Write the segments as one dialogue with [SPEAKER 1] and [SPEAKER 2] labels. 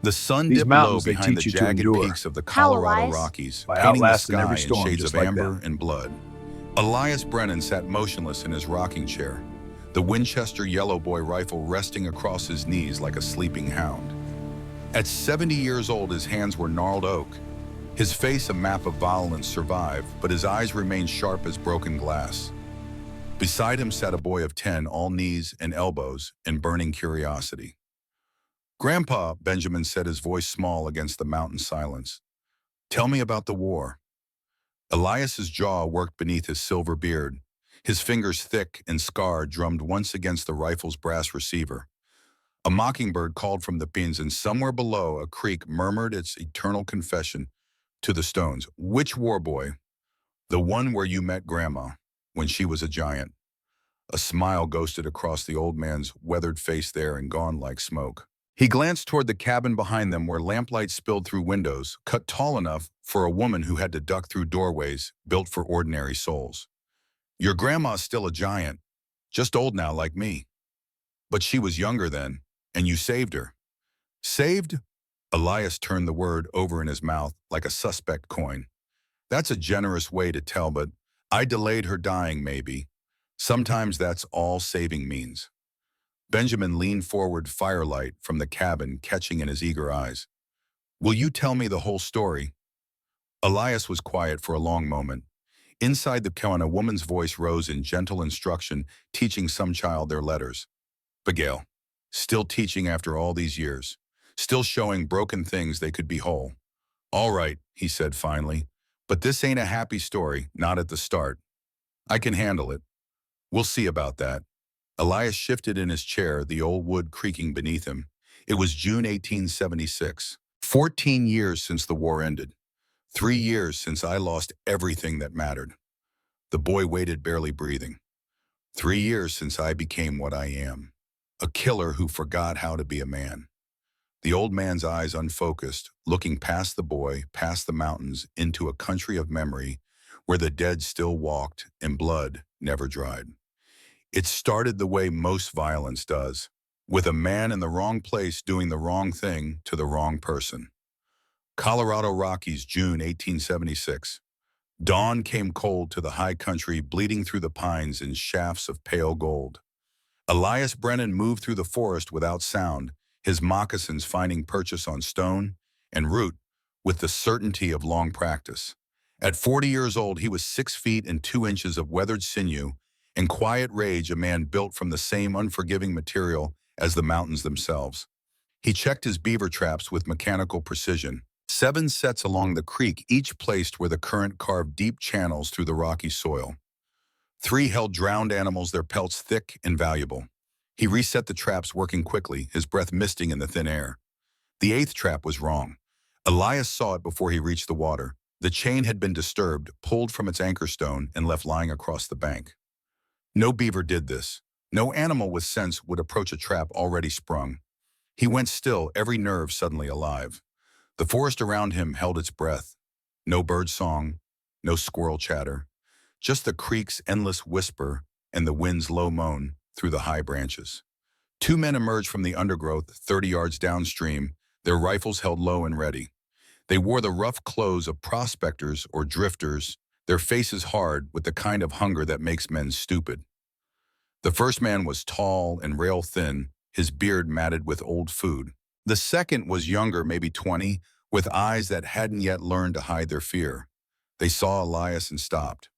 [SPEAKER 1] The sun
[SPEAKER 2] These
[SPEAKER 1] dipped low
[SPEAKER 2] mountains, they
[SPEAKER 1] behind the
[SPEAKER 2] teach you to
[SPEAKER 1] jagged
[SPEAKER 2] endure
[SPEAKER 1] peaks of the
[SPEAKER 3] How,
[SPEAKER 1] Colorado
[SPEAKER 3] Elias?
[SPEAKER 1] Rockies,
[SPEAKER 2] by
[SPEAKER 1] painting the
[SPEAKER 2] outlasting
[SPEAKER 1] sky
[SPEAKER 2] every
[SPEAKER 1] in
[SPEAKER 2] storm
[SPEAKER 1] shades
[SPEAKER 2] just
[SPEAKER 1] of
[SPEAKER 2] like
[SPEAKER 1] amber
[SPEAKER 2] them.
[SPEAKER 1] and blood. Elias Brennan sat motionless in his rocking chair, the Winchester Yellow Boy rifle resting across his knees like a sleeping hound. At 70 years old, his hands were gnarled oak. His face a map of violence survived, but his eyes remained sharp as broken glass. Beside him sat a boy of 10, all knees and elbows, and burning curiosity. "Grandpa," Benjamin said, his voice small against the mountain silence. "Tell me about the war." Elias's jaw worked beneath his silver beard. His fingers, thick and scarred, drummed once against the rifle's brass receiver. A mockingbird called from the pins, and somewhere below, a creek murmured its eternal confession to the stones. "Which war, boy?" "The one where you met Grandma, when she was a giant." A smile ghosted across the old man's weathered face there and gone like smoke. He glanced toward the cabin behind them where lamplight spilled through windows, cut tall enough for a woman who had to duck through doorways built for ordinary souls. "Your grandma's still a giant, just old now like me. But she was younger then, and you saved her." "Saved?" Elias turned the word over in his mouth like a suspect coin. "That's a generous way to tell, but I delayed her dying, maybe. Sometimes that's all saving means." Benjamin leaned forward, firelight from the cabin catching in his eager eyes. "Will you tell me the whole story?" Elias was quiet for a long moment. Inside the cabin, a woman's voice rose in gentle instruction, teaching some child their letters. Bigale, still teaching after all these years, still showing broken things they could be whole. "All right," he said finally, "but this ain't a happy story, not at the start. I can handle it. We'll see about that." Elias shifted in his chair, the old wood creaking beneath him. It was June 1876. 14 years since the war ended. 3 years since I lost everything that mattered. The boy waited, barely breathing. 3 years since I became what I am. A killer who forgot how to be a man. The old man's eyes unfocused, looking past the boy, past the mountains, into a country of memory where the dead still walked and blood never dried. It started the way most violence does, with a man in the wrong place doing the wrong thing to the wrong person. Colorado Rockies, June 1876. Dawn came cold to the high country, bleeding through the pines in shafts of pale gold. Elias Brennan moved through the forest without sound, his moccasins finding purchase on stone and root with the certainty of long practice. At 40 years old, he was 6 feet and 2 inches of weathered sinew and quiet rage, a man built from the same unforgiving material as the mountains themselves. He checked his beaver traps with mechanical precision. 7 sets along the creek, each placed where the current carved deep channels through the rocky soil. 3 held drowned animals, their pelts thick and valuable. He reset the traps, working quickly, his breath misting in the thin air. The 8th trap was wrong. Elias saw it before he reached the water. The chain had been disturbed, pulled from its anchor stone, and left lying across the bank. No beaver did this. No animal with sense would approach a trap already sprung. He went still, every nerve suddenly alive. The forest around him held its breath. No bird song, no squirrel chatter, just the creek's endless whisper and the wind's low moan through the high branches. 2 men emerged from the undergrowth 30 yards downstream, their rifles held low and ready. They wore the rough clothes of prospectors or drifters, their faces hard with the kind of hunger that makes men stupid. The first man was tall and rail-thin, his beard matted with old food. The second was younger, maybe 20, with eyes that hadn't yet learned to hide their fear. They saw Elias and stopped.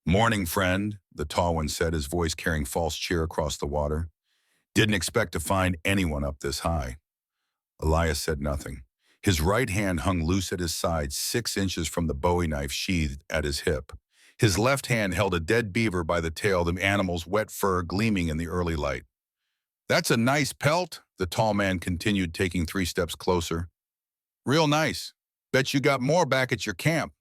[SPEAKER 1] "Morning, friend," the tall one said, his voice carrying false cheer across the water. "Didn't expect to find anyone up this high." Elias said nothing. His right hand hung loose at his side, 6 inches from the bowie knife sheathed at his hip. His left hand held a dead beaver by the tail, the animal's wet fur gleaming in the early light. "That's a nice pelt," the tall man continued, taking 3 steps closer. "Real nice. Bet you got more back at your camp."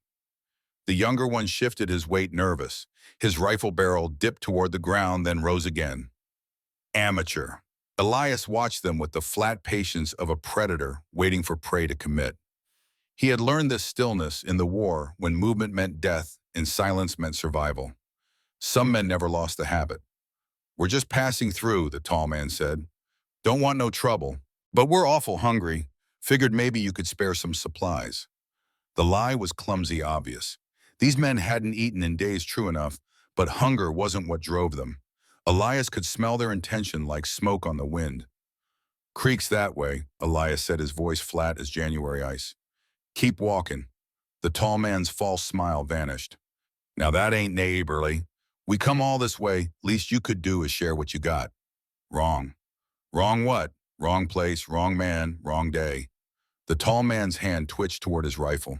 [SPEAKER 1] The younger one shifted his weight, nervous. His rifle barrel dipped toward the ground, then rose again. "Amateur." Elias watched them with the flat patience of a predator waiting for prey to commit. He had learned this stillness in the war, when movement meant death and silence meant survival. Some men never lost the habit. "We're just passing through," the tall man said. "Don't want no trouble, but we're awful hungry. Figured maybe you could spare some supplies. The lie was clumsy obvious. These men hadn't eaten in days true enough, but hunger wasn't what drove them. Elias could smell their intention like smoke on the wind. Creek's that way, Elias said, his voice flat as January ice. Keep walking. The tall man's false smile vanished. Now that ain't neighborly. We come all this way, least you could do is share what you got. Wrong. Wrong what? Wrong place, wrong man, wrong day. The tall man's hand twitched toward his rifle.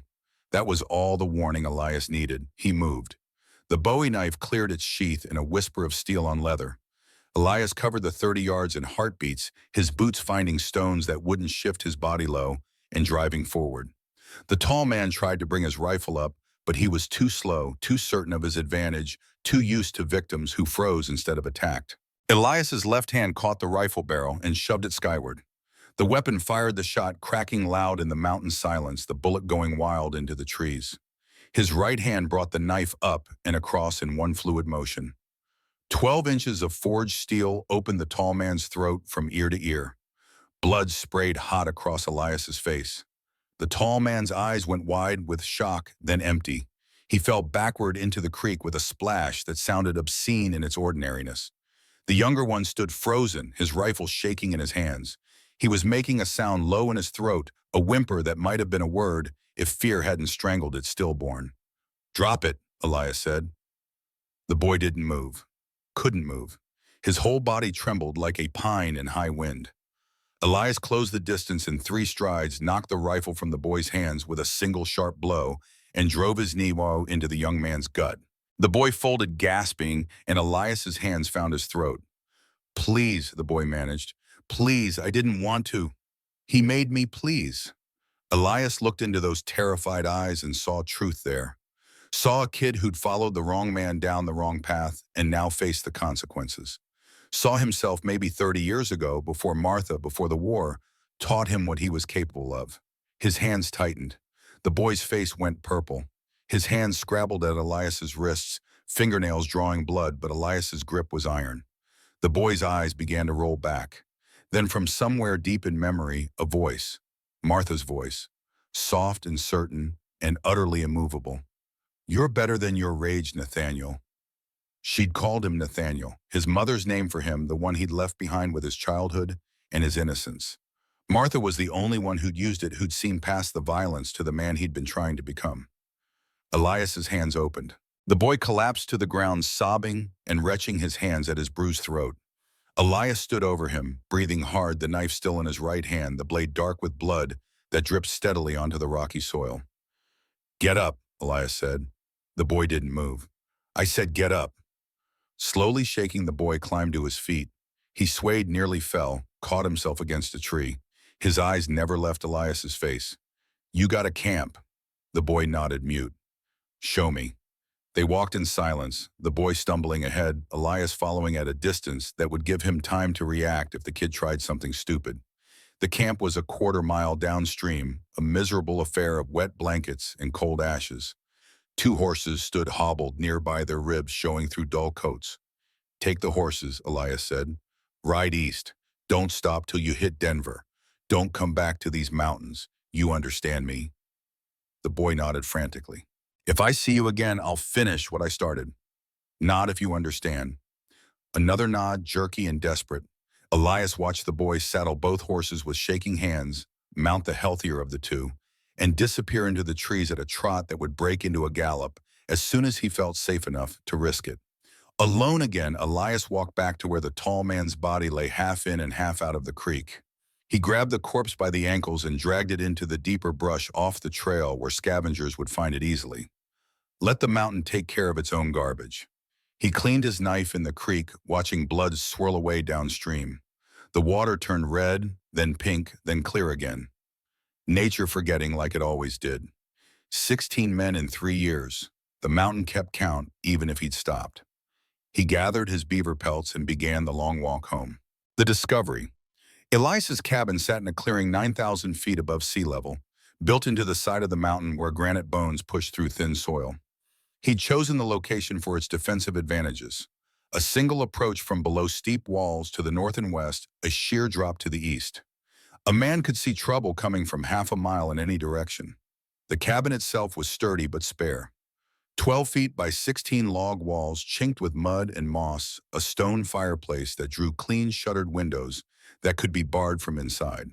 [SPEAKER 1] That was all the warning Elias needed. He moved. The Bowie knife cleared its sheath in a whisper of steel on leather. Elias covered the 30 yards in heartbeats, his boots finding stones that wouldn't shift his body low and driving forward. The tall man tried to bring his rifle up, but he was too slow, too certain of his advantage, too used to victims who froze instead of attacked. Elias's left hand caught the rifle barrel and shoved it skyward. The weapon fired the shot, cracking loud in the mountain silence, the bullet going wild into the trees. His right hand brought the knife up and across in one fluid motion. 12 inches of forged steel opened the tall man's throat from ear to ear. Blood sprayed hot across Elias's face. The tall man's eyes went wide with shock, then empty. He fell backward into the creek with a splash that sounded obscene in its ordinariness. The younger one stood frozen, his rifle shaking in his hands. He was making a sound low in his throat, a whimper that might have been a word if fear hadn't strangled it stillborn. "Drop it," Elias said. The boy didn't move. Couldn't move. His whole body trembled like a pine in high wind. Elias closed the distance in 3 strides, knocked the rifle from the boy's hands with a single sharp blow, and drove his knee into the young man's gut. The boy folded, gasping, and Elias's hands found his throat. "Please," the boy managed. "Please, I didn't want to. He made me, please." Elias looked into those terrified eyes and saw truth there. Saw a kid who'd followed the wrong man down the wrong path and now faced the consequences. Saw himself maybe 30 years ago, before Martha, before the war, taught him what he was capable of. His hands tightened. The boy's face went purple. His hands scrabbled at Elias's wrists, fingernails drawing blood, but Elias's grip was iron. The boy's eyes began to roll back. Then from somewhere deep in memory, a voice, Martha's voice, soft and certain and utterly immovable. "You're better than your rage, Nathaniel." She'd called him Nathaniel, his mother's name for him, the one he'd left behind with his childhood and his innocence. Martha was the only one who'd used it, who'd seen past the violence to the man he'd been trying to become. Elias's hands opened. The boy collapsed to the ground, sobbing and retching his hands at his bruised throat. Elias stood over him, breathing hard, the knife still in his right hand, the blade dark with blood that dripped steadily onto the rocky soil. "Get up," Elias said. The boy didn't move. "I said get up." Slowly shaking, the boy climbed to his feet. He swayed, nearly fell, caught himself against a tree. His eyes never left Elias's face. "You got a camp." The boy nodded, mute. "Show me." They walked in silence, the boy stumbling ahead, Elias following at a distance that would give him time to react if the kid tried something stupid. The camp was a quarter-mile downstream, a miserable affair of wet blankets and cold ashes. 2 horses stood hobbled nearby, their ribs showing through dull coats. "Take the horses," Elias said. "Ride east. Don't stop till you hit Denver. Don't come back to these mountains. You understand me?" The boy nodded frantically. "If I see you again, I'll finish what I started." "Nod if you understand." Another nod, jerky and desperate. Elias watched the boy saddle both horses with shaking hands, mount the healthier of the two, and disappear into the trees at a trot that would break into a gallop as soon as he felt safe enough to risk it. Alone again, Elias walked back to where the tall man's body lay half in and half out of the creek. He grabbed the corpse by the ankles and dragged it into the deeper brush off the trail where scavengers would find it easily. Let the mountain take care of its own garbage. He cleaned his knife in the creek, watching blood swirl away downstream. The water turned red, then pink, then clear again. Nature forgetting like it always did. 16 men in 3 years. The mountain kept count, even if he'd stopped. He gathered his beaver pelts and began the long walk home. The discovery. Elias's cabin sat in a clearing 9,000 feet above sea level, built into the side of the mountain where granite bones pushed through thin soil. He'd chosen the location for its defensive advantages. A single approach from below steep walls to the north and west, a sheer drop to the east. A man could see trouble coming from half a mile in any direction. The cabin itself was sturdy but spare. 12 feet by 16 log walls chinked with mud and moss, a stone fireplace that drew clean shuttered windows that could be barred from inside.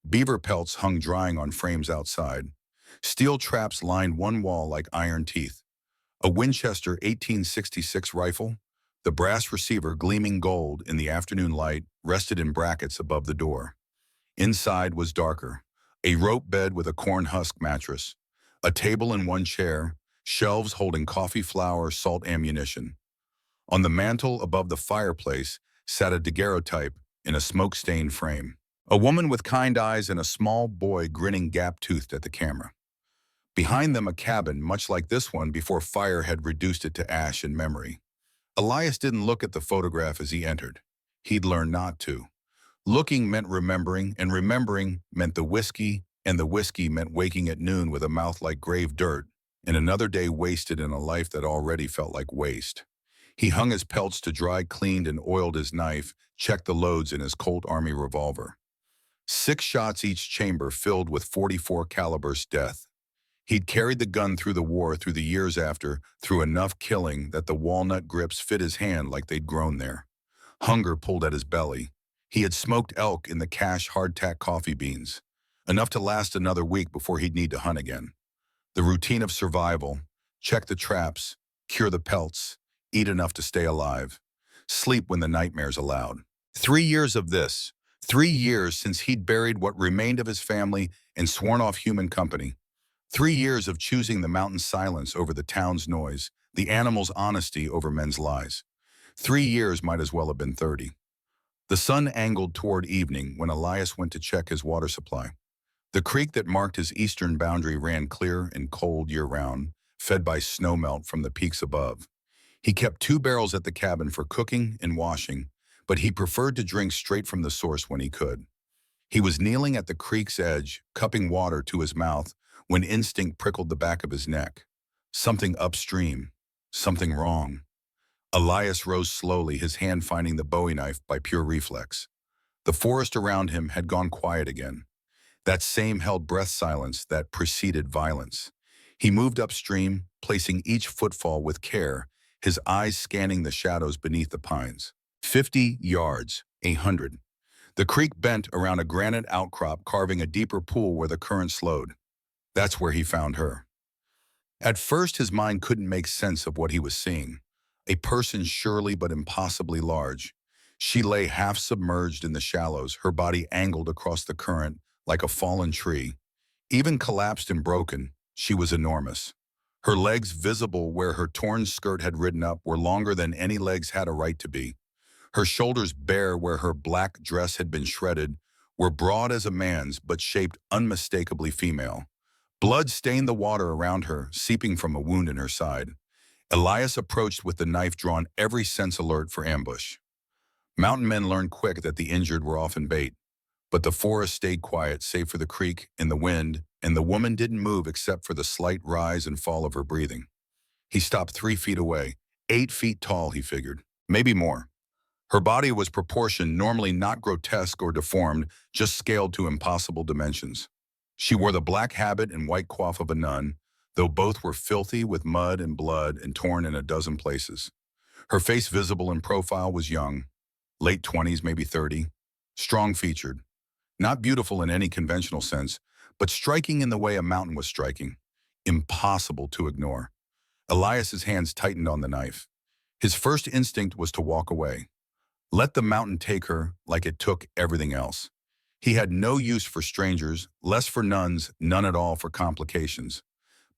[SPEAKER 1] Beaver pelts hung drying on frames outside. Steel traps lined one wall like iron teeth. A Winchester 1866 rifle, the brass receiver gleaming gold in the afternoon light, rested in brackets above the door. Inside was darker. A rope bed with a corn husk mattress, a table and one chair, shelves holding coffee flour, salt ammunition. On the mantel above the fireplace sat a daguerreotype in a smoke-stained frame. A woman with kind eyes and a small boy grinning gap-toothed at the camera. Behind them a cabin much like this one before fire had reduced it to ash and memory. Elias didn't look at the photograph as he entered. He'd learned not to. Looking meant remembering, and remembering meant the whiskey, and the whiskey meant waking at noon with a mouth like grave dirt, and another day wasted in a life that already felt like waste. He hung his pelts to dry, cleaned and oiled his knife, checked the loads in his Colt Army revolver. 6 shots each chamber filled with .44 calibers death. He'd carried the gun through the war, through the years after, through enough killing that the walnut grips fit his hand like they'd grown there. Hunger pulled at his belly. He had smoked elk in the cache hardtack coffee beans, enough to last another week before he'd need to hunt again. The routine of survival: check the traps, cure the pelts, eat enough to stay alive, sleep when the nightmares allowed. 3 years of this, 3 years since he'd buried what remained of his family and sworn off human company. 3 years of choosing the mountain's silence over the town's noise, the animal's honesty over men's lies. 3 years might as well have been 30. The sun angled toward evening when Elias went to check his water supply. The creek that marked his eastern boundary ran clear and cold year-round, fed by snowmelt from the peaks above. He kept 2 barrels at the cabin for cooking and washing, but he preferred to drink straight from the source when he could. He was kneeling at the creek's edge, cupping water to his mouth, when instinct prickled the back of his neck. Something upstream, something wrong. Elias rose slowly, his hand finding the Bowie knife by pure reflex. The forest around him had gone quiet again. That same held breath silence that preceded violence. He moved upstream, placing each footfall with care, his eyes scanning the shadows beneath the pines. 50 yards, 100. The creek bent around a granite outcrop, carving a deeper pool where the current slowed. That's where he found her. At first, his mind couldn't make sense of what he was seeing. A person surely but impossibly large. She lay half submerged in the shallows, her body angled across the current like a fallen tree. Even collapsed and broken, she was enormous. Her legs, visible where her torn skirt had ridden up, were longer than any legs had a right to be. Her shoulders, bare where her black dress had been shredded, were broad as a man's but shaped unmistakably female. Blood stained the water around her, seeping from a wound in her side. Elias approached with the knife drawn, every sense alert for ambush. Mountain men learned quick that the injured were often bait. But the forest stayed quiet, save for the creek and the wind, and the woman didn't move except for the slight rise and fall of her breathing. He stopped 3 feet away, 8 feet tall, he figured, maybe more. Her body was proportioned, normally not grotesque or deformed, just scaled to impossible dimensions. She wore the black habit and white coif of a nun, though both were filthy with mud and blood and torn in a dozen places. Her face, visible in profile, was young, late 20s, maybe 30, strong-featured. Not beautiful in any conventional sense, but striking in the way a mountain was striking. Impossible to ignore. Elias's hands tightened on the knife. His first instinct was to walk away. Let the mountain take her like it took everything else. He had no use for strangers, less for nuns, none at all for complications.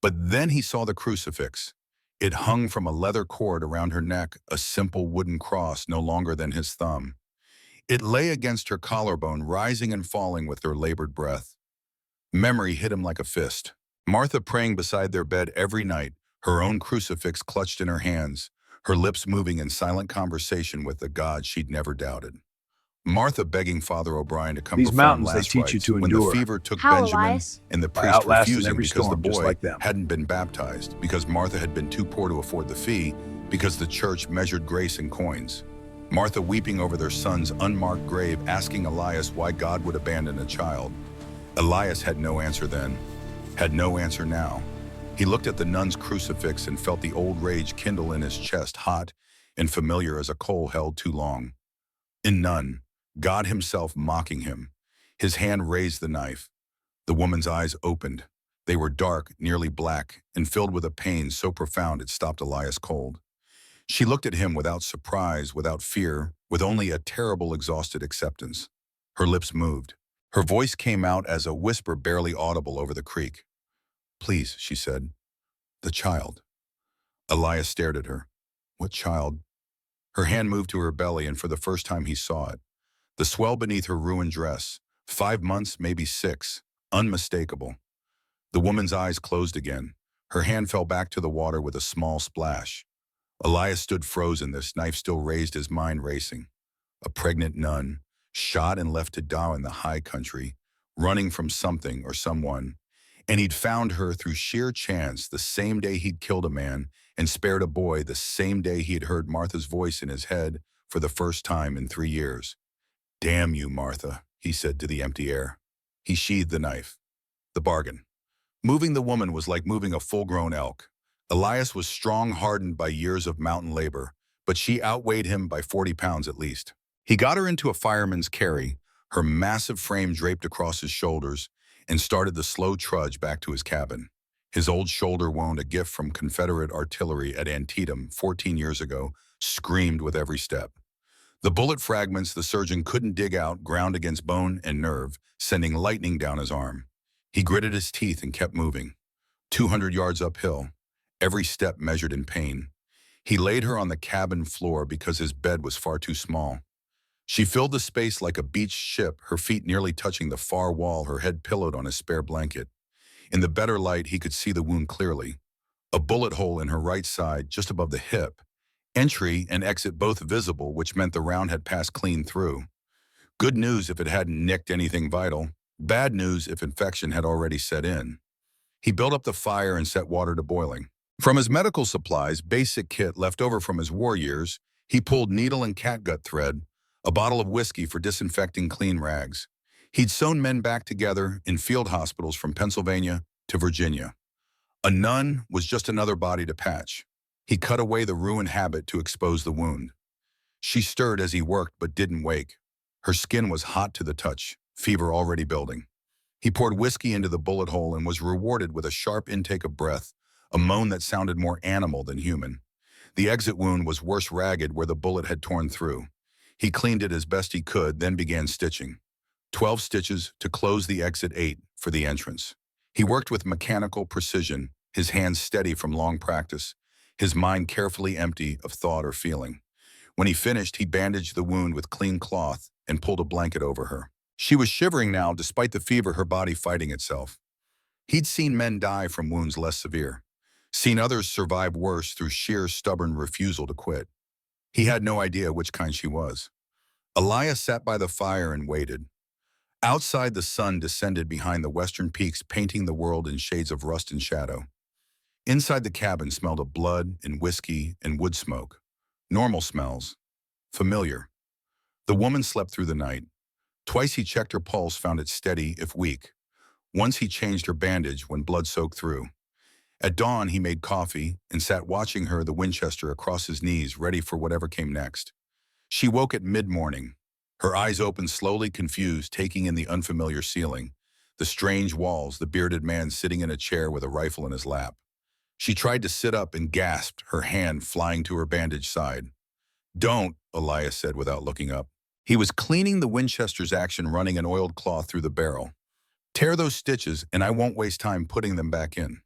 [SPEAKER 1] But then he saw the crucifix. It hung from a leather cord around her neck, a simple wooden cross no longer than his thumb. It lay against her collarbone, rising and falling with her labored breath. Memory hit him like a fist. Martha praying beside their bed every night, her own crucifix clutched in her hands, her lips moving in silent conversation with the God she'd never doubted. Martha begging Father O'Brien to come
[SPEAKER 2] These
[SPEAKER 1] perform
[SPEAKER 2] mountains, they
[SPEAKER 1] last
[SPEAKER 2] teach you
[SPEAKER 1] rites
[SPEAKER 2] to
[SPEAKER 1] when
[SPEAKER 2] endure.
[SPEAKER 1] the fever took
[SPEAKER 3] How,
[SPEAKER 1] Benjamin
[SPEAKER 3] Elias?
[SPEAKER 1] and the
[SPEAKER 2] By
[SPEAKER 1] priest
[SPEAKER 2] outlasting
[SPEAKER 1] refusing
[SPEAKER 2] every
[SPEAKER 1] because the
[SPEAKER 2] storm, just
[SPEAKER 1] boy
[SPEAKER 2] like them.
[SPEAKER 1] hadn't been baptized, because Martha had been too poor to afford the fee, because the church measured grace in coins. Martha weeping over their son's unmarked grave, asking Elias why God would abandon a child. Elias had no answer then, had no answer now. He looked at the nun's crucifix and felt the old rage kindle in his chest, hot and familiar as a coal held too long. In Nun, God himself mocking him. His hand raised the knife. The woman's eyes opened. They were dark, nearly black, and filled with a pain so profound it stopped Elias cold. She looked at him without surprise, without fear, with only a terrible, exhausted acceptance. Her lips moved. Her voice came out as a whisper barely audible over the creek. "Please," she said. "The child." Elias stared at her. "What child?" Her hand moved to her belly, and for the first time he saw it. The swell beneath her ruined dress. 5 months, maybe 6. Unmistakable. The woman's eyes closed again. Her hand fell back to the water with a small splash. Elias stood frozen, this knife still raised, his mind racing. A pregnant nun, shot and left to die in the high country, running from something or someone. And he'd found her through sheer chance the same day he'd killed a man and spared a boy, the same day he had heard Martha's voice in his head for the first time in 3 years. "Damn you, Martha," he said to the empty air. He sheathed the knife. The bargain. Moving the woman was like moving a full-grown elk. Elias was strong, hardened by years of mountain labor, but she outweighed him by 40 pounds at least. He got her into a fireman's carry, her massive frame draped across his shoulders, and started the slow trudge back to his cabin. His old shoulder wound, a gift from Confederate artillery at Antietam 14 years ago, screamed with every step. The bullet fragments the surgeon couldn't dig out ground against bone and nerve, sending lightning down his arm. He gritted his teeth and kept moving. 200 yards uphill, every step measured in pain. He laid her on the cabin floor because his bed was far too small. She filled the space like a beached ship, her feet nearly touching the far wall, her head pillowed on his spare blanket. In the better light, he could see the wound clearly. A bullet hole in her right side, just above the hip. Entry and exit both visible, which meant the round had passed clean through. Good news if it hadn't nicked anything vital. Bad news if infection had already set in. He built up the fire and set water to boiling. From his medical supplies, basic kit left over from his war years, he pulled needle and catgut thread, a bottle of whiskey for disinfecting clean rags. He'd sewn men back together in field hospitals from Pennsylvania to Virginia. A nun was just another body to patch. He cut away the ruined habit to expose the wound. She stirred as he worked but didn't wake. Her skin was hot to the touch, fever already building. He poured whiskey into the bullet hole and was rewarded with a sharp intake of breath, a moan that sounded more animal than human. The exit wound was worse, ragged where the bullet had torn through. He cleaned it as best he could, then began stitching. 12 stitches to close the exit, 8 for the entrance. He worked with mechanical precision, his hands steady from long practice, his mind carefully empty of thought or feeling. When he finished, he bandaged the wound with clean cloth and pulled a blanket over her. She was shivering now, despite the fever, her body fighting itself. He'd seen men die from wounds less severe, seen others survive worse through sheer stubborn refusal to quit. He had no idea which kind she was. Elias sat by the fire and waited. Outside, the sun descended behind the western peaks, painting the world in shades of rust and shadow. Inside, the cabin smelled of blood and whiskey and wood smoke. Normal smells. Familiar. The woman slept through the night. Twice he checked her pulse, found it steady, if weak. Once he changed her bandage when blood soaked through. At dawn, he made coffee and sat watching her, the Winchester across his knees, ready for whatever came next. She woke at mid-morning, her eyes open, slowly, confused, taking in the unfamiliar ceiling, the strange walls, the bearded man sitting in a chair with a rifle in his lap. She tried to sit up and gasped, her hand flying to her bandaged side. "Don't," Elias said without looking up. He was cleaning the Winchester's action, running an oiled cloth through the barrel. "Tear those stitches, and I won't waste time putting them back in."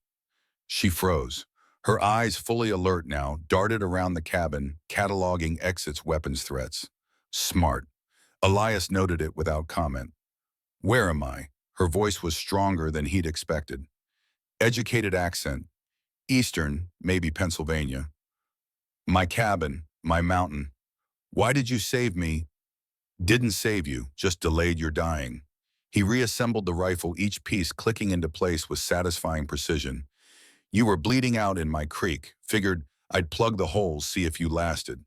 [SPEAKER 1] She froze. Her eyes, fully alert now, darted around the cabin, cataloging exits, weapons, threats. Smart. Elias noted it without comment. "Where am I?" Her voice was stronger than he'd expected. Educated accent. Eastern, maybe Pennsylvania. "My cabin, my mountain. Why did you save me?" "Didn't save you, just delayed your dying." He reassembled the rifle, each piece clicking into place with satisfying precision. "You were bleeding out in my creek. Figured I'd plug the holes, see if you lasted."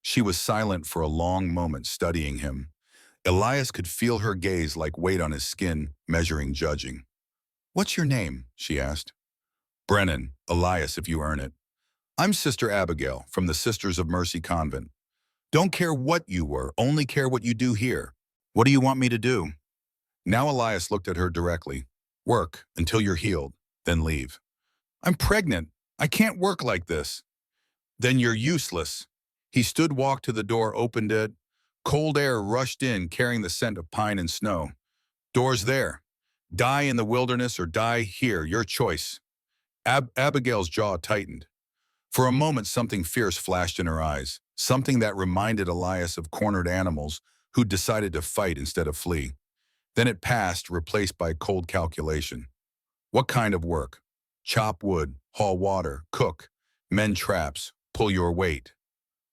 [SPEAKER 1] She was silent for a long moment, studying him. Elias could feel her gaze like weight on his skin, measuring, judging. "What's your name?" she asked. "Brennan, Elias if you earn it. I'm Sister Abigail from the Sisters of Mercy Convent. Don't care what you were, only care what you do here. What do you want me to do?" Now Elias looked at her directly. "Work until you're healed, then leave." "I'm pregnant. I can't work like this." "Then you're useless." He stood, walked to the door, opened it. Cold air rushed in, carrying the scent of pine and snow. "Door's there. Die in the wilderness or die here, your choice." Abigail's jaw tightened. For a moment, something fierce flashed in her eyes, something that reminded Elias of cornered animals who decided to fight instead of flee. Then it passed, replaced by cold calculation. "What kind of work?" "Chop wood, haul water, cook, mend traps, pull your weight."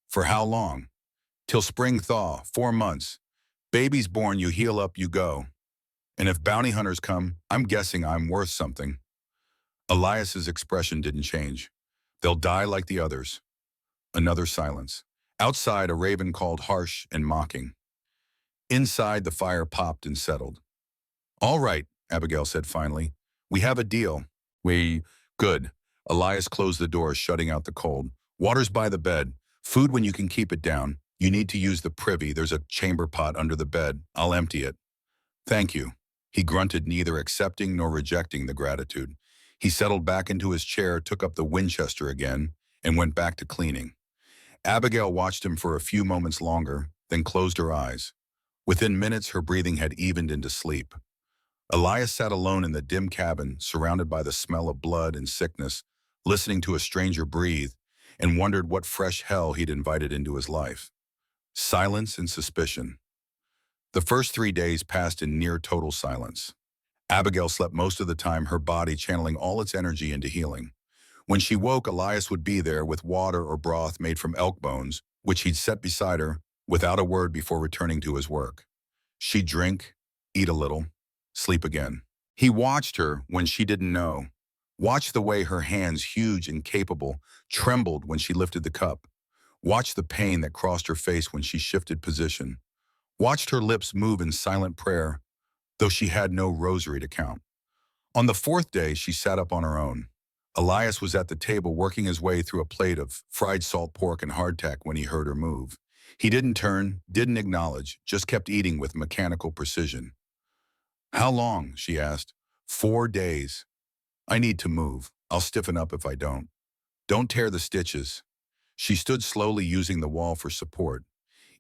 [SPEAKER 1] "For how long?" "Till spring thaw, 4 months. Baby's born, you heal up, you go. And if bounty hunters come, I'm guessing I'm worth something." Elias's expression didn't change. "They'll die like the others." Another silence. Outside, a raven called, harsh and mocking. Inside, the fire popped and settled. "All right," Abigail said finally. "We have a deal." Good." Elias closed the door, shutting out the cold. "Water's by the bed. Food when you can keep it down. You need to use the privy. There's a chamber pot under the bed. I'll empty it." "Thank you." He grunted, neither accepting nor rejecting the gratitude. He settled back into his chair, took up the Winchester again, and went back to cleaning. Abigail watched him for a few moments longer, then closed her eyes. Within minutes, her breathing had evened into sleep. Elias sat alone in the dim cabin, surrounded by the smell of blood and sickness, listening to a stranger breathe, and wondered what fresh hell he'd invited into his life. Silence and suspicion. The first 3 days passed in near total silence. Abigail slept most of the time, her body channeling all its energy into healing. When she woke, Elias would be there with water or broth made from elk bones, which he'd set beside her without a word before returning to his work. She'd drink, eat a little, sleep again. He watched her when she didn't know. Watched the way her hands, huge and capable, trembled when she lifted the cup. Watched the pain that crossed her face when she shifted position. Watched her lips move in silent prayer, though she had no rosary to count. On the 4th day, she sat up on her own. Elias was at the table working his way through a plate of fried salt pork and hardtack when he heard her move. He didn't turn, didn't acknowledge, just kept eating with mechanical precision. "How long?" she asked. "4 days. I need to move. I'll stiffen up if I don't." "Don't tear the stitches." She stood slowly, using the wall for support.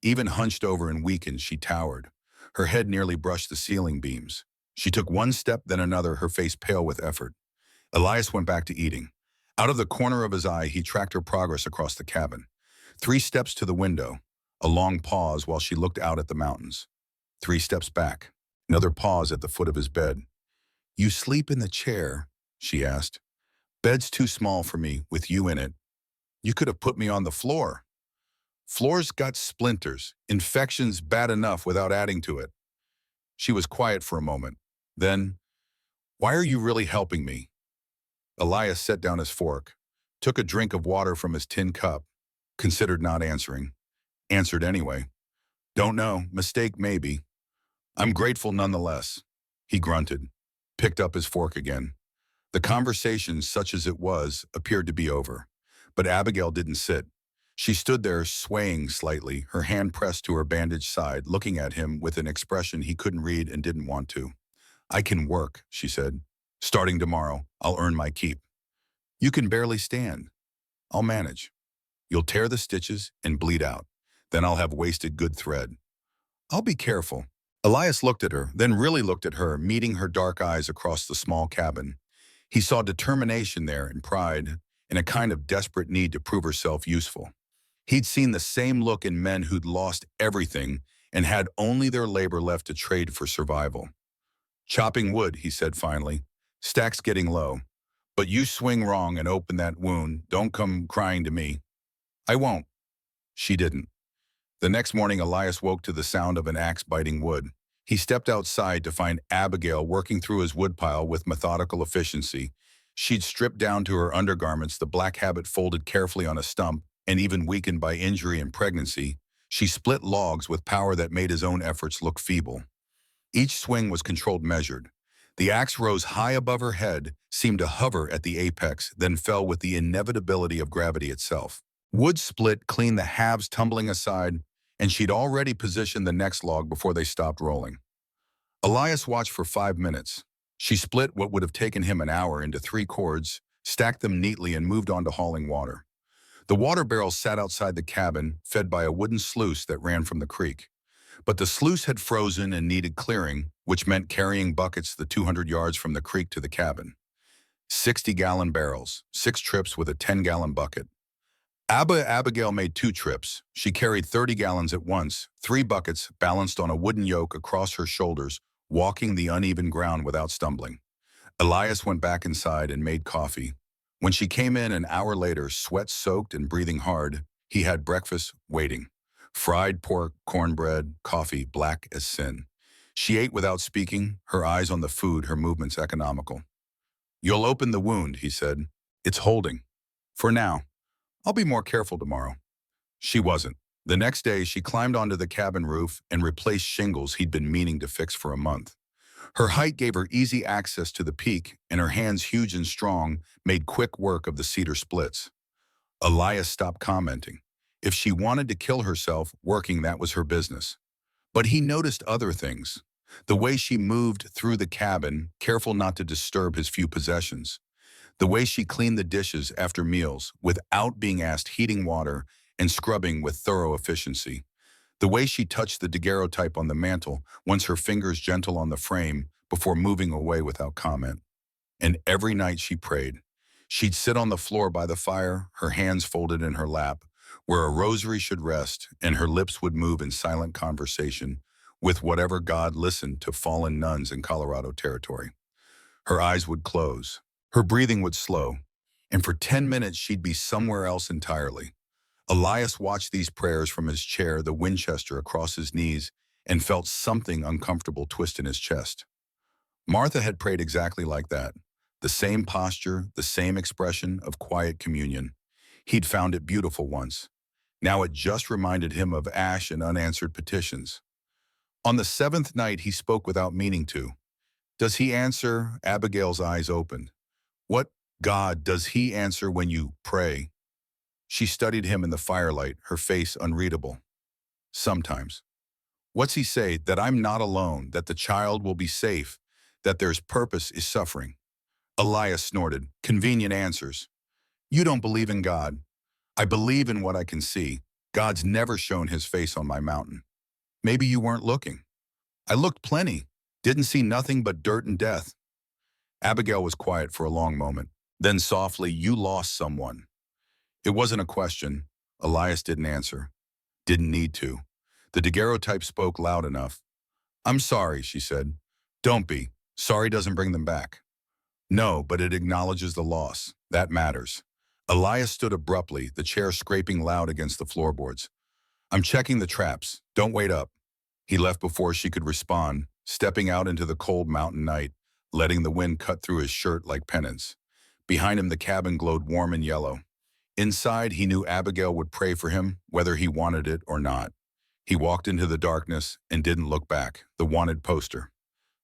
[SPEAKER 1] Even hunched over and weakened, she towered. Her head nearly brushed the ceiling beams. She took one step, then another, her face pale with effort. Elias went back to eating. Out of the corner of his eye, he tracked her progress across the cabin. 3 steps to the window. A long pause while she looked out at the mountains. 3 steps back. Another pause at the foot of his bed. "You sleep in the chair?" she asked. "Bed's too small for me, with you in it. You could have put me on the floor." "Floor's got splinters. Infection's bad enough without adding to it." She was quiet for a moment. Then, "Why are you really helping me?" Elias set down his fork, took a drink of water from his tin cup, considered not answering. Answered anyway. "Don't know. Mistake maybe. I'm grateful nonetheless." He grunted, picked up his fork again. The conversation, such as it was, appeared to be over. But Abigail didn't sit. She stood there, swaying slightly, her hand pressed to her bandaged side, looking at him with an expression he couldn't read and didn't want to. "I can work," she said. "Starting tomorrow, I'll earn my keep." "You can barely stand." "I'll manage." "You'll tear the stitches and bleed out. Then I'll have wasted good thread." "I'll be careful." Elias looked at her, then really looked at her, meeting her dark eyes across the small cabin. He saw determination there and pride, and a kind of desperate need to prove herself useful. He'd seen the same look in men who'd lost everything and had only their labor left to trade for survival. "Chopping wood," he said finally. "Stack's getting low. But you swing wrong and open that wound. Don't come crying to me." "I won't." She didn't. The next morning, Elias woke to the sound of an axe biting wood. He stepped outside to find Abigail working through his woodpile with methodical efficiency. She'd stripped down to her undergarments, the black habit folded carefully on a stump, and even weakened by injury and pregnancy, she split logs with power that made his own efforts look feeble. Each swing was controlled measured. The axe rose high above her head, seemed to hover at the apex, then fell with the inevitability of gravity itself. Wood split clean, the halves tumbling aside, and she'd already positioned the next log before they stopped rolling. Elias watched for 5 minutes. She split what would have taken him an hour into 3 cords, stacked them neatly, and moved on to hauling water. The water barrel sat outside the cabin, fed by a wooden sluice that ran from the creek. But the sluice had frozen and needed clearing, which meant carrying buckets the 200 yards from the creek to the cabin. 60-gallon barrels, 6 trips with a 10-gallon bucket. Abigail made 2 trips. She carried 30 gallons at once, 3 buckets balanced on a wooden yoke across her shoulders, walking the uneven ground without stumbling. Elias went back inside and made coffee. When she came in an hour later, sweat-soaked and breathing hard, he had breakfast waiting. Fried pork, cornbread, coffee, black as sin. She ate without speaking, her eyes on the food, her movements economical. "You'll open the wound," he said. "It's holding. For now. I'll be more careful tomorrow." She wasn't. The next day, she climbed onto the cabin roof and replaced shingles he'd been meaning to fix for a month. Her height gave her easy access to the peak, and her hands, huge and strong, made quick work of the cedar splits. Elias stopped commenting. If she wanted to kill herself working, that was her business. But he noticed other things. The way she moved through the cabin, careful not to disturb his few possessions. The way she cleaned the dishes after meals without being asked, heating water and scrubbing with thorough efficiency. The way she touched the daguerreotype on the mantel, once her fingers gentle on the frame, before moving away without comment. And every night she prayed. She'd sit on the floor by the fire, her hands folded in her lap, where a rosary should rest, and her lips would move in silent conversation with whatever God listened to fallen nuns in Colorado territory. Her eyes would close. Her breathing would slow, and for 10 minutes she'd be somewhere else entirely. Elias watched these prayers from his chair, the Winchester across his knees, and felt something uncomfortable twist in his chest. Martha had prayed exactly like that. The same posture, the same expression of quiet communion. He'd found it beautiful once. Now it just reminded him of ash and unanswered petitions. On the 7th night, he spoke without meaning to. Does he answer? Abigail's eyes opened. What God does he answer when you pray? She studied him in the firelight, her face unreadable. Sometimes. What's he say? That I'm not alone, that the child will be safe, that there's purpose is suffering. Elias snorted. Convenient answers. You don't believe in God. I believe in what I can see. God's never shown his face on my mountain. Maybe you weren't looking. I looked plenty. Didn't see nothing but dirt and death. Abigail was quiet for a long moment. Then softly, you lost someone. It wasn't a question. Elias didn't answer. Didn't need to. The daguerreotype spoke loud enough. I'm sorry, she said. Don't be. Sorry doesn't bring them back. No, but it acknowledges the loss. That matters. Elias stood abruptly, the chair scraping loud against the floorboards. I'm checking the traps. Don't wait up. He left before she could respond, stepping out into the cold mountain night, letting the wind cut through his shirt like penance. Behind him, the cabin glowed warm and yellow. Inside, he knew Abigail would pray for him, whether he wanted it or not. He walked into the darkness and didn't look back, the wanted poster.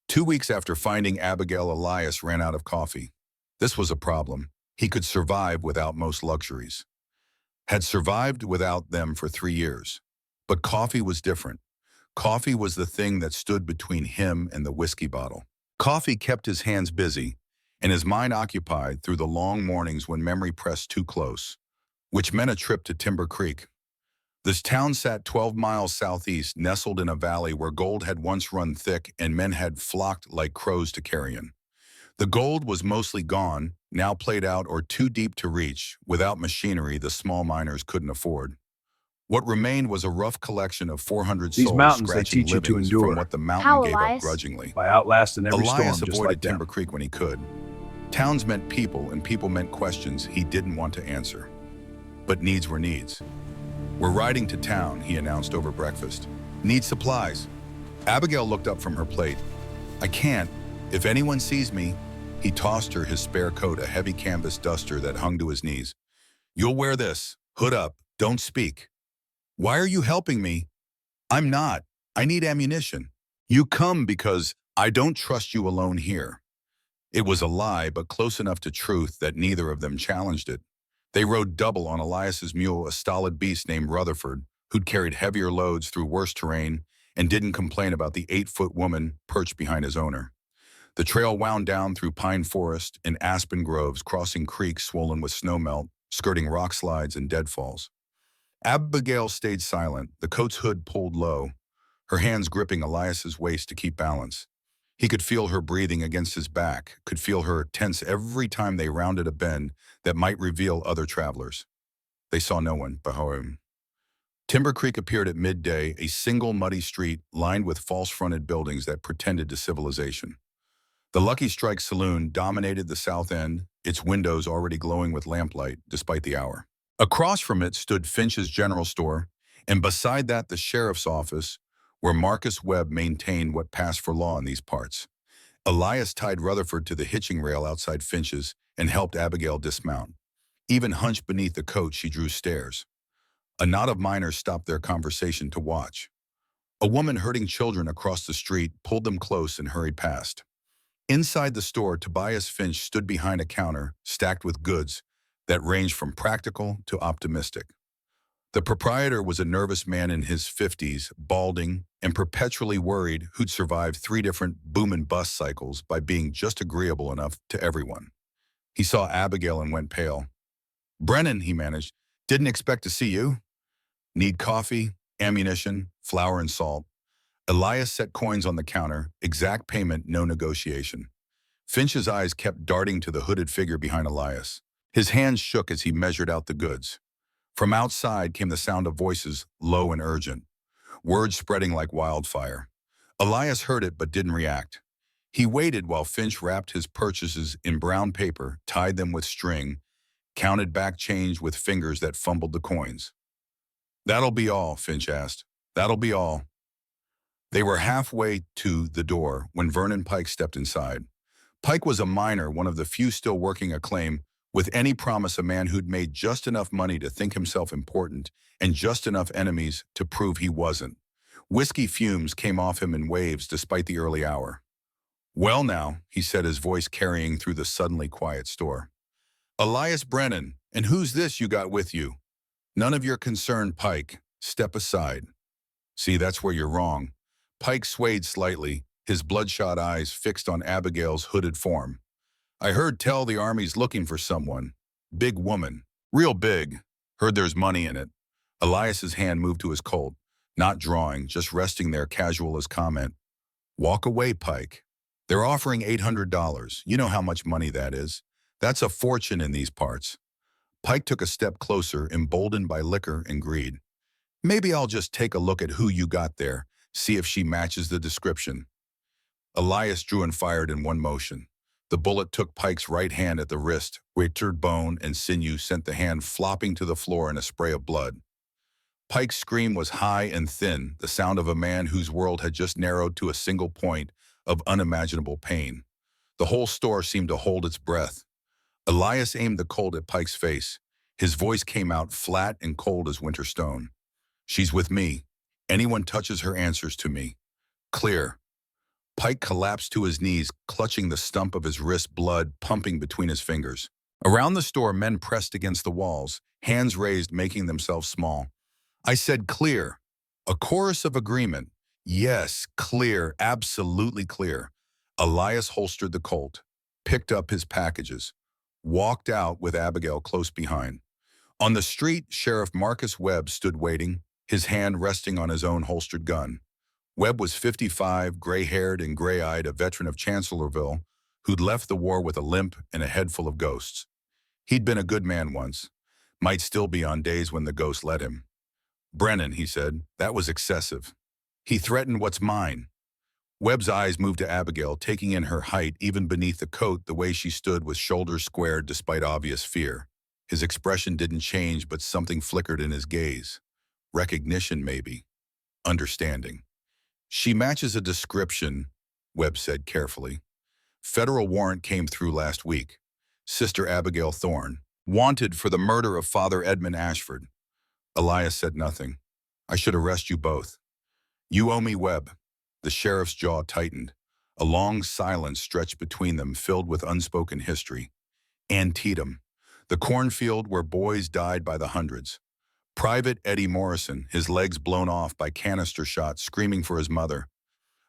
[SPEAKER 1] 2 weeks after finding Abigail, Elias ran out of coffee. This was a problem. He could survive without most luxuries. Had survived without them for 3 years. But coffee was different. Coffee was the thing that stood between him and the whiskey bottle. Coffee kept his hands busy and his mind occupied through the long mornings when memory pressed too close, which meant a trip to Timber Creek. This town sat 12 miles southeast, nestled in a valley where gold had once run thick and men had flocked like crows to carrion. The gold was mostly gone, now played out or too deep to reach, without machinery the small miners couldn't afford. What remained was a rough collection of 400
[SPEAKER 2] These
[SPEAKER 1] souls
[SPEAKER 2] mountains, they
[SPEAKER 1] scratching
[SPEAKER 2] teach you to
[SPEAKER 1] livings
[SPEAKER 2] endure.
[SPEAKER 1] from what the mountain
[SPEAKER 3] How,
[SPEAKER 1] gave up
[SPEAKER 3] Elias?
[SPEAKER 1] grudgingly.
[SPEAKER 2] By outlasting every
[SPEAKER 1] Elias
[SPEAKER 2] storm, just
[SPEAKER 1] avoided
[SPEAKER 2] like them.
[SPEAKER 1] Timber Creek when he could. Towns meant people, and people meant questions he didn't want to answer. But needs were needs. We're riding to town, he announced over breakfast. Need supplies. Abigail looked up from her plate. I can't. If anyone sees me, he tossed her his spare coat, a heavy canvas duster that hung to his knees. You'll wear this. Hood up. Don't speak. Why are you helping me? I'm not. I need ammunition. You come because I don't trust you alone here. It was a lie, but close enough to truth that neither of them challenged it. They rode double on Elias's mule, a stolid beast named Rutherford, who'd carried heavier loads through worse terrain and didn't complain about the 8-foot woman perched behind his owner. The trail wound down through pine forest and aspen groves, crossing creeks swollen with snowmelt, skirting rock slides and deadfalls. Abigail stayed silent, the coat's hood pulled low, her hands gripping Elias's waist to keep balance. He could feel her breathing against his back, could feel her tense every time they rounded a bend that might reveal other travelers. They saw no one behind him. Timber Creek appeared at midday, a single muddy street lined with false-fronted buildings that pretended to civilization. The Lucky Strike Saloon dominated the south end, its windows already glowing with lamplight despite the hour. Across from it stood Finch's General Store, and beside that the sheriff's office, where Marcus Webb maintained what passed for law in these parts. Elias tied Rutherford to the hitching rail outside Finch's and helped Abigail dismount. Even hunched beneath the coat, she drew stares. A knot of miners stopped their conversation to watch. A woman herding children across the street pulled them close and hurried past. Inside the store, Tobias Finch stood behind a counter stacked with goods that ranged from practical to optimistic. The proprietor was a nervous man in his 50s, balding, and perpetually worried who'd survived 3 different boom and bust cycles by being just agreeable enough to everyone. He saw Abigail and went pale. "Brennan," he managed, "didn't expect to see you. Need coffee, ammunition, flour and salt." Elias set coins on the counter, exact payment, no negotiation. Finch's eyes kept darting to the hooded figure behind Elias. His hands shook as he measured out the goods. From outside came the sound of voices, low and urgent, words spreading like wildfire. Elias heard it but didn't react. He waited while Finch wrapped his purchases in brown paper, tied them with string, counted back change with fingers that fumbled the coins. "That'll be all," Finch asked. "That'll be all." They were halfway to the door when Vernon Pike stepped inside. Pike was a miner, one of the few still working a claim, with any promise, a man who'd made just enough money to think himself important and just enough enemies to prove he wasn't. Whiskey fumes came off him in waves despite the early hour. "Well now," he said, his voice carrying through the suddenly quiet store. "Elias Brennan, and who's this you got with you?" "None of your concern, Pike. Step aside." "See, that's where you're wrong." Pike swayed slightly, his bloodshot eyes fixed on Abigail's hooded form. "I heard tell the army's looking for someone. Big woman. Real big. Heard there's money in it." Elias's hand moved to his Colt, not drawing, just resting there casual as comment. "Walk away, Pike. They're offering $800. You know how much money that is. That's a fortune in these parts." Pike took a step closer, emboldened by liquor and greed. "Maybe I'll just take a look at who you got there, see if she matches the description." Elias drew and fired in one motion. The bullet took Pike's right hand at the wrist, ruptured bone and sinew, sent the hand flopping to the floor in a spray of blood. Pike's scream was high and thin, the sound of a man whose world had just narrowed to a single point of unimaginable pain. The whole store seemed to hold its breath. Elias aimed the Colt at Pike's face. His voice came out flat and cold as winter stone. "She's with me. Anyone touches her answers to me. Clear." Pike collapsed to his knees, clutching the stump of his wrist, blood pumping between his fingers. Around the store, men pressed against the walls, hands raised, making themselves small. "I said clear." A chorus of agreement. "Yes, clear, absolutely clear." Elias holstered the Colt, picked up his packages, walked out with Abigail close behind. On the street, Sheriff Marcus Webb stood waiting, his hand resting on his own holstered gun. Webb was 55, gray-haired and gray-eyed, a veteran of Chancellorsville who'd left the war with a limp and a head full of ghosts. He'd been a good man once, might still be on days when the ghosts let him. "Brennan," he said, "that was excessive." He threatened, "What's mine?" Webb's eyes moved to Abigail, taking in her height even beneath the coat, the way she stood with shoulders squared despite obvious fear. His expression didn't change, but something flickered in his gaze. Recognition, maybe. Understanding. "She matches a description," Webb said carefully. "Federal warrant came through last week. Sister Abigail Thorne, wanted for the murder of Father Edmund Ashford." Elias said nothing. I should arrest you both. You owe me, Webb. The sheriff's jaw tightened. A long silence stretched between them, filled with unspoken history. Antietam, the cornfield where boys died by the hundreds. Private Eddie Morrison, his legs blown off by canister shots, screaming for his mother.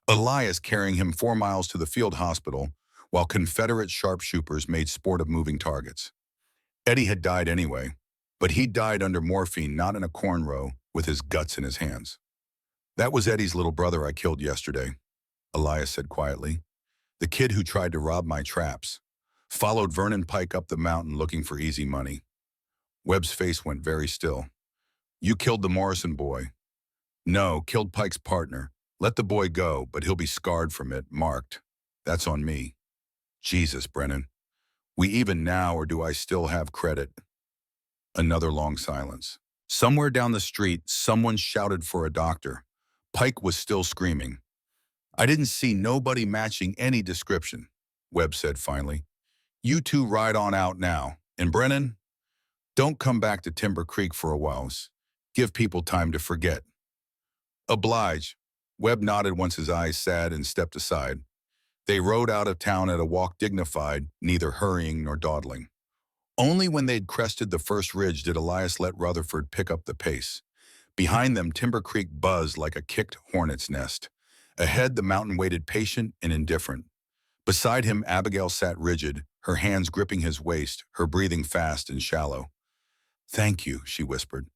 [SPEAKER 1] Elias carrying him 4 miles to the field hospital, while Confederate sharpshooters made sport of moving targets. Eddie had died anyway, but he died under morphine, not in a corn row, with his guts in his hands. That was Eddie's little brother I killed yesterday, Elias said quietly. The kid who tried to rob my traps. Followed Vernon Pike up the mountain looking for easy money. Webb's face went very still. You killed the Morrison boy. No, killed Pike's partner. Let the boy go, but he'll be scarred from it, marked. That's on me. Jesus, Brennan. We even now, or do I still have credit? Another long silence. Somewhere down the street, someone shouted for a doctor. Pike was still screaming. I didn't see nobody matching any description, Webb said finally. You two ride on out now. And Brennan, don't come back to Timber Creek for a while. Give people time to forget. Oblige. Webb nodded once his eyes sad and stepped aside. They rode out of town at a walk dignified, neither hurrying nor dawdling. Only when they'd crested the first ridge did Elias let Rutherford pick up the pace. Behind them, Timber Creek buzzed like a kicked hornet's nest. Ahead, the mountain waited patient and indifferent. Beside him, Abigail sat rigid, her hands gripping his waist, her breathing fast and shallow. Thank you, she whispered.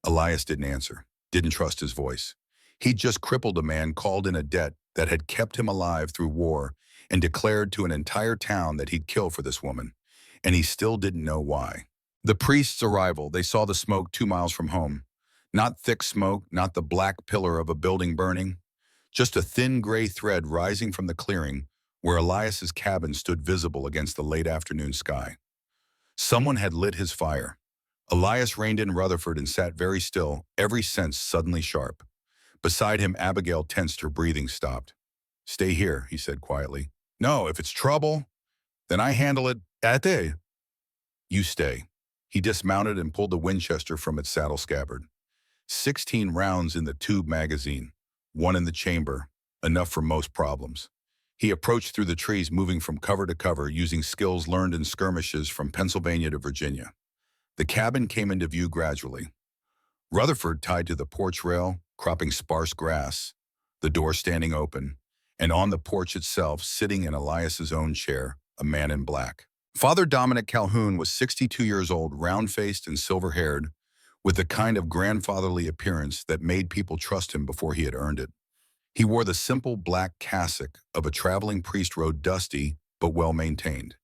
[SPEAKER 1] Elias didn't answer, didn't trust his voice. He'd just crippled a man called in a debt that had kept him alive through war and declared to an entire town that he'd kill for this woman, and he still didn't know why. The priest's arrival, they saw the smoke 2 miles from home. Not thick smoke, not the black pillar of a building burning, just a thin gray thread rising from the clearing where Elias's cabin stood visible against the late afternoon sky. Someone had lit his fire. Elias reined in Rutherford and sat very still, every sense suddenly sharp. Beside him, Abigail tensed, her breathing stopped. Stay here, he said quietly. No, if it's trouble, then I handle it at day. You stay. He dismounted and pulled the Winchester from its saddle scabbard. 16 rounds in the tube magazine, 1 in the chamber, enough for most problems. He approached through the trees, moving from cover to cover, using skills learned in skirmishes from Pennsylvania to Virginia. The cabin came into view gradually. Rutherford tied to the porch rail, cropping sparse grass, the door standing open, and on the porch itself, sitting in Elias's own chair, a man in black. Father Dominic Calhoun was 62 years old, round-faced and silver-haired, with the kind of grandfatherly appearance that made people trust him before he had earned it. He wore the simple black cassock of a traveling priest, rode dusty but well-maintained.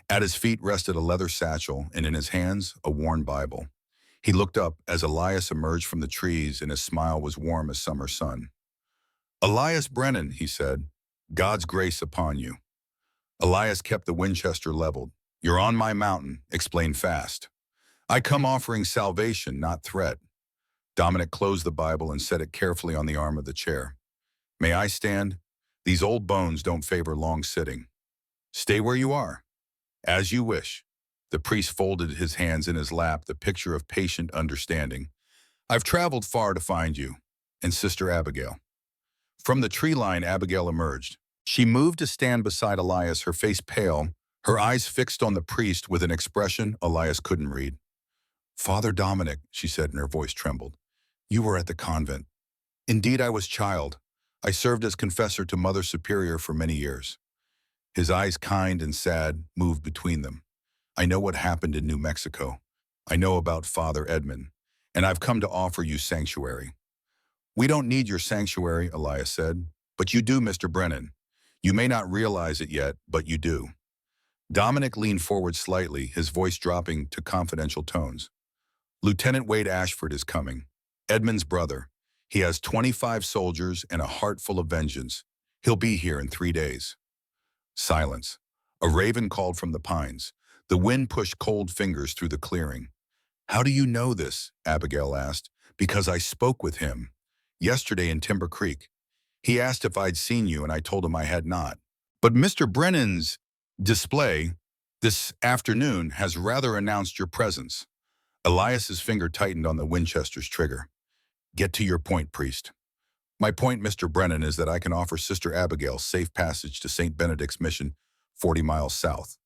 [SPEAKER 1] At his feet rested a leather satchel, and in his hands, a worn Bible. He looked up as Elias emerged from the trees, and his smile was warm as summer sun. Elias Brennan, he said, God's grace upon you. Elias kept the Winchester leveled. You're on my mountain, explained fast. I come offering salvation, not threat. Dominic closed the Bible and set it carefully on the arm of the chair. May I stand? These old bones don't favor long sitting. Stay where you are. As you wish. The priest folded his hands in his lap, the picture of patient understanding. I've traveled far to find you. And Sister Abigail. From the tree line, Abigail emerged. She moved to stand beside Elias, her face pale, her eyes fixed on the priest with an expression Elias couldn't read. Father Dominic, she said, and her voice trembled. You were at the convent. Indeed, I was child. I served as confessor to Mother Superior for many years. His eyes, kind and sad, moved between them. I know what happened in New Mexico. I know about Father Edmund, and I've come to offer you sanctuary. We don't need your sanctuary, Elias said, but you do, Mr. Brennan. You may not realize it yet, but you do. Dominic leaned forward slightly, his voice dropping to confidential tones. Lieutenant Wade Ashford is coming. Edmund's brother. He has 25 soldiers and a heart full of vengeance. He'll be here in 3 days. Silence. A raven called from the pines. The wind pushed cold fingers through the clearing. How do you know this? Abigail asked. Because I spoke with him. Yesterday in Timber Creek. He asked if I'd seen you, and I told him I had not. But Mr. Brennan's display this afternoon has rather announced your presence. Elias's finger tightened on the Winchester's trigger. Get to your point, priest. My point, Mr. Brennan, is that I can offer Sister Abigail safe passage to St. Benedict's mission, 40 miles south.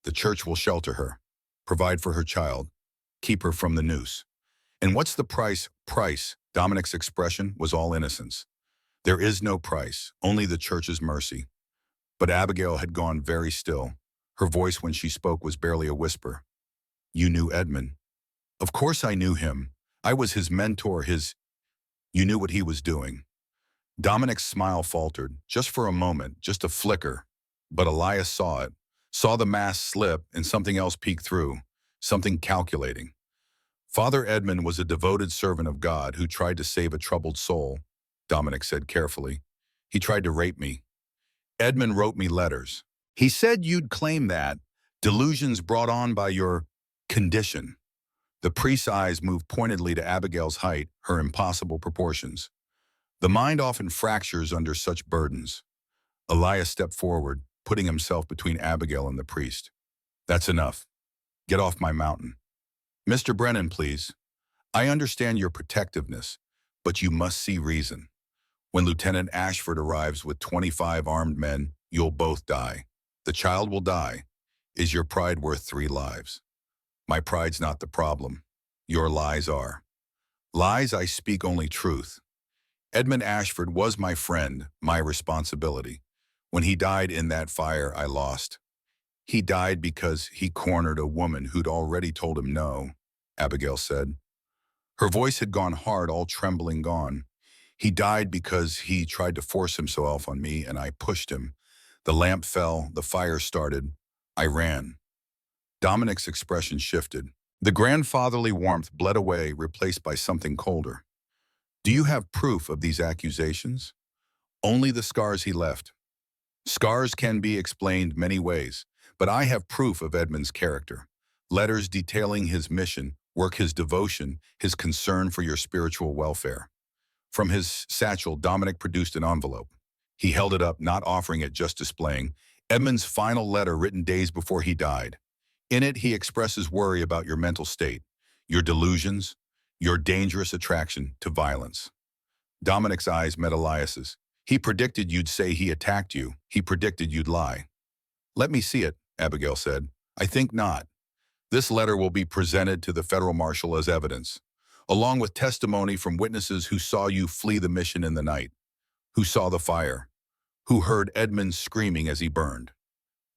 [SPEAKER 1] The church will shelter her, provide for her child, keep her from the noose. And what's the price? Price, Dominic's expression, was all innocence. There is no price, only the church's mercy. But Abigail had gone very still. Her voice when she spoke was barely a whisper. You knew Edmund. Of course I knew him. I was his mentor, You knew what he was doing. Dominic's smile faltered, just for a moment, just a flicker. But Elias saw it, saw the mask slip and something else peek through, something calculating. Father Edmund was a devoted servant of God who tried to save a troubled soul, Dominic said carefully. He tried to rape me. Edmund wrote me letters. He said you'd claim that, delusions brought on by your condition. The priest's eyes moved pointedly to Abigail's height, her impossible proportions. The mind often fractures under such burdens. Elias stepped forward, putting himself between Abigail and the priest. That's enough. Get off my mountain. Mr. Brennan, please. I understand your protectiveness, but you must see reason. When Lieutenant Ashford arrives with 25 armed men, you'll both die. The child will die. Is your pride worth 3 lives? My pride's not the problem. Your lies are. Lies, I speak only truth. Edmund Ashford was my friend, my responsibility. When he died in that fire, I lost. He died because he cornered a woman who'd already told him no, Abigail said. Her voice had gone hard, all trembling gone. He died because he tried to force himself on me, and I pushed him. The lamp fell, the fire started. I ran. Dominic's expression shifted. The grandfatherly warmth bled away, replaced by something colder. Do you have proof of these accusations? Only the scars he left. Scars can be explained many ways, but I have proof of Edmund's character. Letters detailing his mission, work, his devotion, his concern for your spiritual welfare. From his satchel, Dominic produced an envelope. He held it up, not offering it, just displaying Edmund's final letter written days before he died. In it, he expresses worry about your mental state, your delusions, your dangerous attraction to violence. Dominic's eyes met Elias's. He predicted you'd say he attacked you. He predicted you'd lie. Let me see it, Abigail said. I think not. This letter will be presented to the federal marshal as evidence, along with testimony from witnesses who saw you flee the mission in the night, who saw the fire, who heard Edmund screaming as he burned.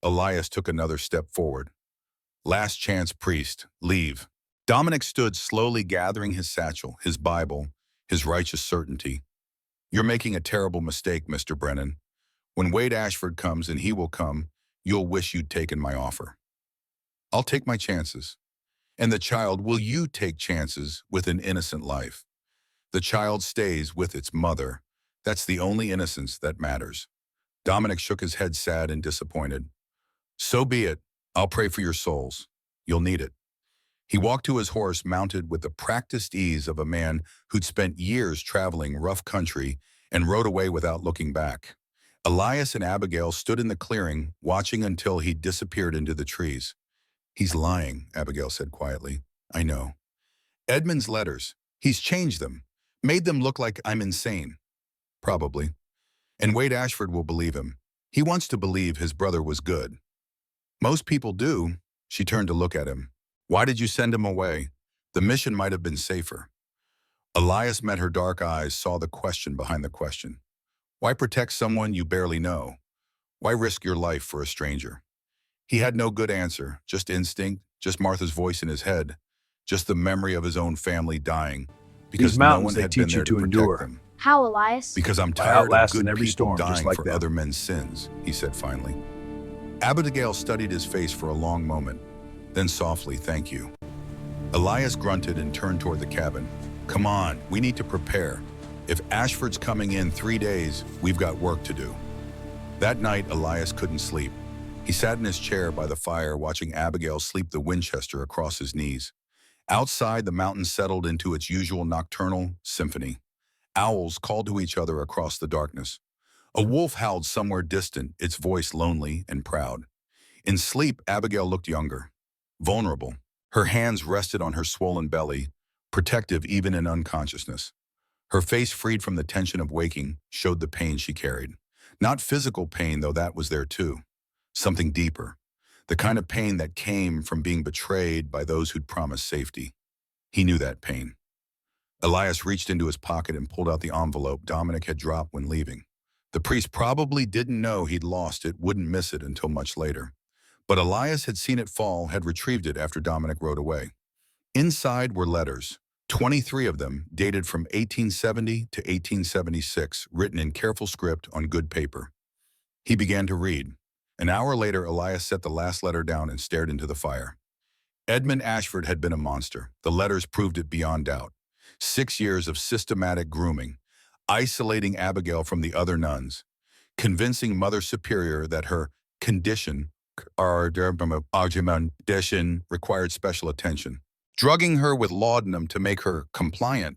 [SPEAKER 1] Elias took another step forward. Last chance, priest. Leave. Dominic stood slowly, gathering his satchel, his Bible, his righteous certainty. You're making a terrible mistake, Mr. Brennan. When Wade Ashford comes, and he will come, you'll wish you'd taken my offer. I'll take my chances. And the child, will you take chances with an innocent life? The child stays with its mother. That's the only innocence that matters. Dominic shook his head, sad and disappointed. So be it. I'll pray for your souls. You'll need it. He walked to his horse, mounted with the practiced ease of a man who'd spent years traveling rough country, and rode away without looking back. Elias and Abigail stood in the clearing, watching until he disappeared into the trees. He's lying, Abigail said quietly. I know. Edmund's letters. He's changed them, made them look like I'm insane. Probably. And Wade Ashford will believe him. He wants to believe his brother was good. Most people do. She turned to look at him. Why did you send him away? The mission might have been safer. Elias met her dark eyes, saw the question behind the question. Why protect someone you barely know? Why risk your life for a stranger? He had no good answer, just instinct, just Martha's voice in his head, just the memory of his own family dying, because
[SPEAKER 2] These
[SPEAKER 1] no
[SPEAKER 2] mountains,
[SPEAKER 1] one
[SPEAKER 2] they
[SPEAKER 1] had been
[SPEAKER 2] teach
[SPEAKER 1] there
[SPEAKER 2] you
[SPEAKER 1] to
[SPEAKER 2] to
[SPEAKER 1] protect
[SPEAKER 2] endure.
[SPEAKER 1] them.
[SPEAKER 3] How, Elias?
[SPEAKER 1] Because I'm
[SPEAKER 2] By
[SPEAKER 1] tired of
[SPEAKER 2] outlasting
[SPEAKER 1] good
[SPEAKER 2] every
[SPEAKER 1] people
[SPEAKER 2] storm, just
[SPEAKER 1] dying
[SPEAKER 2] like
[SPEAKER 1] for
[SPEAKER 2] them.
[SPEAKER 1] other men's sins, he said finally. Abigail studied his face for a long moment, then softly, thank you. Elias grunted and turned toward the cabin. Come on, we need to prepare. If Ashford's coming in 3 days, we've got work to do. That night, Elias couldn't sleep. He sat in his chair by the fire, watching Abigail sleep the Winchester across his knees. Outside, the mountain settled into its usual nocturnal symphony. Owls called to each other across the darkness. A wolf howled somewhere distant, its voice lonely and proud. In sleep, Abigail looked younger, vulnerable, Her hands rested on her swollen belly, protective even in unconsciousness. Her face, freed from the tension of waking, showed the pain she carried. Not physical pain, though that was there too. Something deeper. The kind of pain that came from being betrayed by those who'd promised safety. He knew that pain. Elias reached into his pocket and pulled out the envelope Dominic had dropped when leaving. The priest probably didn't know he'd lost it, wouldn't miss it until much later. But Elias had seen it fall, had retrieved it after Dominic rode away. Inside were letters, 23 of them, dated from 1870 to 1876, written in careful script on good paper. He began to read. An hour later, Elias set the last letter down and stared into the fire. Edmund Ashford had been a monster. The letters proved it beyond doubt. 6 years of systematic grooming, isolating Abigail from the other nuns, convincing Mother Superior that her condition required special attention, drugging her with laudanum to make her compliant,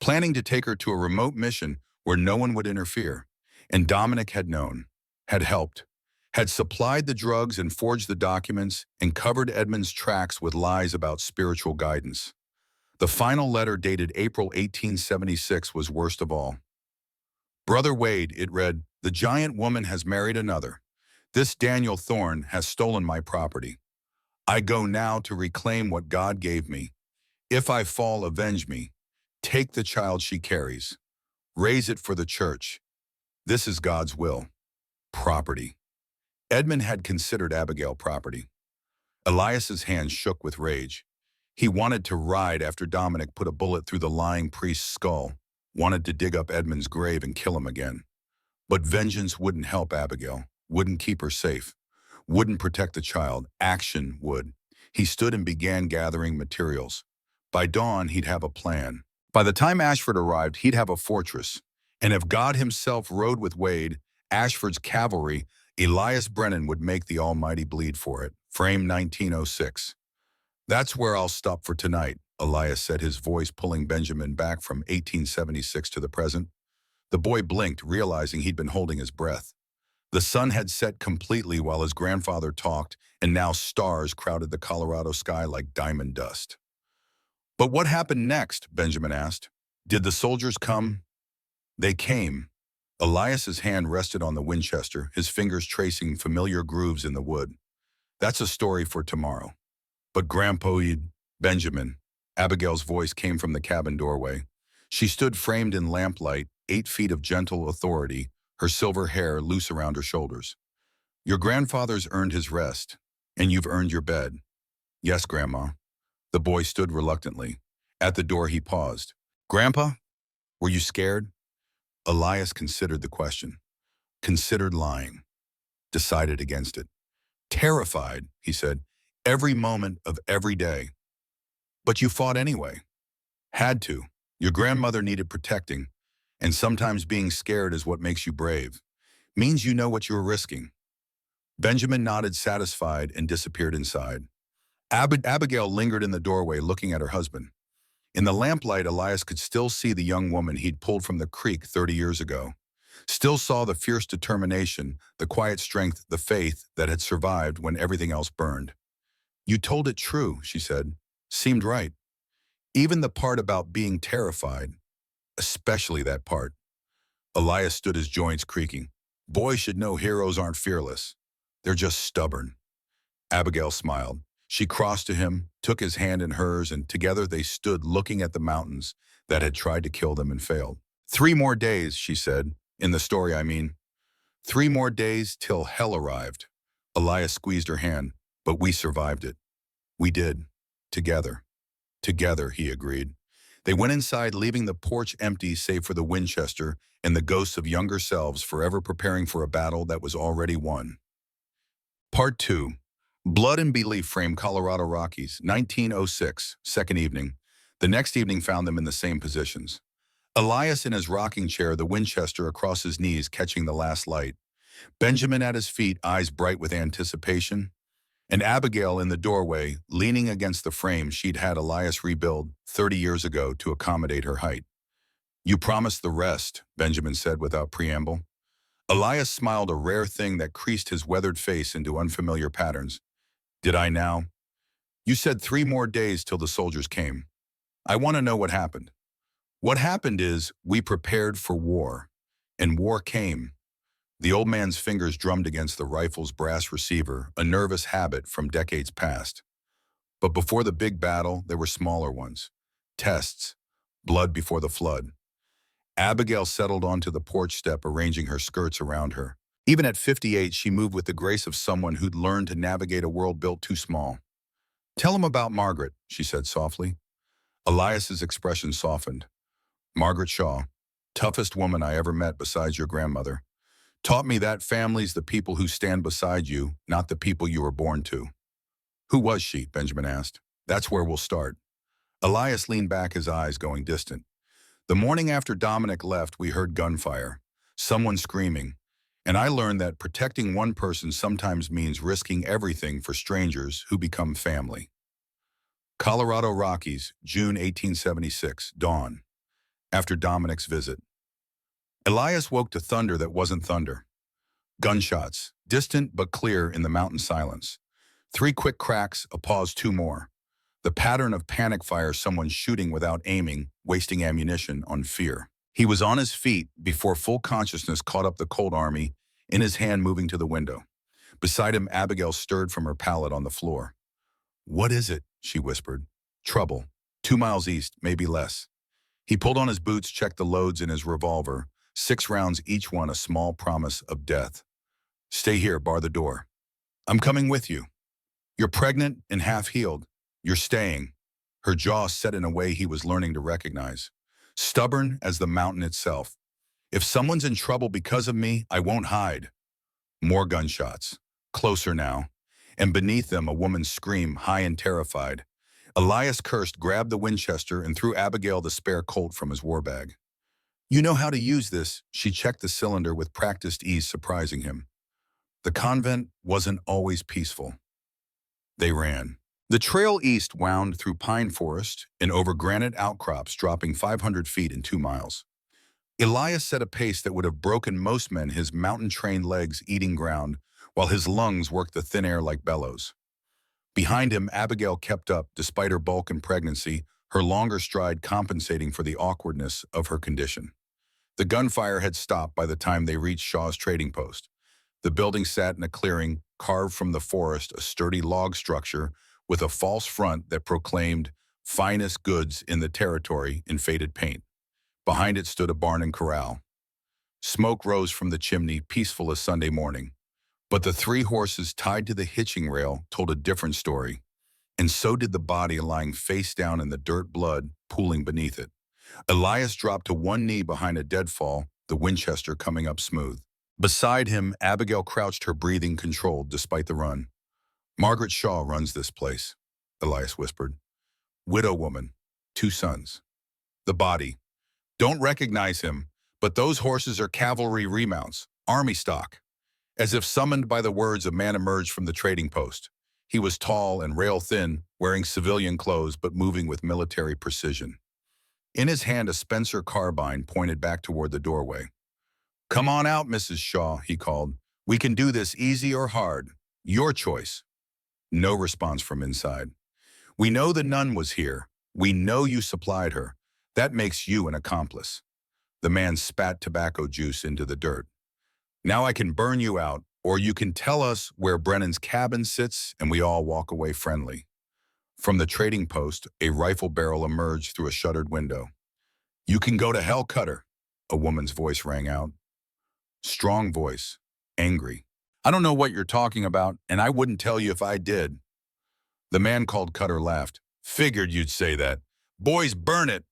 [SPEAKER 1] planning to take her to a remote mission where no one would interfere. And Dominic had known, had helped, had supplied the drugs and forged the documents and covered Edmund's tracks with lies about spiritual guidance. The final letter, dated April 1876, was worst of all. Brother Wade, it read, "The giant woman has married another. This Daniel Thorne has stolen my property. I go now to reclaim what God gave me. If I fall, avenge me. Take the child she carries. Raise it for the church. This is God's will." Property. Edmund had considered Abigail property. Elias's hands shook with rage. He wanted to ride after Dominic put a bullet through the lying priest's skull, wanted to dig up Edmund's grave and kill him again. But vengeance wouldn't help Abigail, wouldn't keep her safe, wouldn't protect the child. Action would. He stood and began gathering materials. By dawn, he'd have a plan. By the time Ashford arrived, he'd have a fortress. And if God himself rode with Wade, Ashford's cavalry, Elias Brennan would make the Almighty bleed for it. Frame 1906. "That's where I'll stop for tonight," Elias said, his voice pulling Benjamin back from 1876 to the present. The boy blinked, realizing he'd been holding his breath. The sun had set completely while his grandfather talked, and now stars crowded the Colorado sky like diamond dust. "But what happened next?" Benjamin asked. "Did the soldiers come?" "They came." Elias's hand rested on the Winchester, his fingers tracing familiar grooves in the wood. "That's a story for tomorrow." "But Grandpa, Benjamin," Abigail's voice came from the cabin doorway. She stood framed in lamplight, 8 feet of gentle authority, her silver hair loose around her shoulders. "Your grandfather's earned his rest, and you've earned your bed." "Yes, Grandma." The boy stood reluctantly. At the door, he paused. "Grandpa, were you scared?" Elias considered the question, considered lying, decided against it. "Terrified," he said, "every moment of every day." "But you fought anyway." "Had to. Your grandmother needed protecting, and sometimes being scared is what makes you brave. Means you know what you're risking." Benjamin nodded, satisfied, and disappeared inside. Abigail lingered in the doorway, looking at her husband. In the lamplight, Elias could still see the young woman he'd pulled from the creek 30 years ago. Still saw the fierce determination, the quiet strength, the faith that had survived when everything else burned. "You told it true," she said. "Seemed right. Even the part about being terrified. Especially that part." Elias stood, his joints creaking. "Boys should know heroes aren't fearless. They're just stubborn." Abigail smiled. She crossed to him, took his hand in hers, and together they stood looking at the mountains that had tried to kill them and failed. "3 more days," she said. "In the story, I mean. 3 more days till hell arrived." Elias squeezed her hand. "But we survived it." "We did. Together." "Together," he agreed. They went inside, leaving the porch empty save for the Winchester and the ghosts of younger selves forever preparing for a battle that was already won. Part 2. Blood and Belief. Frame Colorado Rockies, 1906, second evening. The next evening found them in the same positions. Elias in his rocking chair, the Winchester across his knees catching the last light. Benjamin at his feet, eyes bright with anticipation. And Abigail in the doorway, leaning against the frame she'd had Elias rebuild 30 years ago to accommodate her height. "You promised the rest," Benjamin said without preamble. Elias smiled, a rare thing that creased his weathered face into unfamiliar patterns. "Did I now?" You said 3 more days till the soldiers came. I want to know what happened. What happened is we prepared for war, and war came. The old man's fingers drummed against the rifle's brass receiver, a nervous habit from decades past. But before the big battle, there were smaller ones. Tests. Blood before the flood. Abigail settled onto the porch step, arranging her skirts around her. Even at 58, she moved with the grace of someone who'd learned to navigate a world built too small. Tell him about Margaret, she said softly. Elias's expression softened. Margaret Shaw, toughest woman I ever met besides your grandmother, taught me that family's the people who stand beside you, not the people you were born to. Who was she? Benjamin asked. That's where we'll start. Elias leaned back, his eyes going distant. The morning after Dominic left, we heard gunfire, someone screaming, and I learned that protecting one person sometimes means risking everything for strangers who become family. Colorado Rockies, June 1876, dawn. After Dominic's visit. Elias woke to thunder that wasn't thunder. Gunshots, distant but clear in the mountain silence. 3 quick cracks, a pause, 2 more. The pattern of panic fire, someone shooting without aiming, wasting ammunition on fear. He was on his feet before full consciousness caught up the cold army, in his hand moving to the window. Beside him, Abigail stirred from her pallet on the floor. What is it? She whispered. Trouble. 2 miles east, maybe less. He pulled on his boots, checked the loads in his revolver, 6 rounds, each one a small promise of death. Stay here, bar the door. I'm coming with you. You're pregnant and half-healed. You're staying. Her jaw set in a way he was learning to recognize. Stubborn as the mountain itself. If someone's in trouble because of me, I won't hide. More gunshots. Closer now. And beneath them, a woman's scream, high and terrified. Elias cursed, grabbed the Winchester, and threw Abigail the spare Colt from his war bag. You know how to use this. She checked the cylinder with practiced ease, surprising him. The convent wasn't always peaceful. They ran. The trail east wound through pine forest and over granite outcrops, dropping 500 feet in 2 miles. Elias set a pace that would have broken most men, his mountain-trained legs eating ground, while his lungs worked the thin air like bellows. Behind him, Abigail kept up, despite her bulk and pregnancy, her longer stride compensating for the awkwardness of her condition. The gunfire had stopped by the time they reached Shaw's trading post. The building sat in a clearing, carved from the forest, a sturdy log structure with a false front that proclaimed finest goods in the territory in faded paint. Behind it stood a barn and corral. Smoke rose from the chimney, peaceful as Sunday morning. But the 3 horses tied to the hitching rail told a different story, and so did the body lying face down in the dirt, blood pooling beneath it. Elias dropped to one knee behind a deadfall, the Winchester coming up smooth. Beside him, Abigail crouched, her breathing controlled despite the run. Margaret Shaw runs this place, Elias whispered. Widow woman, 2 sons. The body. Don't recognize him, but those horses are cavalry remounts, army stock. As if summoned by the words, a man emerged from the trading post. He was tall and rail-thin, wearing civilian clothes but moving with military precision. In his hand, a Spencer carbine pointed back toward the doorway. Come on out, Mrs. Shaw, he called. We can do this easy or hard. Your choice. No response from inside. We know the nun was here. We know you supplied her. That makes you an accomplice. The man spat tobacco juice into the dirt. Now I can burn you out, or you can tell us where Brennan's cabin sits and we all walk away friendly. From the trading post, a rifle barrel emerged through a shuttered window. You can go to hell, Cutter, a woman's voice rang out. Strong voice, angry. I don't know what you're talking about, and I wouldn't tell you if I did. The man called Cutter laughed. Figured you'd say that. Boys, burn it!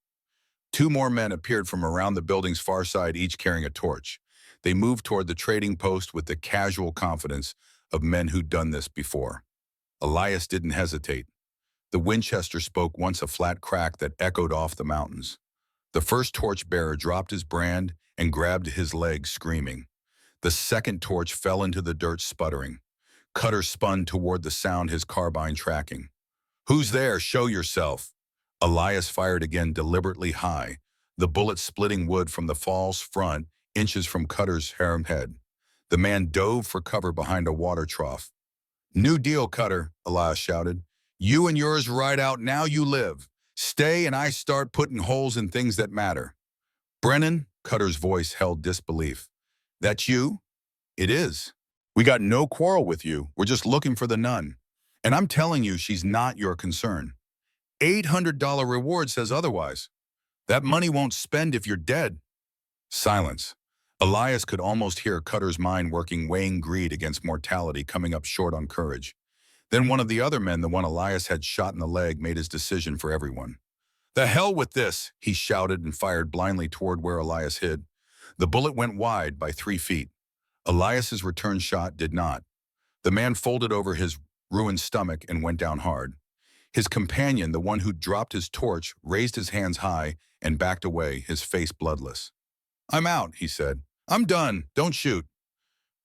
[SPEAKER 1] 2 more men appeared from around the building's far side, each carrying a torch. They moved toward the trading post with the casual confidence of men who'd done this before. Elias didn't hesitate. The Winchester spoke once, a flat crack that echoed off the mountains. The first torch-bearer dropped his brand and grabbed his leg, screaming. The second torch fell into the dirt, sputtering. Cutter spun toward the sound, his carbine tracking. Who's there? Show yourself. Elias fired again, deliberately high, the bullet splitting wood from the false front, inches from Cutter's harem head. The man dove for cover behind a water trough. New deal, Cutter, Elias shouted. You and yours ride out, now you live. Stay and I start putting holes in things that matter. Brennan, Cutter's voice held disbelief. That's you? It is. We got no quarrel with you. We're just looking for the nun. And I'm telling you, she's not your concern. $800 reward says otherwise. That money won't spend if you're dead. Silence. Elias could almost hear Cutter's mind working, weighing greed against mortality, coming up short on courage. Then one of the other men, the one Elias had shot in the leg, made his decision for everyone. The hell with this, he shouted and fired blindly toward where Elias hid. The bullet went wide by 3 feet. Elias's return shot did not. The man folded over his ruined stomach and went down hard. His companion, the one who dropped his torch, raised his hands high and backed away, his face bloodless. I'm out, he said. I'm done. Don't shoot.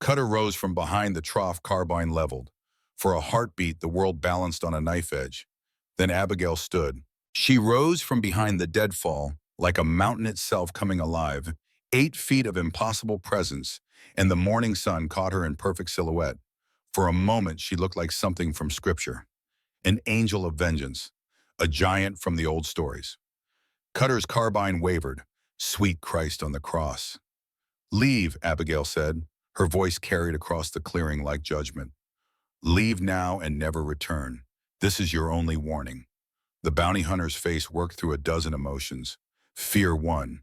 [SPEAKER 1] Cutter rose from behind the trough, carbine leveled. For a heartbeat, the world balanced on a knife edge. Then Abigail stood. She rose from behind the deadfall, like a mountain itself coming alive, 8 feet of impossible presence, and the morning sun caught her in perfect silhouette. For a moment, she looked like something from Scripture. An angel of vengeance, a giant from the old stories. Cutter's carbine wavered. Sweet Christ on the cross. Leave, Abigail said, her voice carried across the clearing like judgment. Leave now and never return. This is your only warning. The bounty hunter's face worked through a dozen emotions. Fear won.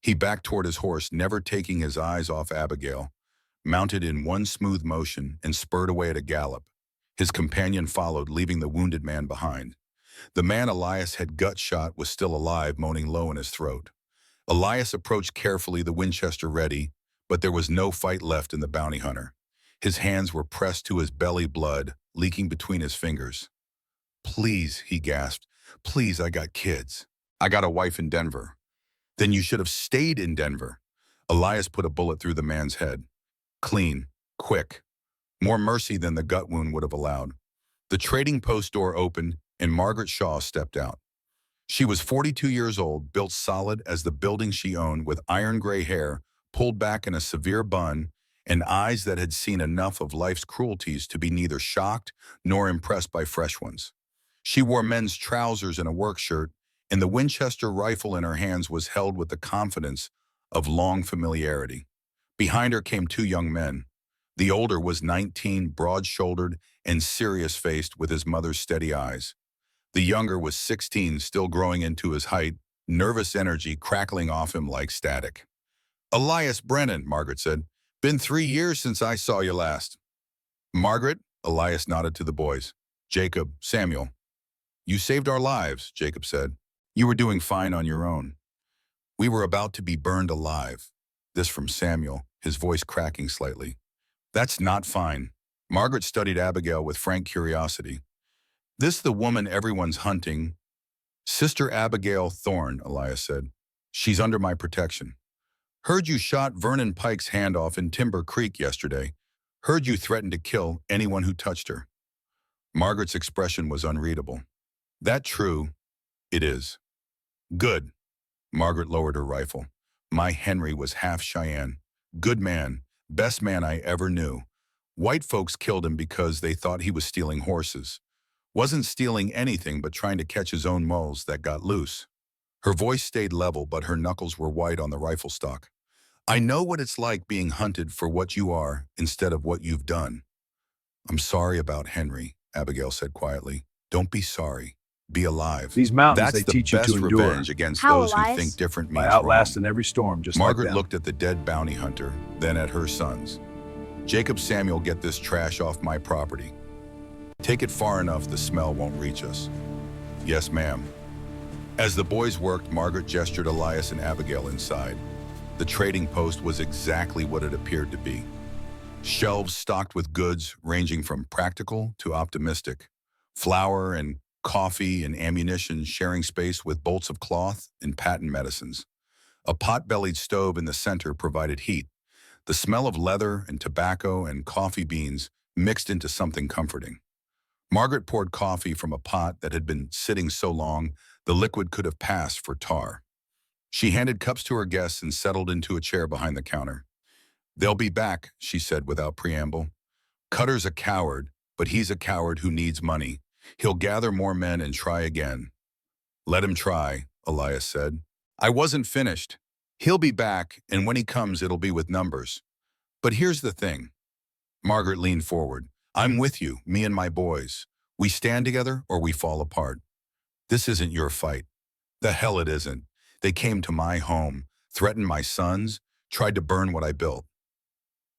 [SPEAKER 1] He backed toward his horse, never taking his eyes off Abigail, mounted in one smooth motion and spurred away at a gallop. His companion followed, leaving the wounded man behind. The man Elias had gut shot was still alive, moaning low in his throat. Elias approached carefully, the Winchester ready, but there was no fight left in the bounty hunter. His hands were pressed to his belly, blood leaking between his fingers. Please, he gasped. Please, I got kids. I got a wife in Denver. Then you should have stayed in Denver. Elias put a bullet through the man's head. Clean, quick. More mercy than the gut wound would have allowed. The trading post door opened and Margaret Shaw stepped out. She was 42 years old, built solid as the building she owned, with iron gray hair pulled back in a severe bun and eyes that had seen enough of life's cruelties to be neither shocked nor impressed by fresh ones. She wore men's trousers and a work shirt, and the Winchester rifle in her hands was held with the confidence of long familiarity. Behind her came 2 young men. The older was 19, broad-shouldered and serious-faced with his mother's steady eyes. The younger was 16, still growing into his height, nervous energy crackling off him like static. Elias Brennan, Margaret said. Been 3 years since I saw you last. Margaret, Elias nodded to the boys. Jacob, Samuel. You saved our lives, Jacob said. You were doing fine on your own. We were about to be burned alive. This from Samuel, his voice cracking slightly. That's not fine. Margaret studied Abigail with frank curiosity. This the woman everyone's hunting? Sister Abigail Thorne, Elias said. She's under my protection. Heard you shot Vernon Pike's hand off in Timber Creek yesterday. Heard you threatened to kill anyone who touched her. Margaret's expression was unreadable. That true? It is. Good. Margaret lowered her rifle. My Henry was half Cheyenne. Good man. Best man I ever knew. White folks killed him because they thought he was stealing horses. Wasn't stealing anything but trying to catch his own moles that got loose. Her voice stayed level, but her knuckles were white on the rifle stock. I know what it's like being hunted for what you are instead of what you've done. I'm sorry about Henry, Abigail said quietly. Don't be sorry. Be alive.
[SPEAKER 2] These mountains,
[SPEAKER 1] That's
[SPEAKER 2] they teach
[SPEAKER 1] the
[SPEAKER 2] you to
[SPEAKER 1] best
[SPEAKER 2] endure.
[SPEAKER 1] revenge against
[SPEAKER 3] How,
[SPEAKER 1] those who
[SPEAKER 3] Elias?
[SPEAKER 1] think different
[SPEAKER 2] By
[SPEAKER 1] means
[SPEAKER 2] outlasting
[SPEAKER 1] wrong.
[SPEAKER 2] every storm, just
[SPEAKER 1] Margaret
[SPEAKER 2] like them.
[SPEAKER 1] looked at the dead bounty hunter, then at her sons. Jacob, Samuel, get this trash off my property. Take it far enough the smell won't reach us. Yes, ma'am. As the boys worked, Margaret gestured Elias and Abigail inside. The trading post was exactly what it appeared to be. Shelves stocked with goods ranging from practical to optimistic. Flour and coffee and ammunition sharing space with bolts of cloth and patent medicines. A pot-bellied stove in the center provided heat. The smell of leather and tobacco and coffee beans mixed into something comforting. Margaret poured coffee from a pot that had been sitting so long the liquid could have passed for tar. She handed cups to her guests and settled into a chair behind the counter. They'll be back, she said without preamble. Cutter's a coward, but he's a coward who needs money. He'll gather more men and try again. Let him try, Elias said. I wasn't finished. He'll be back, and when he comes, it'll be with numbers. But here's the thing. Margaret leaned forward. I'm with you, me and my boys. We stand together or we fall apart. This isn't your fight. The hell it isn't. They came to my home, threatened my sons, tried to burn what I built.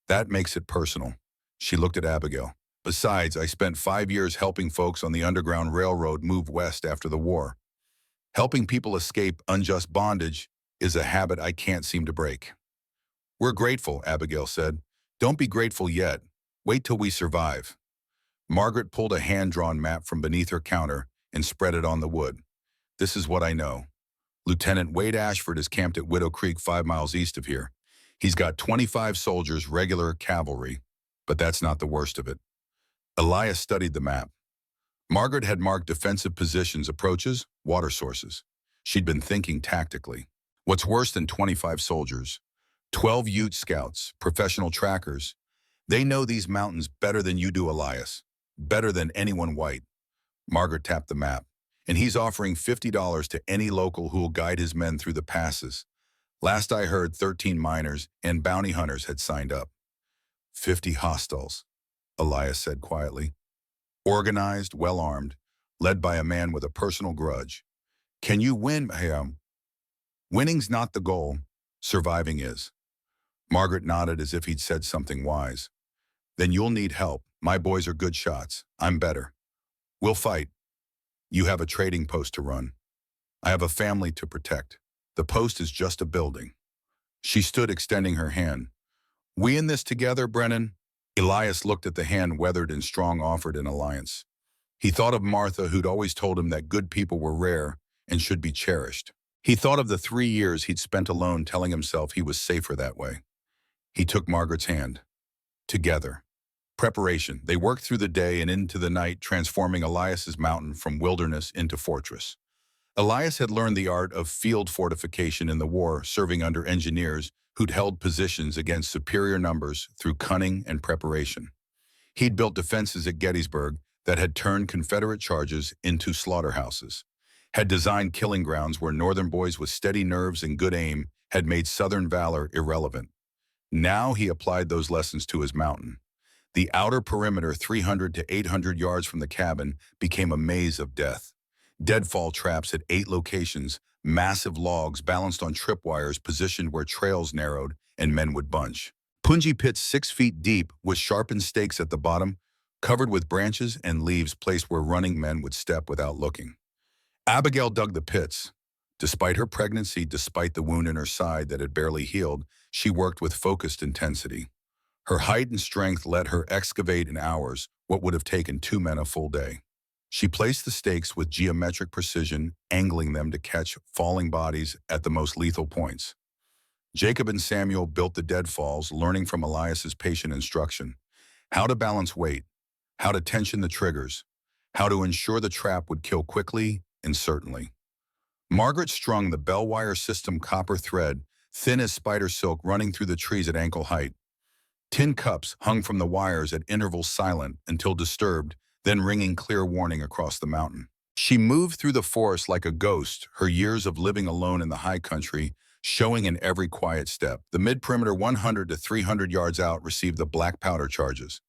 [SPEAKER 1] That makes it personal. She looked at Abigail. Besides, I spent 5 years helping folks on the Underground Railroad move west after the war. Helping people escape unjust bondage is a habit I can't seem to break. We're grateful, Abigail said. Don't be grateful yet. Wait till we survive. Margaret pulled a hand-drawn map from beneath her counter and spread it on the wood. This is what I know. Lieutenant Wade Ashford is camped at Widow Creek 5 miles east of here. He's got 25 soldiers, regular cavalry, but that's not the worst of it. Elias studied the map. Margaret had marked defensive positions, approaches, water sources. She'd been thinking tactically. What's worse than 25 soldiers? 12 Ute scouts, professional trackers. They know these mountains better than you do, Elias. Better than anyone white. Margaret tapped the map. And he's offering $50 to any local who will guide his men through the passes. Last I heard, 13 miners and bounty hunters had signed up. 50 hostiles, Elias said quietly. Organized, well-armed, led by a man with a personal grudge. Can you win? Winning's not the goal. Surviving is. Margaret nodded as if he'd said something wise. Then you'll need help. My boys are good shots. I'm better. We'll fight. You have a trading post to run. I have a family to protect. The post is just a building. She stood extending her hand. We in this together, Brennan? Elias looked at the hand weathered and strong offered in alliance. He thought of Martha, who'd always told him that good people were rare and should be cherished. He thought of the 3 years he'd spent alone telling himself he was safer that way. He took Margaret's hand. Together. Preparation. They worked through the day and into the night, transforming Elias's mountain from wilderness into fortress. Elias had learned the art of field fortification in the war, serving under engineers who'd held positions against superior numbers through cunning and preparation. He'd built defenses at Gettysburg that had turned Confederate charges into slaughterhouses, had designed killing grounds where Northern boys with steady nerves and good aim had made Southern valor irrelevant. Now he applied those lessons to his mountain. The outer perimeter, 300 to 800 yards from the cabin, became a maze of death. Deadfall traps at 8 locations, massive logs balanced on tripwires positioned where trails narrowed and men would bunch. Punji pits 6 feet deep with sharpened stakes at the bottom, covered with branches and leaves placed where running men would step without looking. Abigail dug the pits. Despite her pregnancy, despite the wound in her side that had barely healed, she worked with focused intensity. Her height and strength let her excavate in hours what would have taken 2 men a full day. She placed the stakes with geometric precision, angling them to catch falling bodies at the most lethal points. Jacob and Samuel built the deadfalls, learning from Elias's patient instruction. How to balance weight, how to tension the triggers, how to ensure the trap would kill quickly and certainly. Margaret strung the bell wire system copper thread, thin as spider silk, running through the trees at ankle height. Tin cups hung from the wires at intervals, silent until disturbed, then ringing clear warning across the mountain. She moved through the forest like a ghost, her years of living alone in the high country showing in every quiet step. The mid-perimeter 100 to 300 yards out received the black powder charges.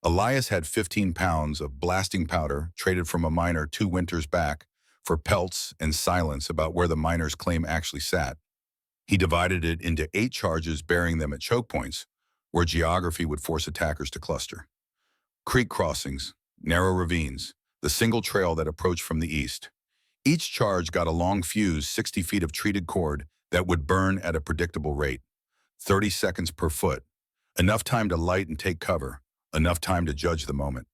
[SPEAKER 1] Elias had 15 pounds of blasting powder traded from a miner 2 winters back for pelts and silence about where the miner's claim actually sat. He divided it into 8 charges, burying them at choke points, where geography would force attackers to cluster. Creek crossings, narrow ravines, the single trail that approached from the east. Each charge got a long fuse, 60 feet of treated cord that would burn at a predictable rate, 30 seconds per foot. Enough time to light and take cover, enough time to judge the moment.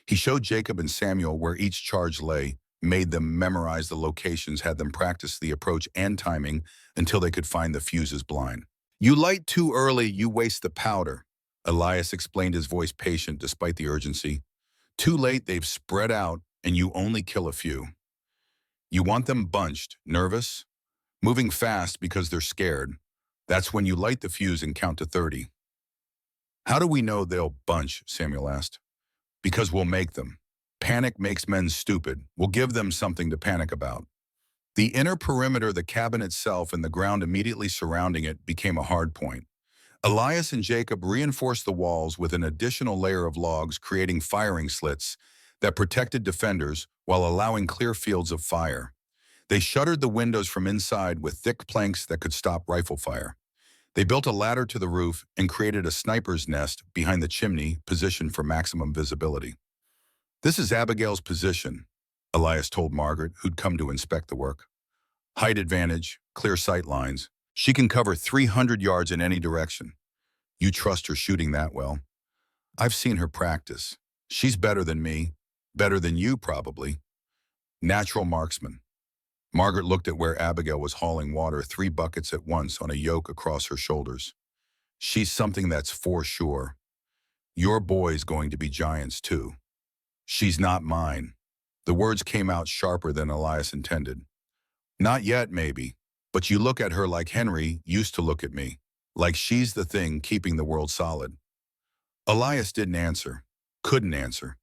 [SPEAKER 1] He showed Jacob and Samuel where each charge lay, made them memorize the locations, had them practice the approach and timing until they could find the fuses blind. You light too early, you waste the powder, Elias explained, his voice patient despite the urgency. Too late, they've spread out, and you only kill a few. You want them bunched, nervous, moving fast because they're scared. That's when you light the fuse and count to 30. How do we know they'll bunch? Samuel asked. Because we'll make them. Panic makes men stupid. We'll give them something to panic about. The inner perimeter, the cabin itself, and the ground immediately surrounding it became a hard point. Elias and Jacob reinforced the walls with an additional layer of logs, creating firing slits that protected defenders while allowing clear fields of fire. They shuttered the windows from inside with thick planks that could stop rifle fire. They built a ladder to the roof and created a sniper's nest behind the chimney, positioned for maximum visibility. "This is Abigail's position," Elias told Margaret, who'd come to inspect the work. "Height advantage, clear sight lines. She can cover 300 yards in any direction. You trust her shooting that well?" "I've seen her practice. She's better than me. Better than you, probably." "Natural marksman." Margaret looked at where Abigail was hauling water, 3 buckets at once on a yoke across her shoulders. "She's something, that's for sure. Your boy's going to be giants too." "She's not mine." The words came out sharper than Elias intended. "Not yet, maybe. But you look at her like Henry used to look at me. Like she's the thing keeping the world solid." Elias didn't answer. Couldn't answer.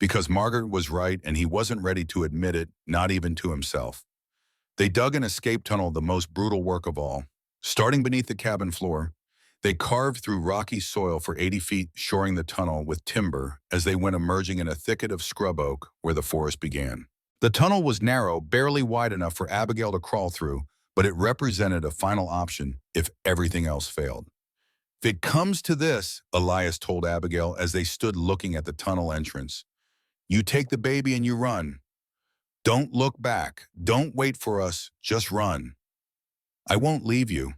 [SPEAKER 1] Because Margaret was right and he wasn't ready to admit it, not even to himself. They dug an escape tunnel, the most brutal work of all. Starting beneath the cabin floor, they carved through rocky soil for 80 feet, shoring the tunnel with timber as they went, emerging in a thicket of scrub oak where the forest began. The tunnel was narrow, barely wide enough for Abigail to crawl through, but it represented a final option if everything else failed. "If it comes to this," Elias told Abigail as they stood looking at the tunnel entrance, "you take the baby and you run. Don't look back. Don't wait for us. Just run. I won't leave you."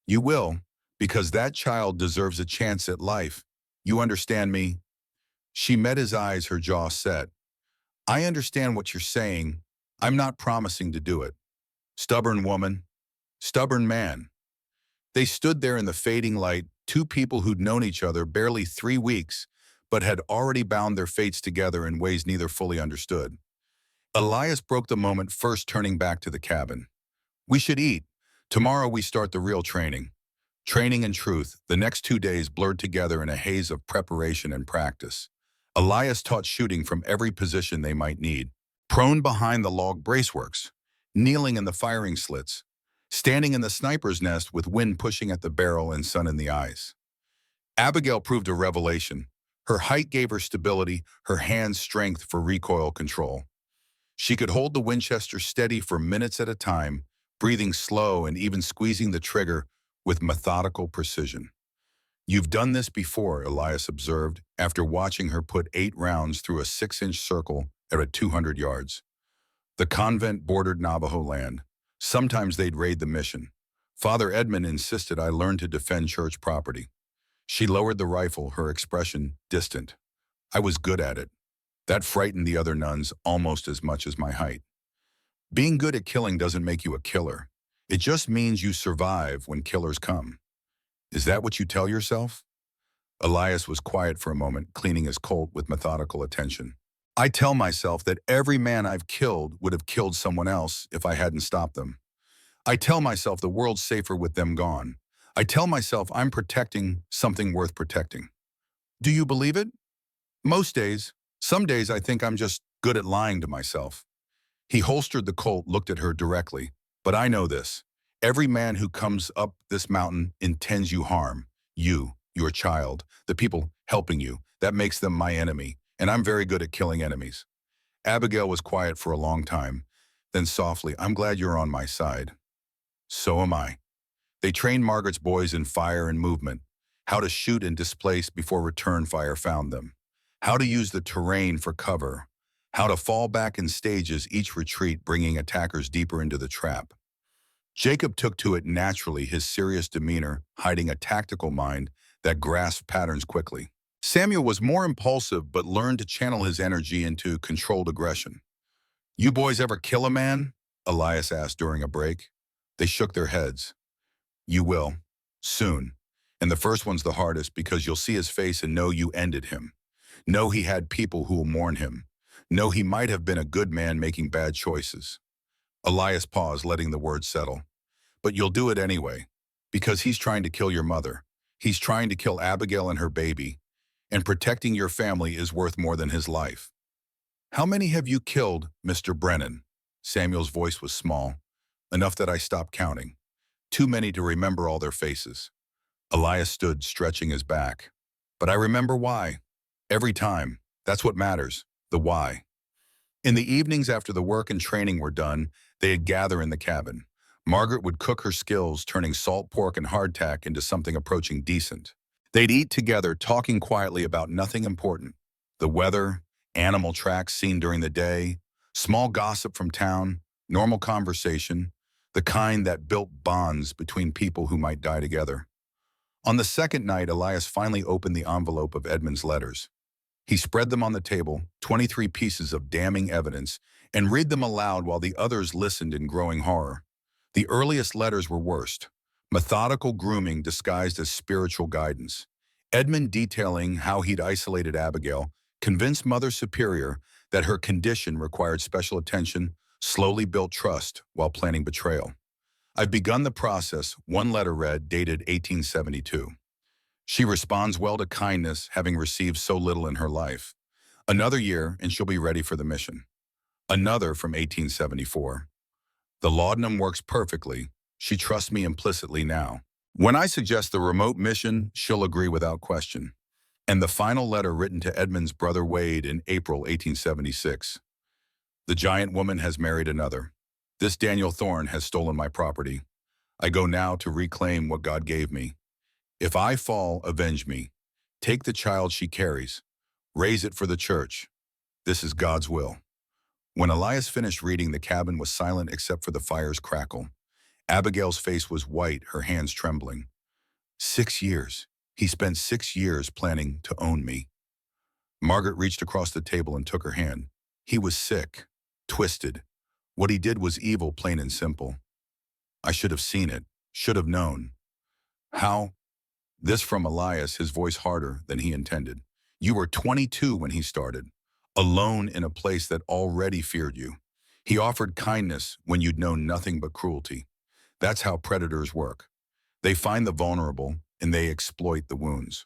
[SPEAKER 1] "You will, because that child deserves a chance at life. You understand me?" She met his eyes, her jaw set. "I understand what you're saying. I'm not promising to do it." Stubborn woman. Stubborn man. They stood there in the fading light, 2 people who'd known each other barely 3 weeks, but had already bound their fates together in ways neither fully understood. Elias broke the moment first, turning back to the cabin. "We should eat. Tomorrow we start the real training." Training and truth, the next 2 days blurred together in a haze of preparation and practice. Elias taught shooting from every position they might need. Prone behind the log braceworks, kneeling in the firing slits, standing in the sniper's nest with wind pushing at the barrel and sun in the eyes. Abigail proved a revelation. Her height gave her stability, her hands strength for recoil control. She could hold the Winchester steady for minutes at a time, breathing slow and even squeezing the trigger with methodical precision. "You've done this before," Elias observed, after watching her put 8 rounds through a 6-inch circle at 200 yards. The convent bordered Navajo land. Sometimes they'd raid the mission. Father Edmund insisted I learn to defend church property. She lowered the rifle, her expression distant. "I was good at it. That frightened the other nuns almost as much as my height." "Being good at killing doesn't make you a killer. It just means you survive when killers come." "Is that what you tell yourself?" Elias was quiet for a moment, cleaning his Colt with methodical attention. "I tell myself that every man I've killed would have killed someone else if I hadn't stopped them. I tell myself the world's safer with them gone. I tell myself I'm protecting something worth protecting." "Do you believe it?" "Most days. Some days I think I'm just good at lying to myself." He holstered the Colt, looked at her directly. "But I know this. Every man who comes up this mountain intends you harm. You, your child, the people helping you. That makes them my enemy, and I'm very good at killing enemies." Abigail was quiet for a long time. Then softly, "I'm glad you're on my side." "So am I." They trained Margaret's boys in fire and movement, how to shoot and displace before return fire found them, how to use the terrain for cover, how to fall back in stages, each retreat bringing attackers deeper into the trap. Jacob took to it naturally, his serious demeanor hiding a tactical mind that grasped patterns quickly. Samuel was more impulsive but learned to channel his energy into controlled aggression. "You boys ever kill a man?" Elias asked during a break. They shook their heads. "You will. Soon. And the first one's the hardest because you'll see his face and know you ended him. Know he had people who will mourn him. Know he might have been a good man making bad choices." Elias paused, letting the words settle. "But you'll do it anyway, because he's trying to kill your mother. He's trying to kill Abigail and her baby, and protecting your family is worth more than his life." "How many have you killed, Mr. Brennan?" Samuel's voice was small, enough that I stopped counting. Too many to remember all their faces. Elias stood, stretching his back. "But I remember why. Every time. That's what matters. The why." In the evenings after the work and training were done, they'd gather in the cabin. Margaret would cook her skills, turning salt pork and hardtack into something approaching decent. They'd eat together, talking quietly about nothing important. The weather, animal tracks seen during the day, small gossip from town, normal conversation, the kind that built bonds between people who might die together. On the second night, Elias finally opened the envelope of Edmund's letters. He spread them on the table, 23 pieces of damning evidence, and read them aloud while the others listened in growing horror. The earliest letters were worst, methodical grooming disguised as spiritual guidance. Edmund detailing how he'd isolated Abigail, convinced Mother Superior that her condition required special attention, slowly built trust while planning betrayal. "I've begun the process," one letter read, dated 1872. "She responds well to kindness, having received so little in her life. Another year, and she'll be ready for the mission." Another from 1874. "The laudanum works perfectly. She trusts me implicitly now. When I suggest the remote mission, she'll agree without question." And the final letter written to Edmund's brother Wade in April 1876. "The giant woman has married another. This Daniel Thorne has stolen my property. I go now to reclaim what God gave me. If I fall, avenge me. Take the child she carries. Raise it for the church. This is God's will." When Elias finished reading, the cabin was silent except for the fire's crackle. Abigail's face was white, her hands trembling. 6 years. He spent 6 years planning to own me. Margaret reached across the table and took her hand. He was sick, twisted. What he did was evil, plain and simple. I should have seen it, should have known. How? This from Elias, his voice harder than he intended. "You were 22 when he started, alone in a place that already feared you. He offered kindness when you'd known nothing but cruelty. That's how predators work. They find the vulnerable and they exploit the wounds.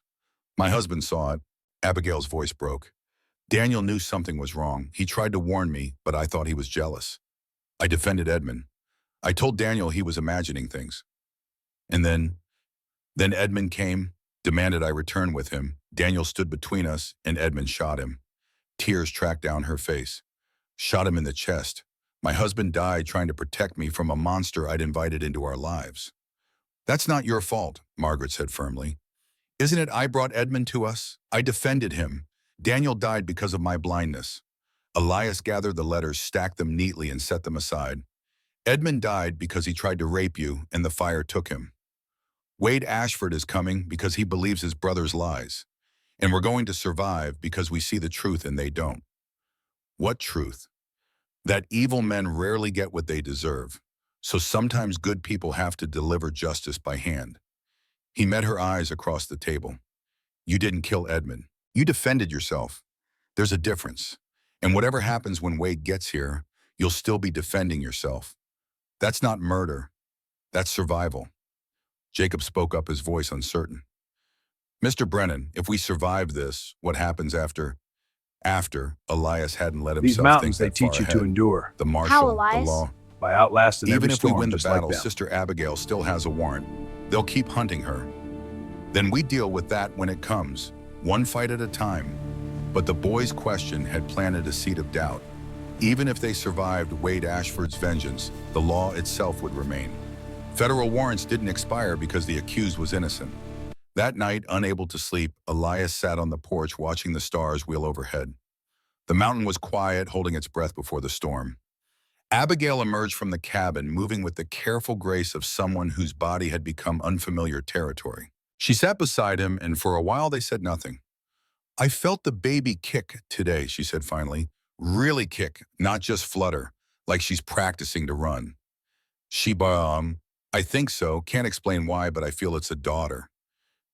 [SPEAKER 1] My husband saw it." Abigail's voice broke. "Daniel knew something was wrong. He tried to warn me, but I thought he was jealous. I defended Edmund. I told Daniel he was imagining things. And then Edmund came, demanded I return with him. Daniel stood between us, and Edmund shot him." Tears tracked down her face. "Shot him in the chest. My husband died trying to protect me from a monster I'd invited into our lives." "That's not your fault," Margaret said firmly. "Isn't it I brought Edmund to us? I defended him. Daniel died because of my blindness." Elias gathered the letters, stacked them neatly, and set them aside. "Edmund died because he tried to rape you, and the fire took him. Wade Ashford is coming because he believes his brother's lies. And we're going to survive because we see the truth and they don't." "What truth?" "That evil men rarely get what they deserve. So sometimes good people have to deliver justice by hand." He met her eyes across the table. "You didn't kill Edmund. You defended yourself. There's a difference. And whatever happens when Wade gets here, you'll still be defending yourself. That's not murder. That's survival." Jacob spoke up, his voice uncertain. "Mr. Brennan, if we survive this, what happens after?" Elias hadn't let
[SPEAKER 2] These
[SPEAKER 1] himself think
[SPEAKER 2] mountains, they
[SPEAKER 1] that far
[SPEAKER 2] teach you
[SPEAKER 1] ahead.
[SPEAKER 2] to endure.
[SPEAKER 1] The
[SPEAKER 3] How,
[SPEAKER 1] marshal, the
[SPEAKER 3] Elias?
[SPEAKER 1] law.
[SPEAKER 2] By outlasting
[SPEAKER 1] Even
[SPEAKER 2] every
[SPEAKER 1] if we
[SPEAKER 2] storm,
[SPEAKER 1] win the
[SPEAKER 2] just like
[SPEAKER 1] battle,
[SPEAKER 2] them.
[SPEAKER 1] Sister Abigail still has a warrant. They'll keep hunting her. Then we deal with that when it comes, one fight at a time. But the boys' question had planted a seed of doubt. Even if they survived Wade Ashford's vengeance, the law itself would remain. Federal warrants didn't expire because the accused was innocent. That night, unable to sleep, Elias sat on the porch watching the stars wheel overhead. The mountain was quiet, holding its breath before the storm. Abigail emerged from the cabin, moving with the careful grace of someone whose body had become unfamiliar territory. She sat beside him, and for a while they said nothing. "I felt the baby kick today," she said finally. "Really kick, not just flutter, like she's practicing to run." I think so. Can't explain why, but I feel it's a daughter."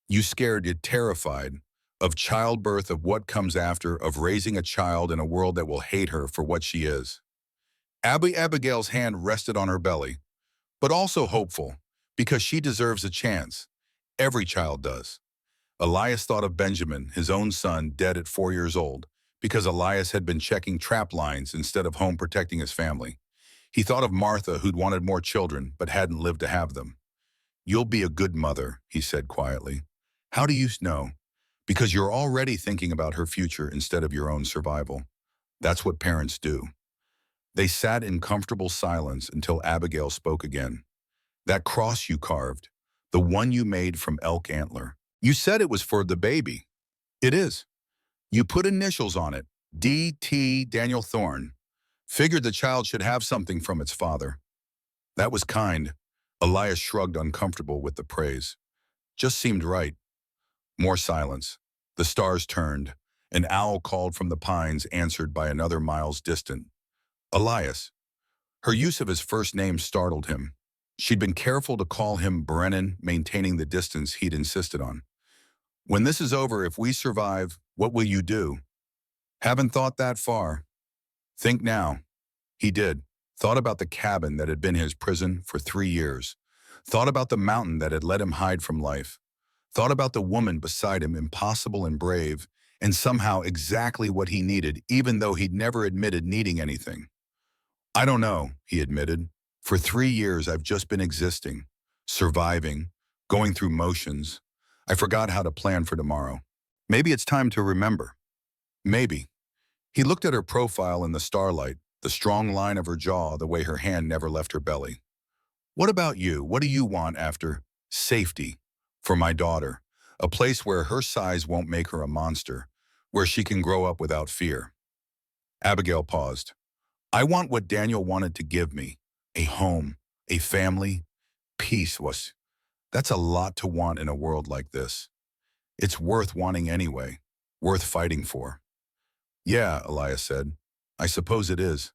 [SPEAKER 1] "You scared, you're terrified. Of childbirth, of what comes after, of raising a child in a world that will hate her for what she is." Abigail's hand rested on her belly, but also hopeful, because she deserves a chance. Every child does. Elias thought of Benjamin, his own son, dead at 4 years old, because Elias had been checking trap lines instead of home protecting his family. He thought of Martha, who'd wanted more children but hadn't lived to have them. "You'll be a good mother," he said quietly. "How do you know?" "Because you're already thinking about her future instead of your own survival. That's what parents do." They sat in comfortable silence until Abigail spoke again. "That cross you carved, the one you made from elk antler. You said it was for the baby." "It is. You put initials on it, D.T. Daniel Thorne. Figured the child should have something from its father." "That was kind." Elias shrugged, uncomfortable with the praise. "Just seemed right." More silence. The stars turned. An owl called from the pines, answered by another miles distant. "Elias." Her use of his first name startled him. She'd been careful to call him Brennan, maintaining the distance he'd insisted on. "When this is over, if we survive, what will you do?" "Haven't thought that far." "Think now." He did. Thought about the cabin that had been his prison for 3 years. Thought about the mountain that had let him hide from life. Thought about the woman beside him, impossible and brave, and somehow exactly what he needed, even though he'd never admitted needing anything. "I don't know," he admitted. "For 3 years, I've just been existing, surviving, going through motions. I forgot how to plan for tomorrow. Maybe it's time to remember." Maybe. He looked at her profile in the starlight, the strong line of her jaw, the way her hand never left her belly. "What about you? What do you want after safety? For my daughter, a place where her size won't make her a monster, where she can grow up without fear." Abigail paused. "I want what Daniel wanted to give me, a home, a family, peace was. That's a lot to want in a world like this. It's worth wanting anyway, worth fighting for." "Yeah," Elias said. "I suppose it is."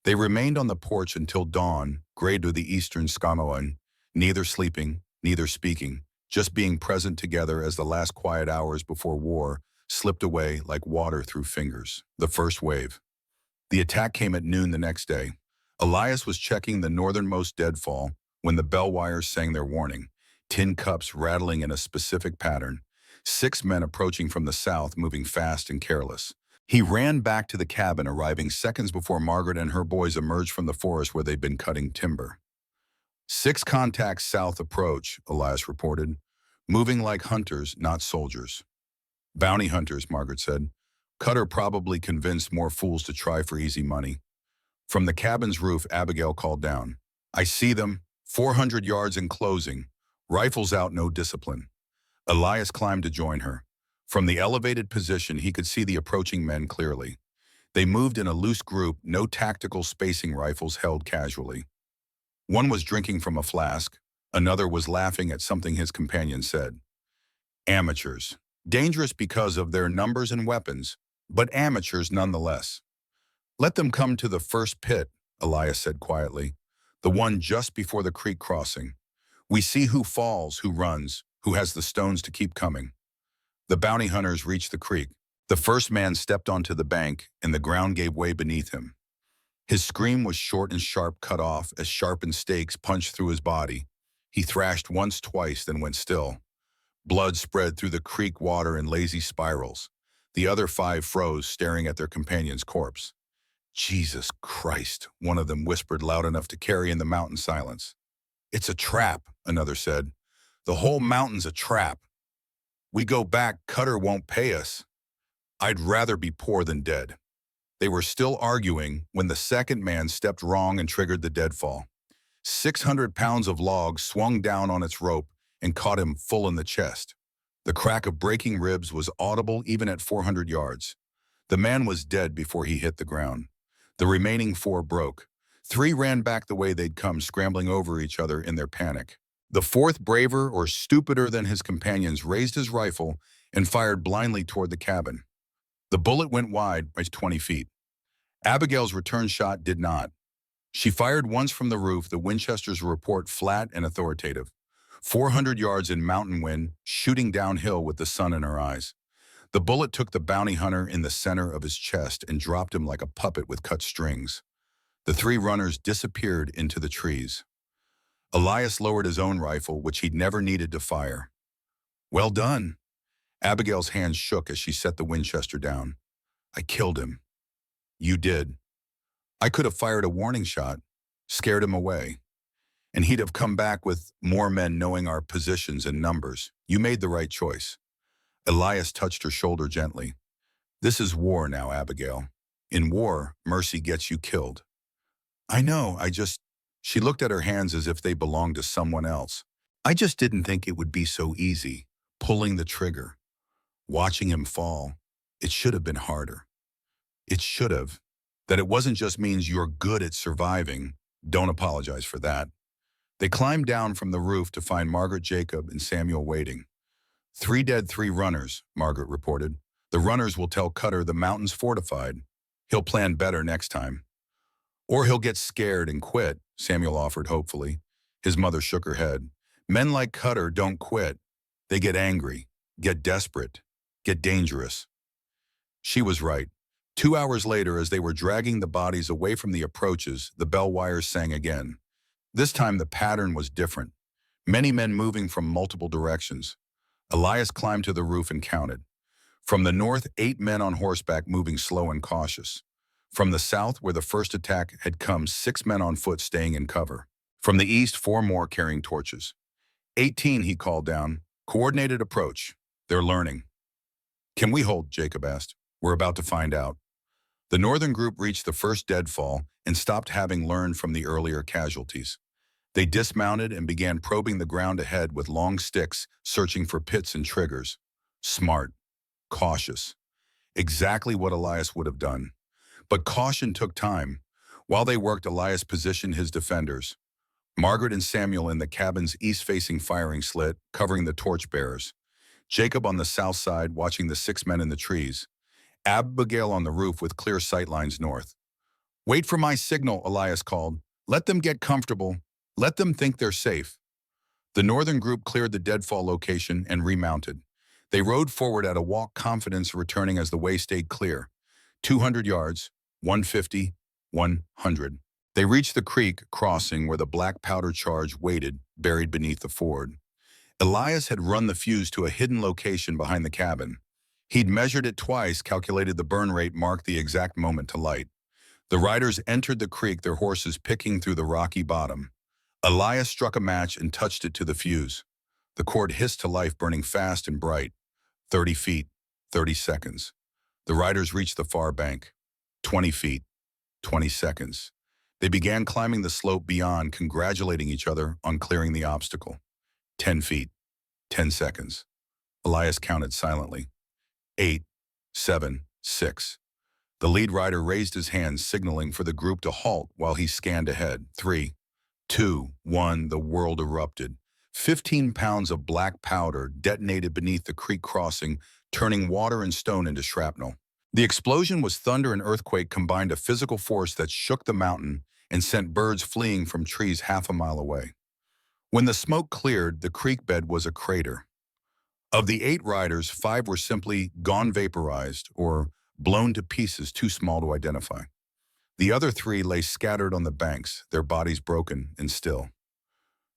[SPEAKER 1] They remained on the porch until dawn, grayed to the eastern skyline, neither sleeping, neither speaking, just being present together as the last quiet hours before war slipped away like water through fingers. The first wave. The attack came at noon the next day. Elias was checking the northernmost deadfall when the bell wires sang their warning, tin cups rattling in a specific pattern, 6 men approaching from the south, moving fast and careless. He ran back to the cabin, arriving seconds before Margaret and her boys emerged from the forest where they'd been cutting timber. 6 contacts south approach, Elias reported, moving like hunters, not soldiers. "Bounty hunters," Margaret said. "Cutter probably convinced more fools to try for easy money." From the cabin's roof, Abigail called down. "I see them, 400 yards and closing. Rifles out, no discipline." Elias climbed to join her. From the elevated position, he could see the approaching men clearly. They moved in a loose group, no tactical spacing rifles held casually. One was drinking from a flask. Another was laughing at something his companion said. "Amateurs. Dangerous because of their numbers and weapons, but amateurs nonetheless." "Let them come to the first pit," Elias said quietly. "The one just before the creek crossing. We see who falls, who runs, who has the stones to keep coming." The bounty hunters reached the creek. The first man stepped onto the bank, and the ground gave way beneath him. His scream was short and sharp, cut off as sharpened stakes punched through his body. He thrashed once, twice, then went still. Blood spread through the creek water in lazy spirals. The other 5 froze, staring at their companion's corpse. "Jesus Christ," one of them whispered loud enough to carry in the mountain silence. "It's a trap," another said. "The whole mountain's a trap. We go back, Cutter won't pay us. I'd rather be poor than dead." They were still arguing when the second man stepped wrong and triggered the deadfall. 600 pounds of log swung down on its rope and caught him full in the chest. The crack of breaking ribs was audible even at 400 yards. The man was dead before he hit the ground. The remaining 4 broke. 3 ran back the way they'd come, scrambling over each other in their panic. The 4th, braver or stupider than his companions, raised his rifle and fired blindly toward the cabin. The bullet went wide by 20 feet. Abigail's return shot did not. She fired once from the roof, the Winchester's report flat and authoritative. 400 yards in mountain wind, shooting downhill with the sun in her eyes. The bullet took the bounty hunter in the center of his chest and dropped him like a puppet with cut strings. The 3 runners disappeared into the trees. Elias lowered his own rifle, which he'd never needed to fire. "Well done." Abigail's hands shook as she set the Winchester down. I killed him. You did. I could have fired a warning shot, scared him away, and he'd have come back with more men knowing our positions and numbers. You made the right choice. Elias touched her shoulder gently. This is war now, Abigail. In war, mercy gets you killed. I know, She looked at her hands as if they belonged to someone else. I just didn't think it would be so easy, pulling the trigger, watching him fall. It should have been harder. It should have. That it wasn't just means you're good at surviving. Don't apologize for that. They climbed down from the roof to find Margaret, Jacob, and Samuel waiting. 3 dead, 3 runners, Margaret reported. The runners will tell Cutter the mountain's fortified. He'll plan better next time. Or he'll get scared and quit, Samuel offered hopefully. His mother shook her head. Men like Cutter don't quit. They get angry, get desperate, get dangerous. She was right. 2 hours later, as they were dragging the bodies away from the approaches, the bell wires sang again. This time the pattern was different. Many men moving from multiple directions. Elias climbed to the roof and counted. From the north, 8 men on horseback moving slow and cautious. From the south, where the first attack had come, 6 men on foot staying in cover. From the east, 4 more carrying torches. 18, he called down. Coordinated approach. They're learning. Can we hold? Jacob asked. We're about to find out. The northern group reached the first deadfall and stopped, having learned from the earlier casualties. They dismounted and began probing the ground ahead with long sticks, searching for pits and triggers. Smart. Cautious. Exactly what Elias would have done. But caution took time. While they worked, Elias positioned his defenders. Margaret and Samuel in the cabin's east-facing firing slit, covering the torchbearers. Jacob on the south side, watching the 6 men in the trees. Abigail on the roof with clear sightlines north. Wait for my signal, Elias called. Let them get comfortable. Let them think they're safe. The northern group cleared the deadfall location and remounted. They rode forward at a walk, confidence returning as the way stayed clear. 200 yards, 150, 100. They reached the creek crossing where the black powder charge waited, buried beneath the ford. Elias had run the fuse to a hidden location behind the cabin. He'd measured it twice, calculated the burn rate, marked the exact moment to light. The riders entered the creek, their horses picking through the rocky bottom. Elias struck a match and touched it to the fuse. The cord hissed to life, burning fast and bright. 30 feet, 30 seconds. The riders reached the far bank. 20 feet, 20 seconds. They began climbing the slope beyond, congratulating each other on clearing the obstacle. 10 feet, 10 seconds. Elias counted silently. 8, 7, 6. The lead rider raised his hand, signaling for the group to halt while he scanned ahead. 3, 2, 1. The world erupted. 15 pounds of black powder detonated beneath the creek crossing, turning water and stone into shrapnel. The explosion was thunder and earthquake combined, a physical force that shook the mountain and sent birds fleeing from trees half a mile away. When the smoke cleared, the creek bed was a crater. Of the 8 riders, 5 were simply gone, vaporized, or blown to pieces too small to identify. The other 3 lay scattered on the banks, their bodies broken and still.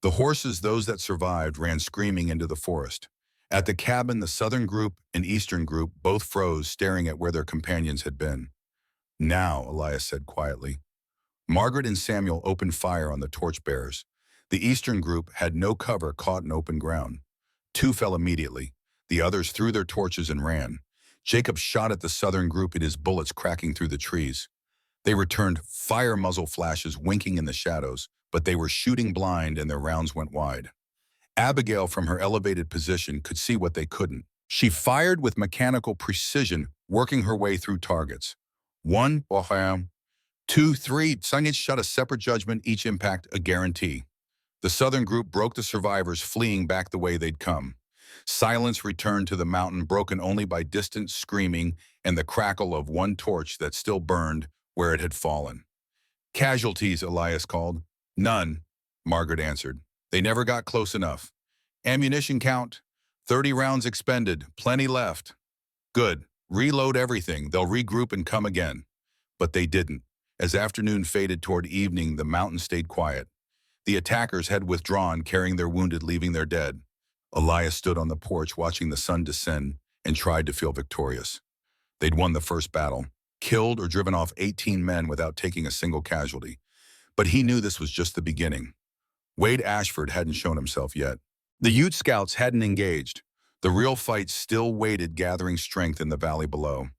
[SPEAKER 1] The horses, those that survived, ran screaming into the forest. At the cabin, the southern group and eastern group both froze, staring at where their companions had been. Now, Elias said quietly. Margaret and Samuel opened fire on the torchbearers. The eastern group had no cover, caught in open ground. 2 fell immediately. The others threw their torches and ran. Jacob shot at the southern group, his bullets cracking through the trees. They returned, fire muzzle flashes winking in the shadows, but they were shooting blind and their rounds went wide. Abigail, from her elevated position, could see what they couldn't. She fired with mechanical precision, working her way through targets. 1, 2, 3. Science shot a separate judgment, each impact a guarantee. The southern group broke the survivors, fleeing back the way they'd come. Silence returned to the mountain, broken only by distant screaming and the crackle of one torch that still burned where it had fallen. Casualties, Elias called. None, Margaret answered. They never got close enough. Ammunition count? 30 rounds expended, plenty left. Good, reload everything, they'll regroup and come again. But they didn't. As afternoon faded toward evening, the mountain stayed quiet. The attackers had withdrawn, carrying their wounded, leaving their dead. Elias stood on the porch, watching the sun descend, and tried to feel victorious. They'd won the first battle, killed or driven off 18 men without taking a single casualty. But he knew this was just the beginning. Wade Ashford hadn't shown himself yet. The Ute scouts hadn't engaged. The real fight still waited, gathering strength in the valley below.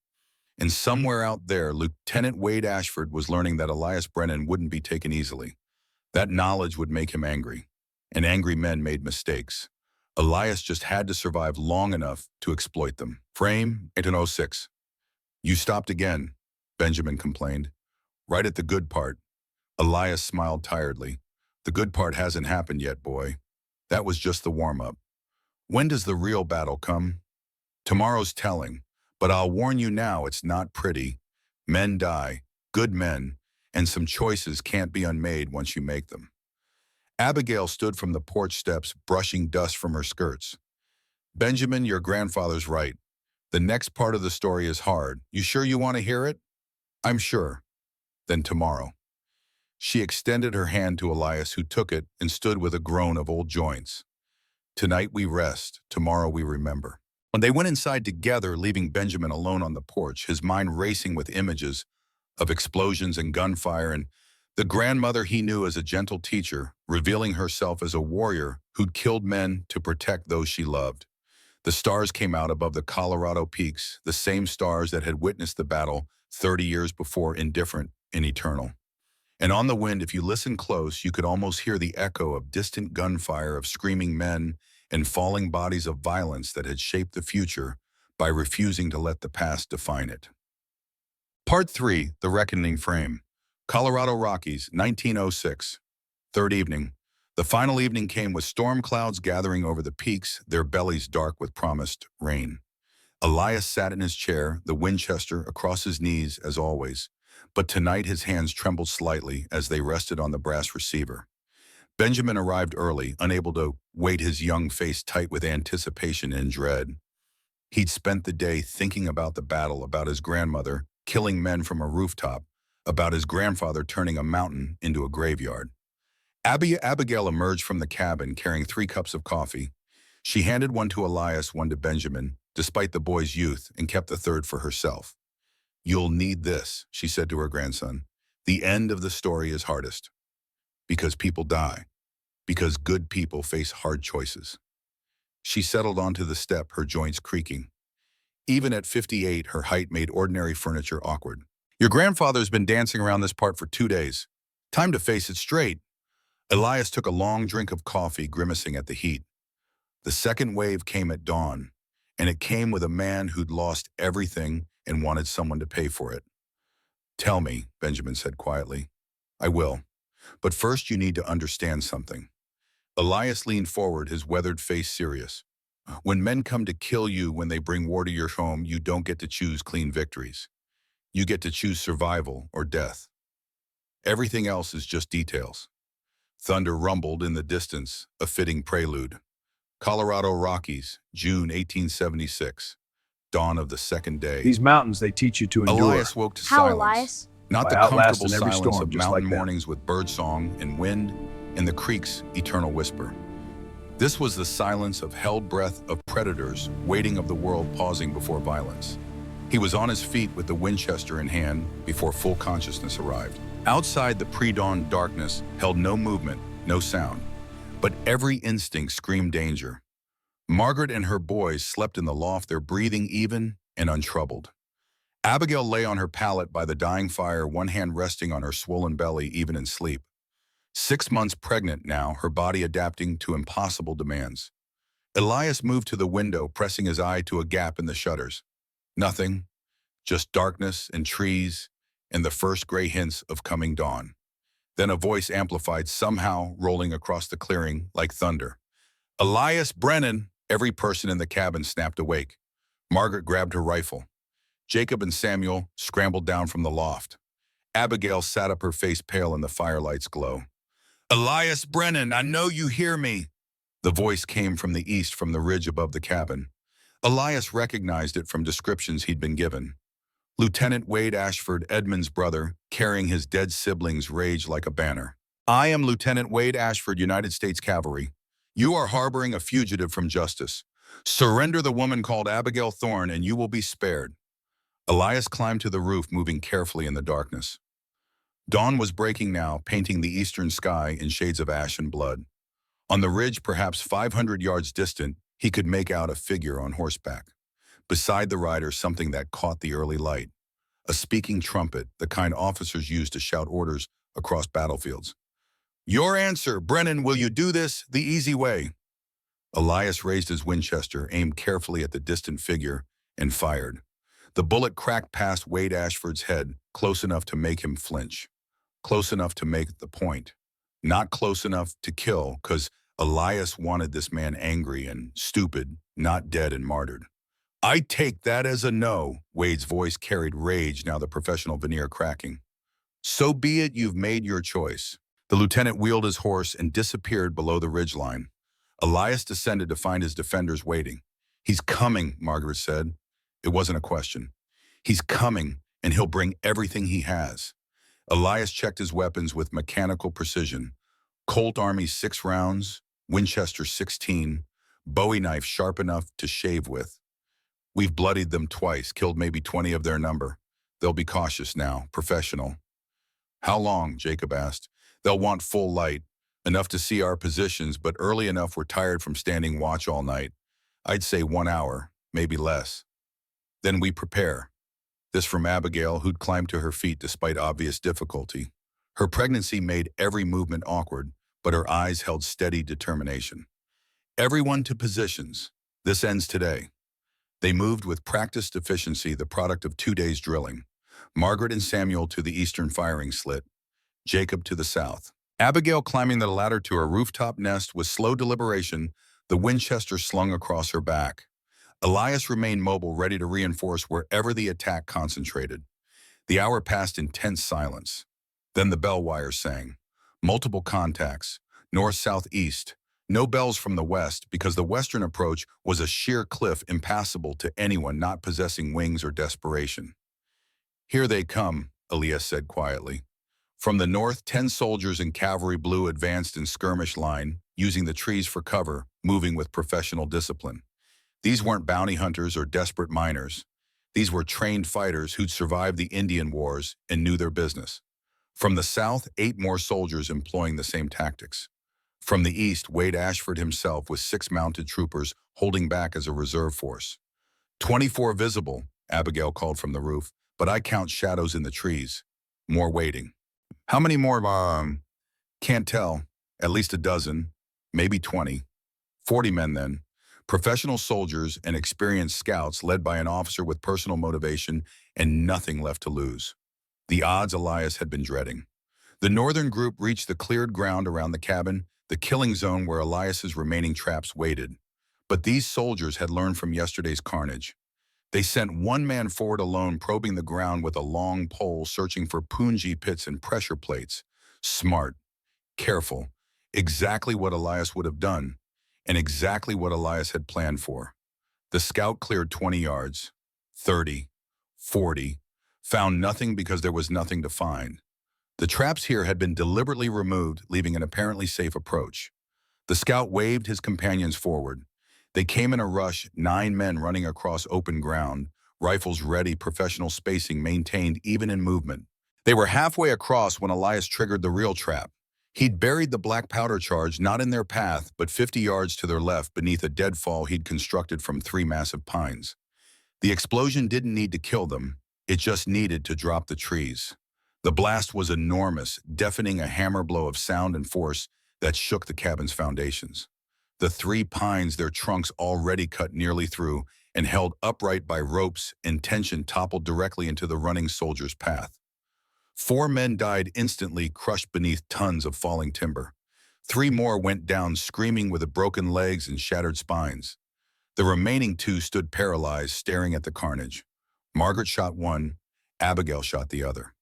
[SPEAKER 1] And somewhere out there, Lieutenant Wade Ashford was learning that Elias Brennan wouldn't be taken easily. That knowledge would make him angry. And angry men made mistakes. Elias just had to survive long enough to exploit them. Frame 806. You stopped again, Benjamin complained. Right at the good part. Elias smiled tiredly. The good part hasn't happened yet, boy. That was just the warm-up. When does the real battle come? Tomorrow's telling, but I'll warn you now, it's not pretty. Men die, good men, and some choices can't be unmade once you make them. Abigail stood from the porch steps, brushing dust from her skirts. Benjamin, your grandfather's right. The next part of the story is hard. You sure you want to hear it? I'm sure. Then tomorrow. She extended her hand to Elias, who took it and stood with a groan of old joints. Tonight we rest, tomorrow we remember. When they went inside together, leaving Benjamin alone on the porch, his mind racing with images of explosions and gunfire, and the grandmother he knew as a gentle teacher, revealing herself as a warrior who'd killed men to protect those she loved. The stars came out above the Colorado peaks, the same stars that had witnessed the battle 30 years before, indifferent and eternal. And on the wind, if you listen close, you could almost hear the echo of distant gunfire, of screaming men and falling bodies of violence that had shaped the future by refusing to let the past define it. Part 3, The Reckoning Frame. Colorado Rockies, 1906. Third evening. The final evening came with storm clouds gathering over the peaks, their bellies dark with promised rain. Elias sat in his chair, the Winchester across his knees as always, but tonight his hands trembled slightly as they rested on the brass receiver. Benjamin arrived early, unable to weight his young face tight with anticipation and dread. He'd spent the day thinking about the battle, about his grandmother killing men from a rooftop, about his grandfather turning a mountain into a graveyard. Abigail emerged from the cabin carrying 3 cups of coffee. She handed one to Elias, one to Benjamin, despite the boy's youth, and kept the third for herself. You'll need this, she said to her grandson. The end of the story is hardest. Because people die. Because good people face hard choices. She settled onto the step, her joints creaking. Even at 58, her height made ordinary furniture awkward. Your grandfather's been dancing around this part for 2 days. Time to face it straight. Elias took a long drink of coffee, grimacing at the heat. The second wave came at dawn, and it came with a man who'd lost everything and wanted someone to pay for it. Tell me, Benjamin said quietly. I will. But first you need to understand something. Elias leaned forward, his weathered face serious. When men come to kill you, when they bring war to your home, you don't get to choose clean victories. You get to choose survival or death. Everything else is just details. Thunder rumbled in the distance, a fitting prelude. Colorado Rockies, June 1876. Dawn of the second day.
[SPEAKER 2] These mountains, they teach you to endure.
[SPEAKER 1] Elias woke to
[SPEAKER 3] How,
[SPEAKER 1] silence.
[SPEAKER 3] Elias?
[SPEAKER 1] Not the
[SPEAKER 2] By
[SPEAKER 1] comfortable
[SPEAKER 2] outlasting every
[SPEAKER 1] silence
[SPEAKER 2] storm,
[SPEAKER 1] of
[SPEAKER 2] just
[SPEAKER 1] mountain
[SPEAKER 2] like that.
[SPEAKER 1] mornings with birdsong and wind and the creek's eternal whisper. This was the silence of held breath of predators, waiting of the world pausing before violence. He was on his feet with the Winchester in hand before full consciousness arrived. Outside, the pre-dawn darkness held no movement, no sound, but every instinct screamed danger. Margaret and her boys slept in the loft, their breathing even and untroubled. Abigail lay on her pallet by the dying fire, one hand resting on her swollen belly even in sleep. 6 months pregnant now, her body adapting to impossible demands. Elias moved to the window, pressing his eye to a gap in the shutters. Nothing, just darkness and trees and the first gray hints of coming dawn. Then a voice amplified, somehow rolling across the clearing like thunder. Elias Brennan! Every person in the cabin snapped awake. Margaret grabbed her rifle. Jacob and Samuel scrambled down from the loft. Abigail sat up, her face pale in the firelight's glow. Elias Brennan, I know you hear me. The voice came from the east, from the ridge above the cabin. Elias recognized it from descriptions he'd been given. Lieutenant Wade Ashford, Edmund's brother, carrying his dead siblings, raged like a banner. I am Lieutenant Wade Ashford, United States Cavalry. You are harboring a fugitive from justice. Surrender the woman called Abigail Thorne and you will be spared. Elias climbed to the roof, moving carefully in the darkness. Dawn was breaking now, painting the eastern sky in shades of ash and blood. On the ridge, perhaps 500 yards distant, he could make out a figure on horseback. Beside the rider, something that caught the early light. A speaking trumpet, the kind officers use to shout orders across battlefields. "Your answer, Brennan, will you do this the easy way?" Elias raised his Winchester, aimed carefully at the distant figure, and fired. The bullet cracked past Wade Ashford's head, close enough to make him flinch. Close enough to make the point. Not close enough to kill, because Elias wanted this man angry and stupid, not dead and martyred. "I take that as a no." Wade's voice carried rage, now the professional veneer cracking. "So be it, you've made your choice." The lieutenant wheeled his horse and disappeared below the ridgeline. Elias descended to find his defenders waiting. "He's coming," Margaret said. It wasn't a question. "He's coming, and he'll bring everything he has." Elias checked his weapons with mechanical precision. Colt Army 6 rounds, Winchester 16, Bowie knife sharp enough to shave with. "We've bloodied them twice, killed maybe 20 of their number. They'll be cautious now, professional." "How long?" Jacob asked. "They'll want full light, enough to see our positions, but early enough we're tired from standing watch all night. I'd say 1 hour, maybe less. Then we prepare." This from Abigail, who'd climbed to her feet despite obvious difficulty. Her pregnancy made every movement awkward, but her eyes held steady determination. "Everyone to positions. This ends today." They moved with practiced efficiency, the product of 2 days' drilling. Margaret and Samuel to the eastern firing slit, Jacob to the south. Abigail climbing the ladder to her rooftop nest with slow deliberation, the Winchester slung across her back. Elias remained mobile, ready to reinforce wherever the attack concentrated. The hour passed in tense silence. Then the bell wire sang. Multiple contacts, north, south, east. No bells from the west, because the western approach was a sheer cliff impassable to anyone not possessing wings or desperation. "Here they come," Elias said quietly. From the north, 10 soldiers in cavalry blue advanced in skirmish line, using the trees for cover, moving with professional discipline. These weren't bounty hunters or desperate miners. These were trained fighters who'd survived the Indian Wars and knew their business. From the south, 8 more soldiers employing the same tactics. From the east, Wade Ashford himself with 6 mounted troopers holding back as a reserve force. 24 visible, Abigail called from the roof, but I count shadows in the trees. More waiting. "How many more, Can't tell. At least a dozen, maybe 20. 40 men then. Professional soldiers and experienced scouts led by an officer with personal motivation and nothing left to lose." The odds Elias had been dreading. The northern group reached the cleared ground around the cabin, the killing zone where Elias's remaining traps waited. But these soldiers had learned from yesterday's carnage. They sent one man forward alone, probing the ground with a long pole, searching for punji pits and pressure plates. Smart, careful, exactly what Elias would have done, and exactly what Elias had planned for. The scout cleared 20 yards, 30, 40, found nothing because there was nothing to find. The traps here had been deliberately removed, leaving an apparently safe approach. The scout waved his companions forward. They came in a rush, 9 men running across open ground, rifles ready, professional spacing maintained even in movement. They were halfway across when Elias triggered the real trap. He'd buried the black powder charge not in their path, but 50 yards to their left beneath a deadfall he'd constructed from 3 massive pines. The explosion didn't need to kill them. It just needed to drop the trees. The blast was enormous, deafening a hammer blow of sound and force that shook the cabin's foundations. The 3 pines, their trunks already cut nearly through and held upright by ropes and tension, toppled directly into the running soldier's path. 4 men died instantly, crushed beneath tons of falling timber. 3 more went down screaming with broken legs and shattered spines. The remaining 2 stood paralyzed, staring at the carnage. Margaret shot one, Abigail shot the other.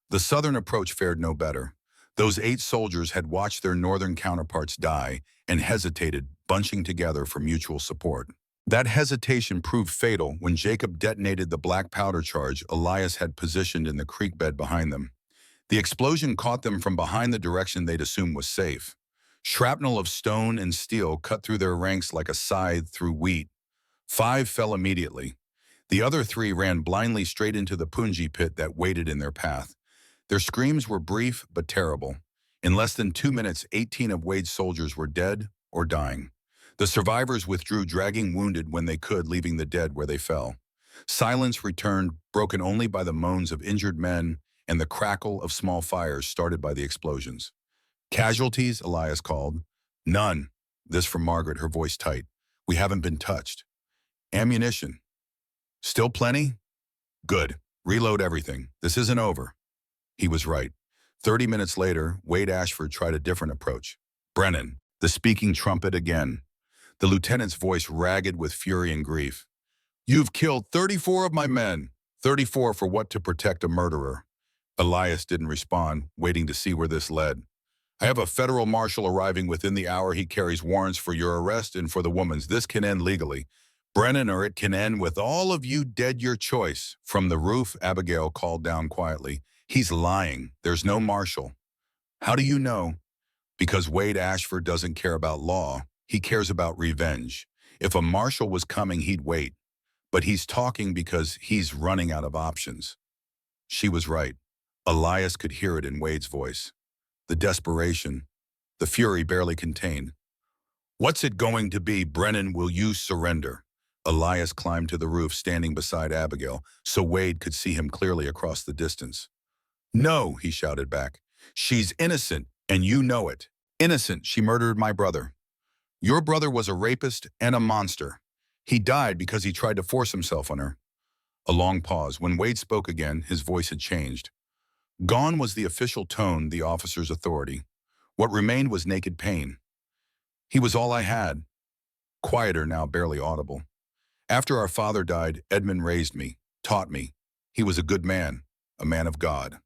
[SPEAKER 1] The southern approach fared no better. Those 8 soldiers had watched their northern counterparts die and hesitated, bunching together for mutual support. That hesitation proved fatal when Jacob detonated the black powder charge Elias had positioned in the creek bed behind them. The explosion caught them from behind the direction they'd assumed was safe. Shrapnel of stone and steel cut through their ranks like a scythe through wheat. 5 fell immediately. The other three ran blindly straight into the punji pit that waited in their path. Their screams were brief but terrible. In less than 2 minutes, 18 of Wade's soldiers were dead or dying. The survivors withdrew, dragging wounded when they could, leaving the dead where they fell. Silence returned, broken only by the moans of injured men and the crackle of small fires started by the explosions. Casualties, Elias called. None. This from Margaret, her voice tight. We haven't been touched. Ammunition. Still plenty? Good. Reload everything. This isn't over. He was right. 30 minutes later, Wade Ashford tried a different approach. Brennan, the speaking trumpet again. The lieutenant's voice ragged with fury and grief. You've killed 34 of my men. 34 for what? To protect a murderer. Elias didn't respond, waiting to see where this led. I have a federal marshal arriving within the hour. He carries warrants for your arrest and for the woman's. This can end legally. Brennan, or it can end with all of you dead, your choice. From the roof, Abigail called down quietly. He's lying. There's no marshal. How do you know? Because Wade Ashford doesn't care about law. He cares about revenge. If a marshal was coming, he'd wait. But he's talking because he's running out of options. She was right. Elias could hear it in Wade's voice. The desperation, the fury barely contained. What's it going to be, Brennan? Will you surrender? Elias climbed to the roof, standing beside Abigail, so Wade could see him clearly across the distance. No, he shouted back. She's innocent, and you know it. Innocent. She murdered my brother. Your brother was a rapist and a monster. He died because he tried to force himself on her. A long pause. When Wade spoke again, his voice had changed. Gone was the official tone, the officer's authority. What remained was naked pain. He was all I had. Quieter now, barely audible. After our father died, Edmund raised me, taught me. He was a good man, a man of God.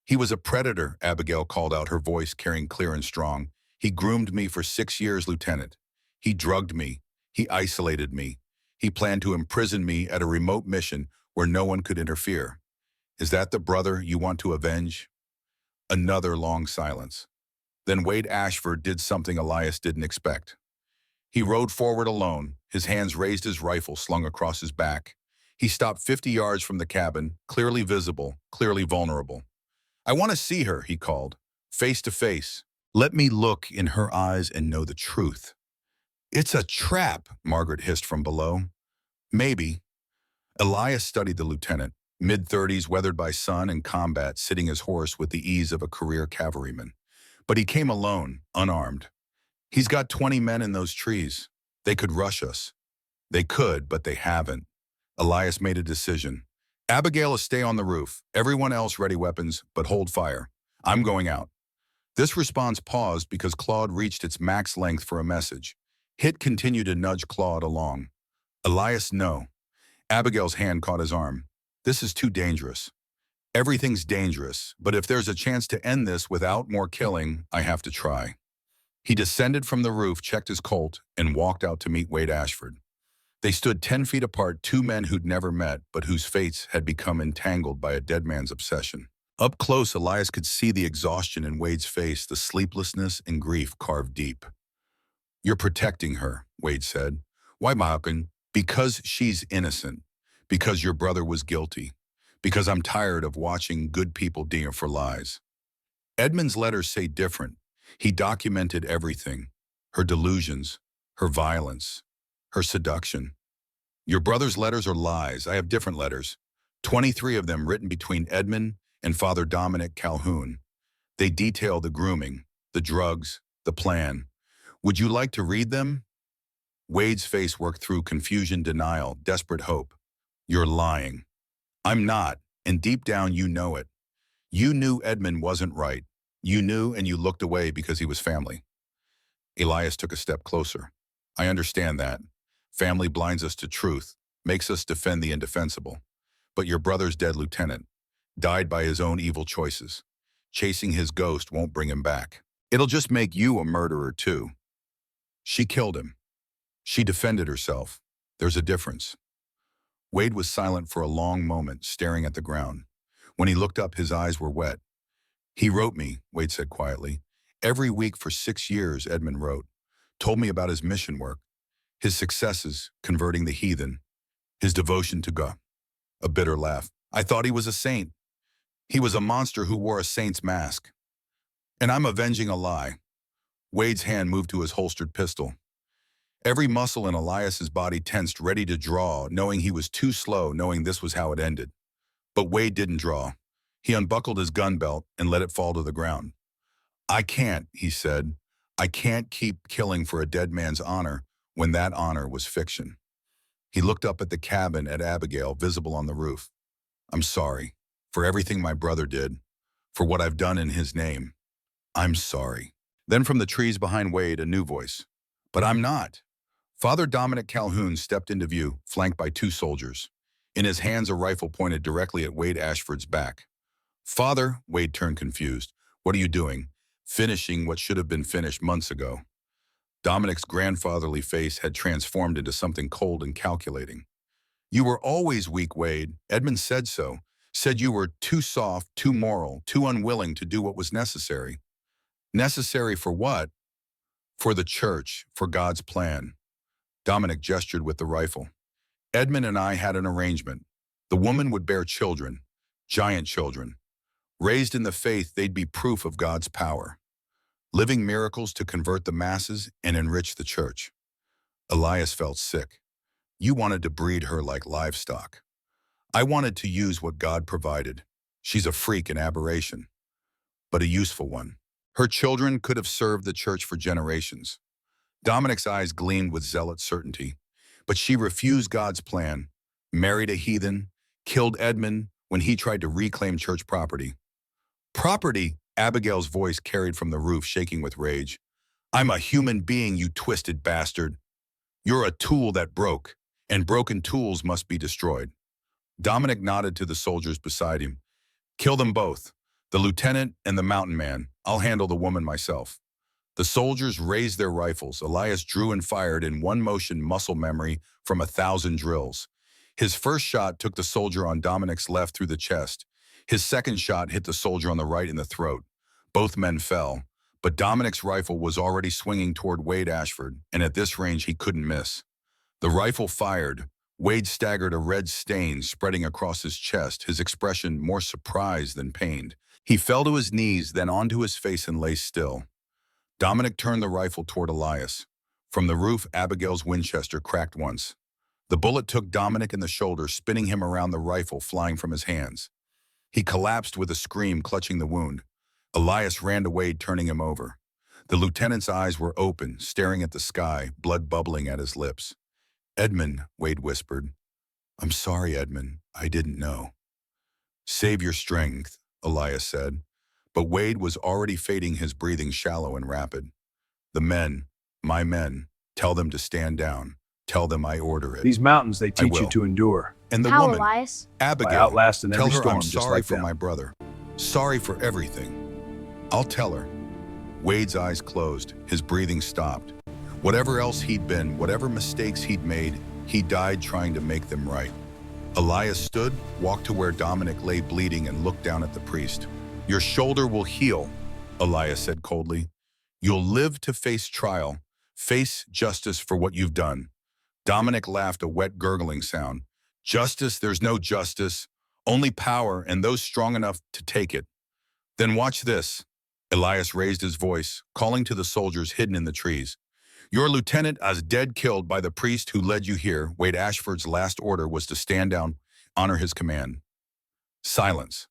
[SPEAKER 1] He was a predator, Abigail called out, her voice carrying clear and strong. He groomed me for 6 years, Lieutenant. He drugged me. He isolated me. He planned to imprison me at a remote mission where no one could interfere. Is that the brother you want to avenge? Another long silence. Then Wade Ashford did something Elias didn't expect. He rode forward alone, his hands raised, his rifle slung across his back. He stopped 50 yards from the cabin, clearly visible, clearly vulnerable. I want to see her, he called, face to face. Let me look in her eyes and know the truth. It's a trap, Margaret hissed from below. Maybe. Elias studied the lieutenant, mid-30s, weathered by sun and combat, sitting his horse with the ease of a career cavalryman. But he came alone, unarmed. He's got 20 men in those trees. They could rush us. They could, but they haven't. Elias made a decision. Abigail is stay on the roof. Everyone else ready weapons, but hold fire. I'm going out. This response paused because Claude reached its max length for a message. Hit continued to nudge Claude along. Elias, no. Abigail's hand caught his arm. This is too dangerous. Everything's dangerous, but if there's a chance to end this without more killing, I have to try. He descended from the roof, checked his Colt, and walked out to meet Wade Ashford. They stood 10 feet apart, two men who'd never met, but whose fates had become entangled by a dead man's obsession. Up close, Elias could see the exhaustion in Wade's face, the sleeplessness and grief carved deep. You're protecting her, Wade said. Why, Malcolm? Because she's innocent. Because your brother was guilty. Because I'm tired of watching good people die for lies. Edmund's letters say different. He documented everything. Her delusions, her violence, her seduction. Your brother's letters are lies. I have different letters. 23 of them written between Edmund and Father Dominic Calhoun. They detail the grooming, the drugs, the plan. Would you like to read them? Wade's face worked through confusion, denial, desperate hope. You're lying. I'm not, and deep down you know it. You knew Edmund wasn't right. You knew, and you looked away because he was family. Elias took a step closer. I understand that. Family blinds us to truth, makes us defend the indefensible. But your brother's dead, Lieutenant. Died by his own evil choices. Chasing his ghost won't bring him back. It'll just make you a murderer too. She killed him. She defended herself. There's a difference. Wade was silent for a long moment, staring at the ground. When he looked up, his eyes were wet. He wrote me, Wade said quietly. Every week for 6 years, Edmund wrote. Told me about his mission work, his successes converting the heathen. His devotion to God. A bitter laugh. I thought he was a saint. He was a monster who wore a saint's mask. And I'm avenging a lie. Wade's hand moved to his holstered pistol. Every muscle in Elias's body tensed, ready to draw, knowing he was too slow, knowing this was how it ended. But Wade didn't draw. He unbuckled his gun belt and let it fall to the ground. I can't, he said. I can't keep killing for a dead man's honor when that honor was fiction. He looked up at the cabin at Abigail, visible on the roof. I'm sorry for everything my brother did, for what I've done in his name. I'm sorry. Then from the trees behind Wade, a new voice. But I'm not. Father Dominic Calhoun stepped into view, flanked by 2 soldiers. In his hands, a rifle pointed directly at Wade Ashford's back. Father, Wade turned confused. What are you doing? Finishing what should have been finished months ago. Dominic's grandfatherly face had transformed into something cold and calculating. You were always weak, Wade. Edmund said so. Said you were too soft, too moral, too unwilling to do what was necessary. Necessary for what? For the church, for God's plan. Dominic gestured with the rifle. Edmund and I had an arrangement. The woman would bear children, giant children. Raised in the faith, they'd be proof of God's power. Living miracles to convert the masses and enrich the church. Elias felt sick. You wanted to breed her like livestock. I wanted to use what God provided. She's a freak and aberration, but a useful one. Her children could have served the church for generations. Dominic's eyes gleamed with zealot certainty, but she refused God's plan, married a heathen, killed Edmund when he tried to reclaim church property. Property, Abigail's voice carried from the roof, shaking with rage. I'm a human being, you twisted bastard. You're a tool that broke, and broken tools must be destroyed. Dominic nodded to the soldiers beside him. Kill them both, the lieutenant and the mountain man. I'll handle the woman myself. The soldiers raised their rifles. Elias drew and fired in one motion, muscle memory from 1,000 drills. His first shot took the soldier on Dominic's left through the chest. His second shot hit the soldier on the right in the throat. Both men fell, but Dominic's rifle was already swinging toward Wade Ashford, and at this range he couldn't miss. The rifle fired. Wade staggered, a red stain spreading across his chest, his expression more surprised than pained. He fell to his knees, then onto his face and lay still. Dominic turned the rifle toward Elias. From the roof, Abigail's Winchester cracked once. The bullet took Dominic in the shoulder, spinning him around, the rifle flying from his hands. He collapsed with a scream, clutching the wound. Elias ran to Wade, turning him over. The lieutenant's eyes were open, staring at the sky, blood bubbling at his lips. Edmund, Wade whispered. I'm sorry, Edmund. I didn't know. Save your strength, Elias said. But Wade was already fading, his breathing shallow and rapid. The men, my men, tell them to stand down. Tell them I order it.
[SPEAKER 2] These mountains, they teach you to endure.
[SPEAKER 1] And the
[SPEAKER 3] How,
[SPEAKER 1] woman,
[SPEAKER 3] Elias?
[SPEAKER 1] Abigail,
[SPEAKER 2] By outlasting
[SPEAKER 1] tell
[SPEAKER 2] every
[SPEAKER 1] her
[SPEAKER 2] storm,
[SPEAKER 1] I'm
[SPEAKER 2] just
[SPEAKER 1] sorry
[SPEAKER 2] like
[SPEAKER 1] for
[SPEAKER 2] them.
[SPEAKER 1] my brother. Sorry for everything. I'll tell her. Wade's eyes closed, his breathing stopped. Whatever else he'd been, whatever mistakes he'd made, he died trying to make them right. Elias stood, walked to where Dominic lay bleeding, and looked down at the priest. Your shoulder will heal, Elias said coldly. You'll live to face trial, face justice for what you've done. Dominic laughed, a wet gurgling sound. Justice? There's no justice. Only power, and those strong enough to take it. Then watch this. Elias raised his voice, calling to the soldiers hidden in the trees. Your lieutenant is dead, killed by the priest who led you here. Wade Ashford's last order was to stand down, honor his command. Silence.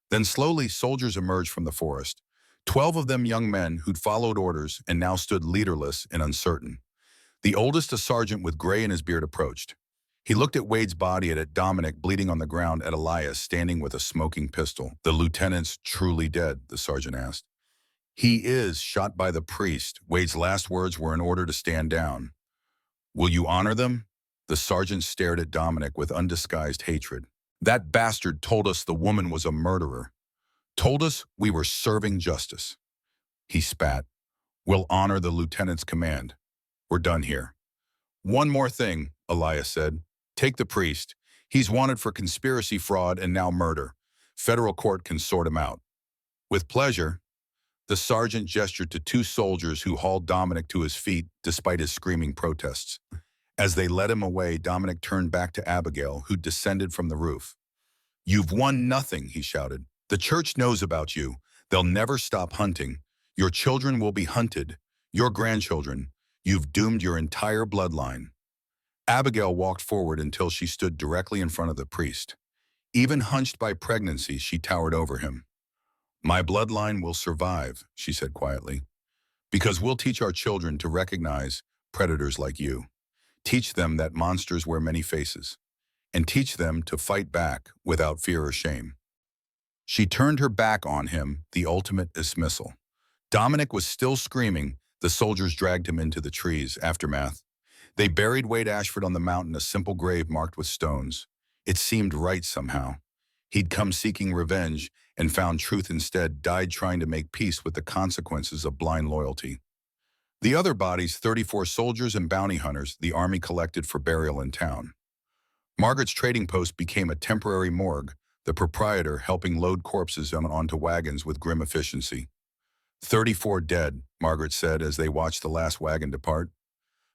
[SPEAKER 1] Then slowly soldiers emerged from the forest. 12 of them young men who'd followed orders and now stood leaderless and uncertain. The oldest, a sergeant with gray in his beard, approached. He looked at Wade's body, at Dominic bleeding on the ground, at Elias standing with a smoking pistol. The lieutenant's truly dead, the sergeant asked. He is shot by the priest. Wade's last words were an order to stand down. Will you honor them? The sergeant stared at Dominic with undisguised hatred. That bastard told us the woman was a murderer. Told us we were serving justice. He spat. We'll honor the lieutenant's command. We're done here. One more thing, Elias said. Take the priest. He's wanted for conspiracy, fraud, and now murder. Federal court can sort him out. With pleasure. The sergeant gestured to 2 soldiers who hauled Dominic to his feet despite his screaming protests. As they led him away, Dominic turned back to Abigail, who'd descended from the roof. "You've won nothing," he shouted. "The church knows about you. They'll never stop hunting. Your children will be hunted. Your grandchildren. You've doomed your entire bloodline." Abigail walked forward until she stood directly in front of the priest. Even hunched by pregnancy, she towered over him. "My bloodline will survive," she said quietly, "because we'll teach our children to recognize predators like you. Teach them that monsters wear many faces, and teach them to fight back without fear or shame." She turned her back on him, the ultimate dismissal. Dominic was still screaming. The soldiers dragged him into the trees. Aftermath. They buried Wade Ashford on the mountain, a simple grave marked with stones. It seemed right somehow. He'd come seeking revenge and found truth instead, died trying to make peace with the consequences of blind loyalty. The other bodies, 34 soldiers and bounty hunters, the army collected for burial in town. Margaret's trading post became a temporary morgue, the proprietor helping load corpses onto wagons with grim efficiency. 34 dead, Margaret said as they watched the last wagon depart.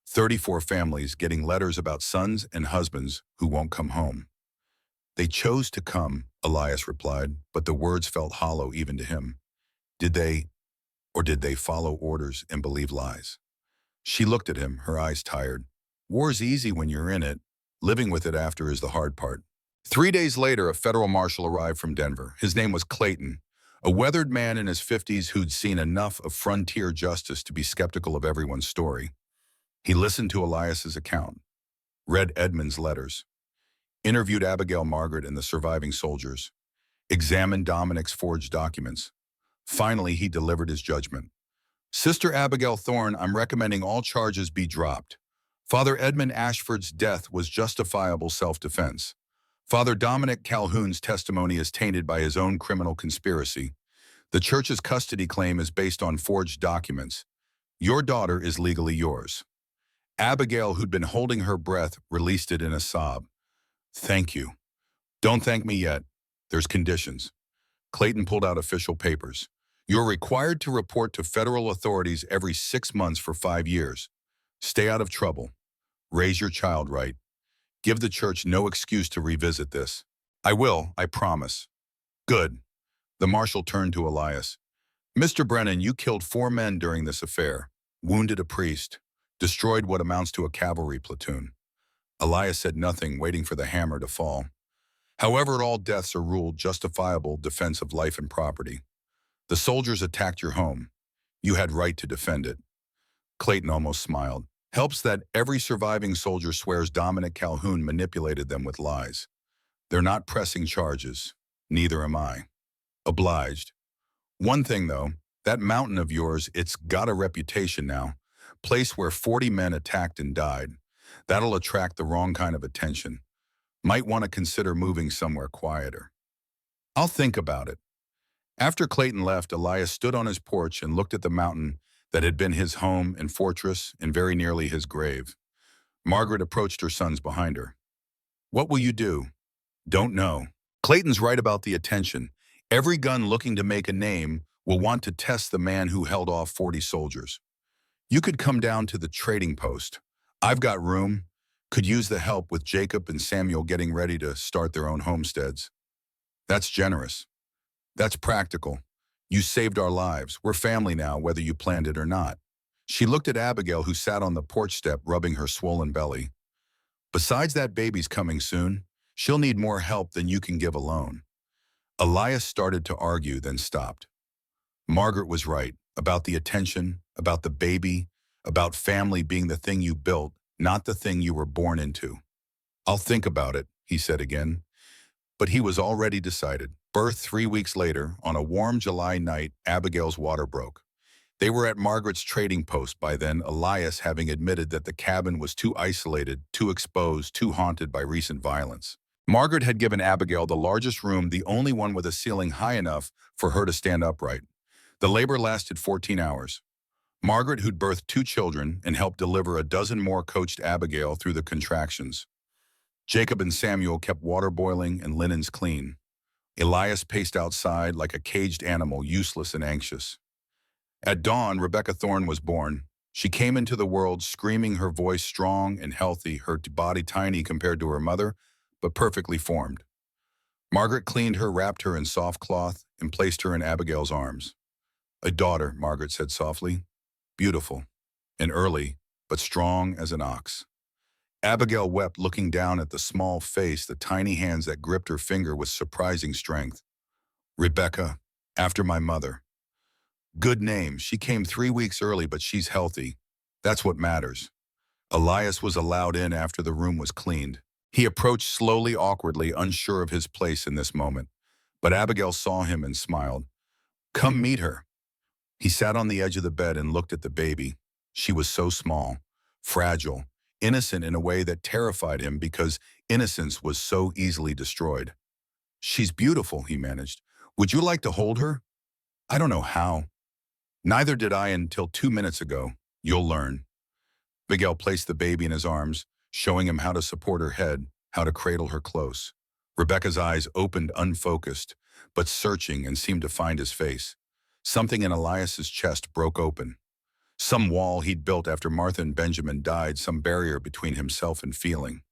[SPEAKER 1] 34 families getting letters about sons and husbands who won't come home. "They chose to come," Elias replied, but the words felt hollow even to him. Did they follow orders and believe lies? She looked at him, her eyes tired. "War's easy when you're in it. Living with it after is the hard part." 3 days later, a federal marshal arrived from Denver. His name was Clayton, a weathered man in his 50s who'd seen enough of frontier justice to be skeptical of everyone's story. He listened to Elias's account, read Edmund's letters, interviewed Abigail, Margaret, and the surviving soldiers, examined Dominic's forged documents. Finally, he delivered his judgment. "Sister Abigail Thorne, I'm recommending all charges be dropped. Father Edmund Ashford's death was justifiable self-defense. Father Dominic Calhoun's testimony is tainted by his own criminal conspiracy. The church's custody claim is based on forged documents. Your daughter is legally yours." Abigail, who'd been holding her breath, released it in a sob. "Thank you." "Don't thank me yet. There's conditions." Clayton pulled out official papers. "You're required to report to federal authorities every 6 months for 5 years. Stay out of trouble. Raise your child right. Give the church no excuse to revisit this." "I will, I promise." "Good." The marshal turned to Elias. "Mr. Brennan, you killed 4 men during this affair, wounded a priest, destroyed what amounts to a cavalry platoon." Elias said nothing, waiting for the hammer to fall. "However, all deaths are ruled justifiable defense of life and property. The soldiers attacked your home. You had right to defend it." Clayton almost smiled. "Helps that every surviving soldier swears Dominic Calhoun manipulated them with lies. They're not pressing charges. Neither am I." "Obliged. One thing, though, that mountain of yours, it's got a reputation now. Place where 40 men attacked and died. That'll attract the wrong kind of attention. Might want to consider moving somewhere quieter." "I'll think about it." After Clayton left, Elias stood on his porch and looked at the mountain that had been his home and fortress and very nearly his grave. Margaret approached her sons behind her. "What will you do?" "Don't know." "Clayton's right about the attention. Every gun looking to make a name will want to test the man who held off 40 soldiers. You could come down to the trading post. I've got room. Could use the help with Jacob and Samuel getting ready to start their own homesteads." "That's generous." "That's practical. You saved our lives. We're family now, whether you planned it or not." She looked at Abigail, who sat on the porch step rubbing her swollen belly. "Besides, that baby's coming soon. She'll need more help than you can give alone." Elias started to argue, then stopped. Margaret was right about the attention, about the baby, about family being the thing you built, not the thing you were born into. "I'll think about it," he said again. But he was already decided. Birth 3 weeks later, on a warm July night, Abigail's water broke. They were at Margaret's trading post by then, Elias having admitted that the cabin was too isolated, too exposed, too haunted by recent violence. Margaret had given Abigail the largest room, the only one with a ceiling high enough for her to stand upright. The labor lasted 14 hours. Margaret, who'd birthed 2 children and helped deliver a dozen more, coached Abigail through the contractions. Jacob and Samuel kept water boiling and linens clean. Elias paced outside like a caged animal, useless and anxious. At dawn, Rebecca Thorne was born. She came into the world screaming, her voice strong and healthy, her body tiny compared to her mother, but perfectly formed. Margaret cleaned her, wrapped her in soft cloth, and placed her in Abigail's arms. A daughter, Margaret said softly, beautiful and early, but strong as an ox. Abigail wept, looking down at the small face, the tiny hands that gripped her finger with surprising strength. Rebecca, after my mother. Good name. She came 3 weeks early, but she's healthy. That's what matters. Elias was allowed in after the room was cleaned. He approached slowly, awkwardly, unsure of his place in this moment. But Abigail saw him and smiled. Come meet her. He sat on the edge of the bed and looked at the baby. She was so small, fragile, innocent in a way that terrified him because innocence was so easily destroyed. She's beautiful, he managed. Would you like to hold her? I don't know how. Neither did I until 2 minutes ago. You'll learn. Miguel placed the baby in his arms, showing him how to support her head, how to cradle her close. Rebecca's eyes opened unfocused, but searching, and seemed to find his face. Something in Elias's chest broke open. Some wall he'd built after Martha and Benjamin died, some barrier between himself and feeling.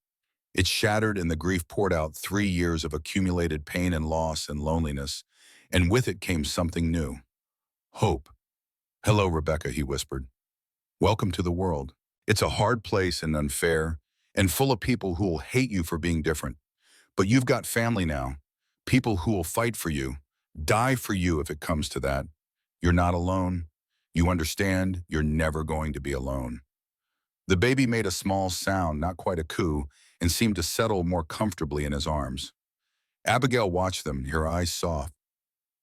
[SPEAKER 1] It shattered, and the grief poured out, 3 years of accumulated pain and loss and loneliness, and with it came something new. Hope. Hello, Rebecca, he whispered. Welcome to the world. It's a hard place and unfair, and full of people who will hate you for being different. But you've got family now, people who will fight for you, die for you if it comes to that. You're not alone. You understand, you're never going to be alone. The baby made a small sound, not quite a coo, and seemed to settle more comfortably in his arms. Abigail watched them, her eyes soft.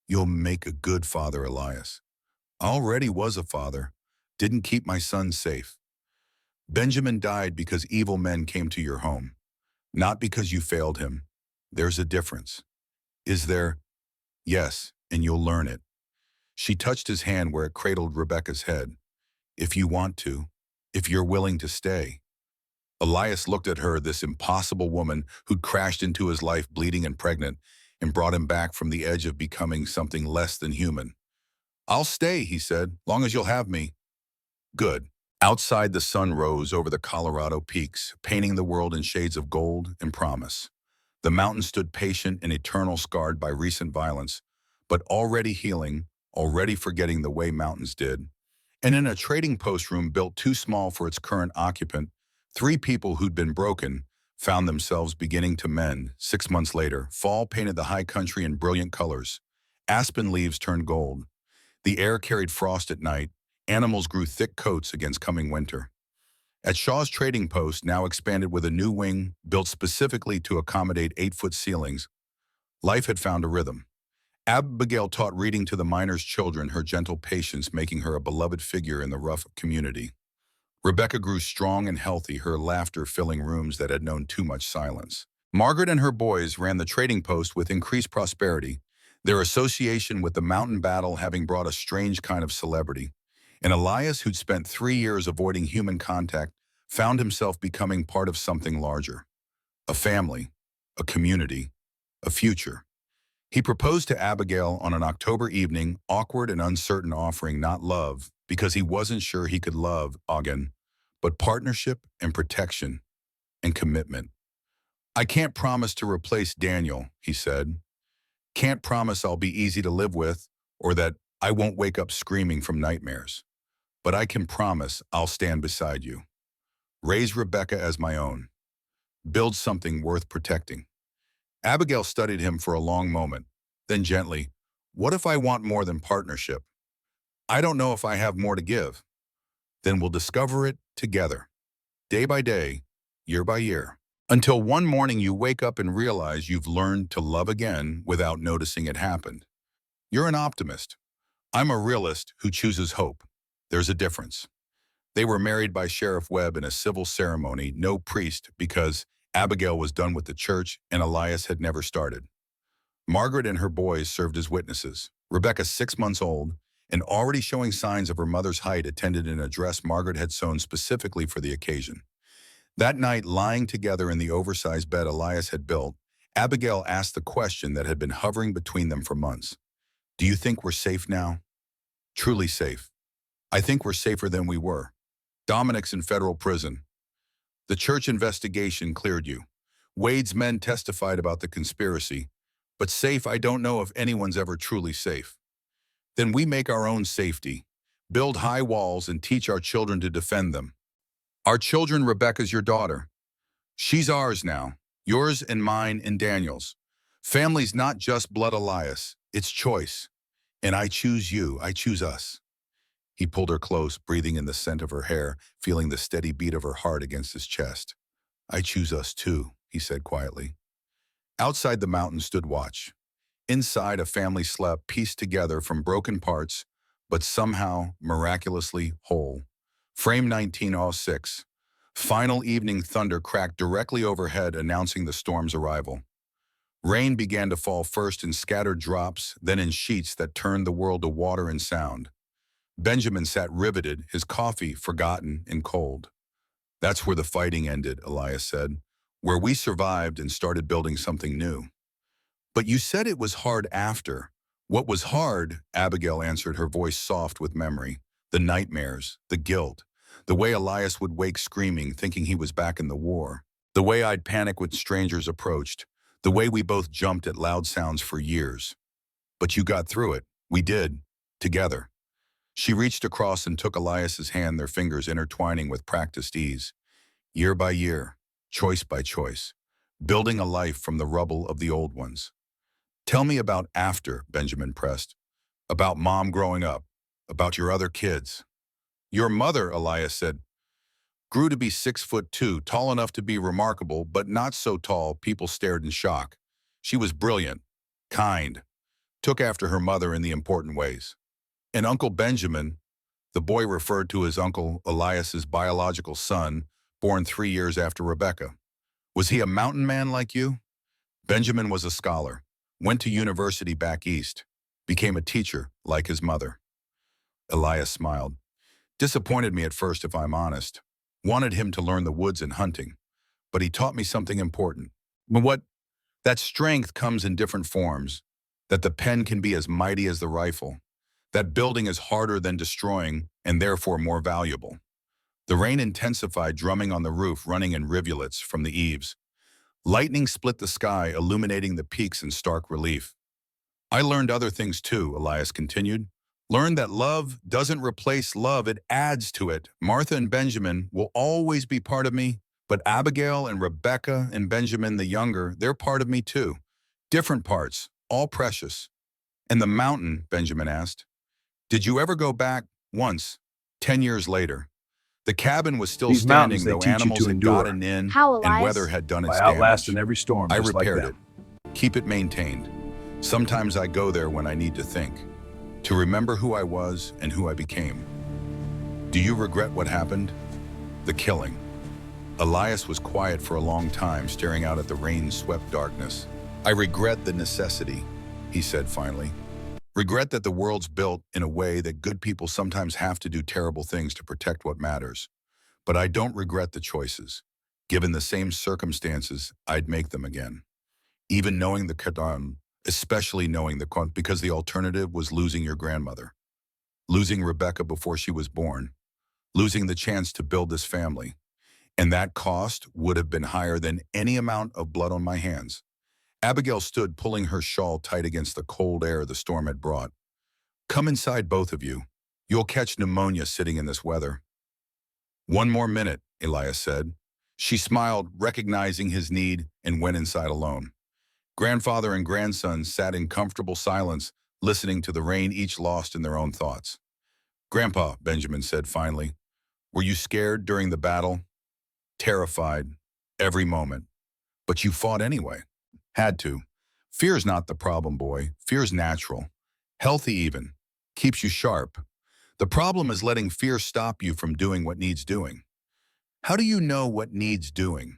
[SPEAKER 1] You'll make a good father, Elias. I already was a father, didn't keep my son safe. Benjamin died because evil men came to your home, not because you failed him. There's a difference. Is there? Yes, and you'll learn it. She touched his hand where it cradled Rebecca's head. If you want to, if you're willing to stay. Elias looked at her, this impossible woman who'd crashed into his life bleeding and pregnant, and brought him back from the edge of becoming something less than human. I'll stay, he said, long as you'll have me. Good. Outside, the sun rose over the Colorado peaks, painting the world in shades of gold and promise. The mountains stood patient and eternal, scarred by recent violence, but already healing, already forgetting the way mountains did. And in a trading post room built too small for its current occupant, 3 people who'd been broken found themselves beginning to mend. 6 months later, fall painted the high country in brilliant colors. Aspen leaves turned gold. The air carried frost at night. Animals grew thick coats against coming winter. At Shaw's trading post, now expanded with a new wing built specifically to accommodate 8-foot ceilings, life had found a rhythm. Abigail taught reading to the miners' children, her gentle patience making her a beloved figure in the rough community. Rebecca grew strong and healthy, her laughter filling rooms that had known too much silence. Margaret and her boys ran the trading post with increased prosperity, their association with the mountain battle having brought a strange kind of celebrity. And Elias, who'd spent 3 years avoiding human contact, found himself becoming part of something larger. A family, a community, a future. He proposed to Abigail on an October evening, awkward and uncertain, offering not love, because he wasn't sure he could love again, but partnership and protection and commitment. I can't promise to replace Daniel, he said. Can't promise I'll be easy to live with or that I won't wake up screaming from nightmares. But I can promise I'll stand beside you. Raise Rebecca as my own. Build something worth protecting. Abigail studied him for a long moment, then gently, what if I want more than partnership? I don't know if I have more to give. Then we'll discover it together, day by day, year by year, until one morning you wake up and realize you've learned to love again without noticing it happened. You're an optimist. I'm a realist who chooses hope. There's a difference. They were married by Sheriff Webb in a civil ceremony, no priest, because Abigail was done with the church and Elias had never started. Margaret and her boys served as witnesses. Rebecca, 6 months old, and already showing signs of her mother's height, attended in a dress Margaret had sewn specifically for the occasion. That night, lying together in the oversized bed Elias had built, Abigail asked the question that had been hovering between them for months. Do you think we're safe now? Truly safe. I think we're safer than we were. Dominic's in federal prison. The church investigation cleared you. Wade's men testified about the conspiracy. But safe, I don't know if anyone's ever truly safe. Then we make our own safety. Build high walls and teach our children to defend them. Our children, Rebecca's your daughter. She's ours now. Yours and mine and Daniel's. Family's not just blood, Elias. It's choice. And I choose you. I choose us. He pulled her close, breathing in the scent of her hair, feeling the steady beat of her heart against his chest. I choose us too, he said quietly. Outside the mountain stood watch. Inside, a family slept, pieced together from broken parts, but somehow miraculously whole. Frame 1906. Final evening thunder cracked directly overhead, announcing the storm's arrival. Rain began to fall first in scattered drops, then in sheets that turned the world to water and sound. Benjamin sat riveted, his coffee forgotten and cold. That's where the fighting ended, Elias said, where we survived and started building something new. But you said it was hard after. What was hard, Abigail answered, her voice soft with memory. The nightmares, the guilt, the way Elias would wake screaming, thinking he was back in the war. The way I'd panic when strangers approached. The way we both jumped at loud sounds for years. But you got through it. We did. Together. She reached across and took Elias's hand, their fingers intertwining with practiced ease. Year by year, choice by choice, building a life from the rubble of the old ones. Tell me about after, Benjamin pressed. About Mom growing up. About your other kids. Your mother, Elias said, grew to be 6'2", tall enough to be remarkable, but not so tall people stared in shock. She was brilliant, kind, took after her mother in the important ways. And Uncle Benjamin, the boy referred to as Uncle Elias's biological son, born 3 years after Rebecca. Was he a mountain man like you? Benjamin was a scholar, went to university back east, became a teacher like his mother. Elias smiled. Disappointed me at first, if I'm honest. Wanted him to learn the woods and hunting, but he taught me something important. That strength comes in different forms, that the pen can be as mighty as the rifle, that building is harder than destroying and therefore more valuable. The rain intensified, drumming on the roof, running in rivulets from the eaves. Lightning split the sky, illuminating the peaks in stark relief. I learned other things too, Elias continued. Learned that love doesn't replace love, it adds to it. Martha and Benjamin will always be part of me, but Abigail and Rebecca and Benjamin the younger, they're part of me too. Different parts, all precious. And the mountain, Benjamin asked. Did you ever go back? Once, 10 years later. The cabin was still standing, though animals had gotten in and weather had done its damage.
[SPEAKER 2] Outlasting every storm,
[SPEAKER 1] I
[SPEAKER 2] just like
[SPEAKER 1] repaired
[SPEAKER 2] them.
[SPEAKER 1] it. Keep it maintained. Sometimes I go there when I need to think, to remember who I was and who I became. Do you regret what happened? The killing. Elias was quiet for a long time, staring out at the rain-swept darkness. I regret the necessity, he said finally. Regret that the world's built in a way that good people sometimes have to do terrible things to protect what matters. But I don't regret the choices. Given the same circumstances, I'd make them again. Even knowing the Qur'an, especially knowing the Quran, because the alternative was losing your grandmother. Losing Rebecca before she was born. Losing the chance to build this family. And that cost would have been higher than any amount of blood on my hands. Abigail stood, pulling her shawl tight against the cold air the storm had brought. Come inside, both of you. You'll catch pneumonia sitting in this weather. One more minute, Elias said. She smiled, recognizing his need, and went inside alone. Grandfather and grandson sat in comfortable silence, listening to the rain, each lost in their own thoughts. Grandpa, Benjamin said finally, were you scared during the battle? Terrified, every moment. But you fought anyway. Had to. Fear's not the problem, boy. Fear's natural. Healthy even. Keeps you sharp. The problem is letting fear stop you from doing what needs doing. How do you know what needs doing?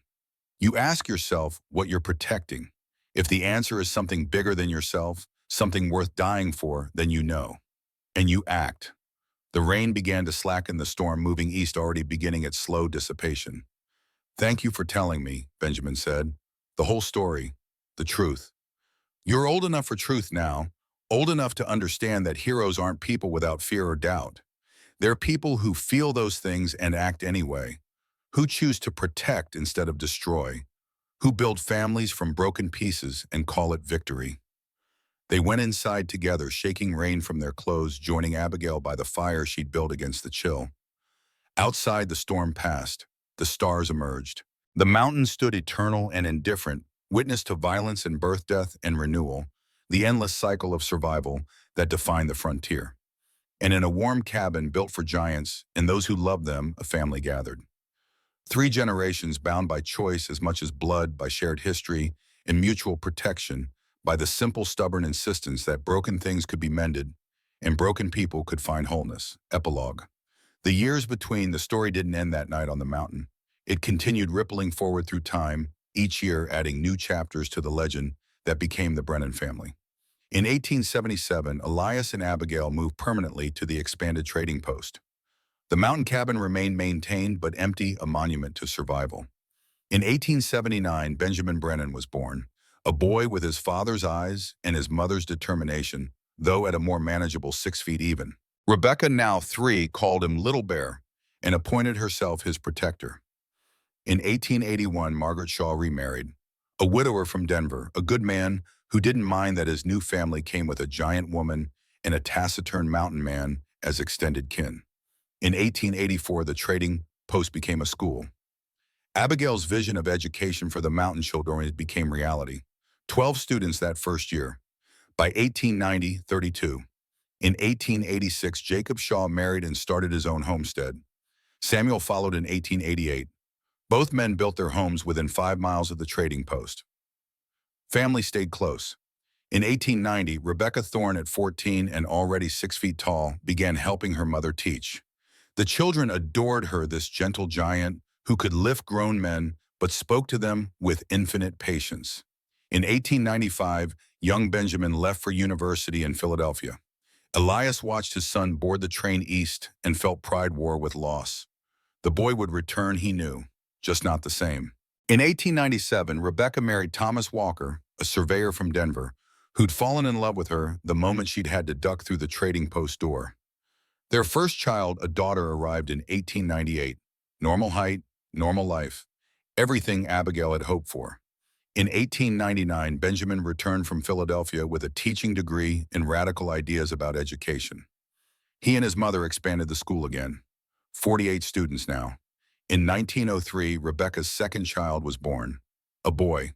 [SPEAKER 1] You ask yourself what you're protecting. If the answer is something bigger than yourself, something worth dying for, then you know. And you act. The rain began to slacken, the storm moving east, already beginning its slow dissipation. Thank you for telling me, Benjamin said. The whole story. The truth. You're old enough for truth now, old enough to understand that heroes aren't people without fear or doubt. They're people who feel those things and act anyway, who choose to protect instead of destroy, who build families from broken pieces and call it victory. They went inside together, shaking rain from their clothes, joining Abigail by the fire she'd built against the chill. Outside, the storm passed. The stars emerged. The mountains stood eternal and indifferent, witness to violence and birth, death, and renewal, the endless cycle of survival that defined the frontier. And in a warm cabin built for giants and those who loved them, a family gathered. 3 generations bound by choice as much as blood, by shared history and mutual protection, by the simple, stubborn insistence that broken things could be mended and broken people could find wholeness. Epilogue. The years between, the story didn't end that night on the mountain. It continued rippling forward through time, each year adding new chapters to the legend that became the Brennan family. In 1877, Elias and Abigail moved permanently to the expanded trading post. The mountain cabin remained maintained but empty, a monument to survival. In 1879, Benjamin Brennan was born, a boy with his father's eyes and his mother's determination, though at a more manageable 6 feet even. Rebecca, now 3, called him Little Bear and appointed herself his protector. In 1881, Margaret Shaw remarried, a widower from Denver, a good man who didn't mind that his new family came with a giant woman and a taciturn mountain man as extended kin. In 1884, the trading post became a school. Abigail's vision of education for the mountain children became reality. 12 students that first year. By 1890, 32. In 1886, Jacob Shaw married and started his own homestead. Samuel followed in 1888. Both men built their homes within 5 miles of the trading post. Family stayed close. In 1890, Rebecca Thorne, at 14 and already 6 feet tall, began helping her mother teach. The children adored her, this gentle giant who could lift grown men but spoke to them with infinite patience. In 1895, young Benjamin left for university in Philadelphia. Elias watched his son board the train east and felt pride war with loss. The boy would return, he knew, just not the same. In 1897, Rebecca married Thomas Walker, a surveyor from Denver, who'd fallen in love with her the moment she'd had to duck through the trading post door. Their first child, a daughter, arrived in 1898. Normal height, normal life, everything Abigail had hoped for. In 1899, Benjamin returned from Philadelphia with a teaching degree and radical ideas about education. He and his mother expanded the school again. 48 students now. In 1903, Rebecca's second child was born, a boy.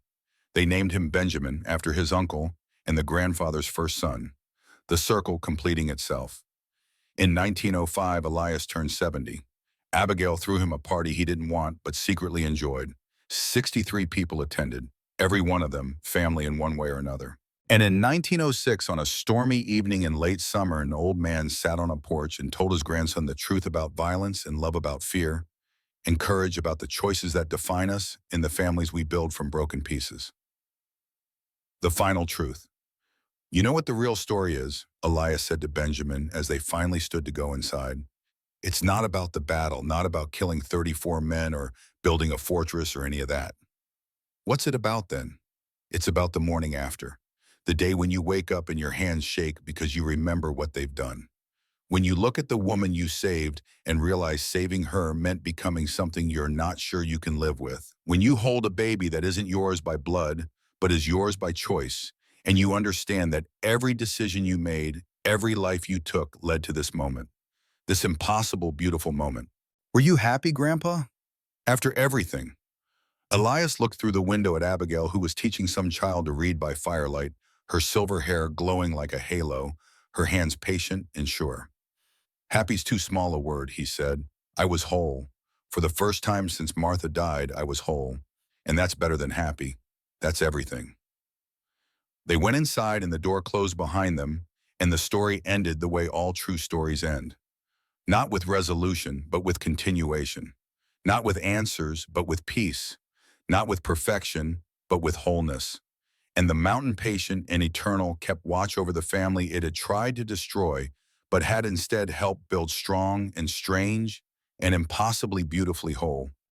[SPEAKER 1] They named him Benjamin after his uncle and the grandfather's first son, the circle completing itself. In 1905, Elias turned 70. Abigail threw him a party he didn't want but secretly enjoyed. 63 people attended, every one of them family in one way or another. And in 1906, on a stormy evening in late summer, an old man sat on a porch and told his grandson the truth about violence and love about fear, and courage about the choices that define us and the families we build from broken pieces. The final truth. You know what the real story is, Elias said to Benjamin as they finally stood to go inside. It's not about the battle, not about killing 34 men or building a fortress or any of that. What's it about then? It's about the morning after, the day when you wake up and your hands shake because you remember what they've done. When you look at the woman you saved and realize saving her meant becoming something you're not sure you can live with. When you hold a baby that isn't yours by blood, but is yours by choice, and you understand that every decision you made, every life you took led to this moment. This impossible, beautiful moment. Were you happy, Grandpa? After everything. Elias looked through the window at Abigail, who was teaching some child to read by firelight, her silver hair glowing like a halo, her hands patient and sure. Happy's too small a word, he said. I was whole. For the first time since Martha died, I was whole. And that's better than happy. That's everything. They went inside and the door closed behind them, and the story ended the way all true stories end. Not with resolution, but with continuation. Not with answers, but with peace. Not with perfection, but with wholeness. And the mountain patient and eternal kept watch over the family it had tried to destroy, but had instead helped build strong and strange and impossibly beautifully whole.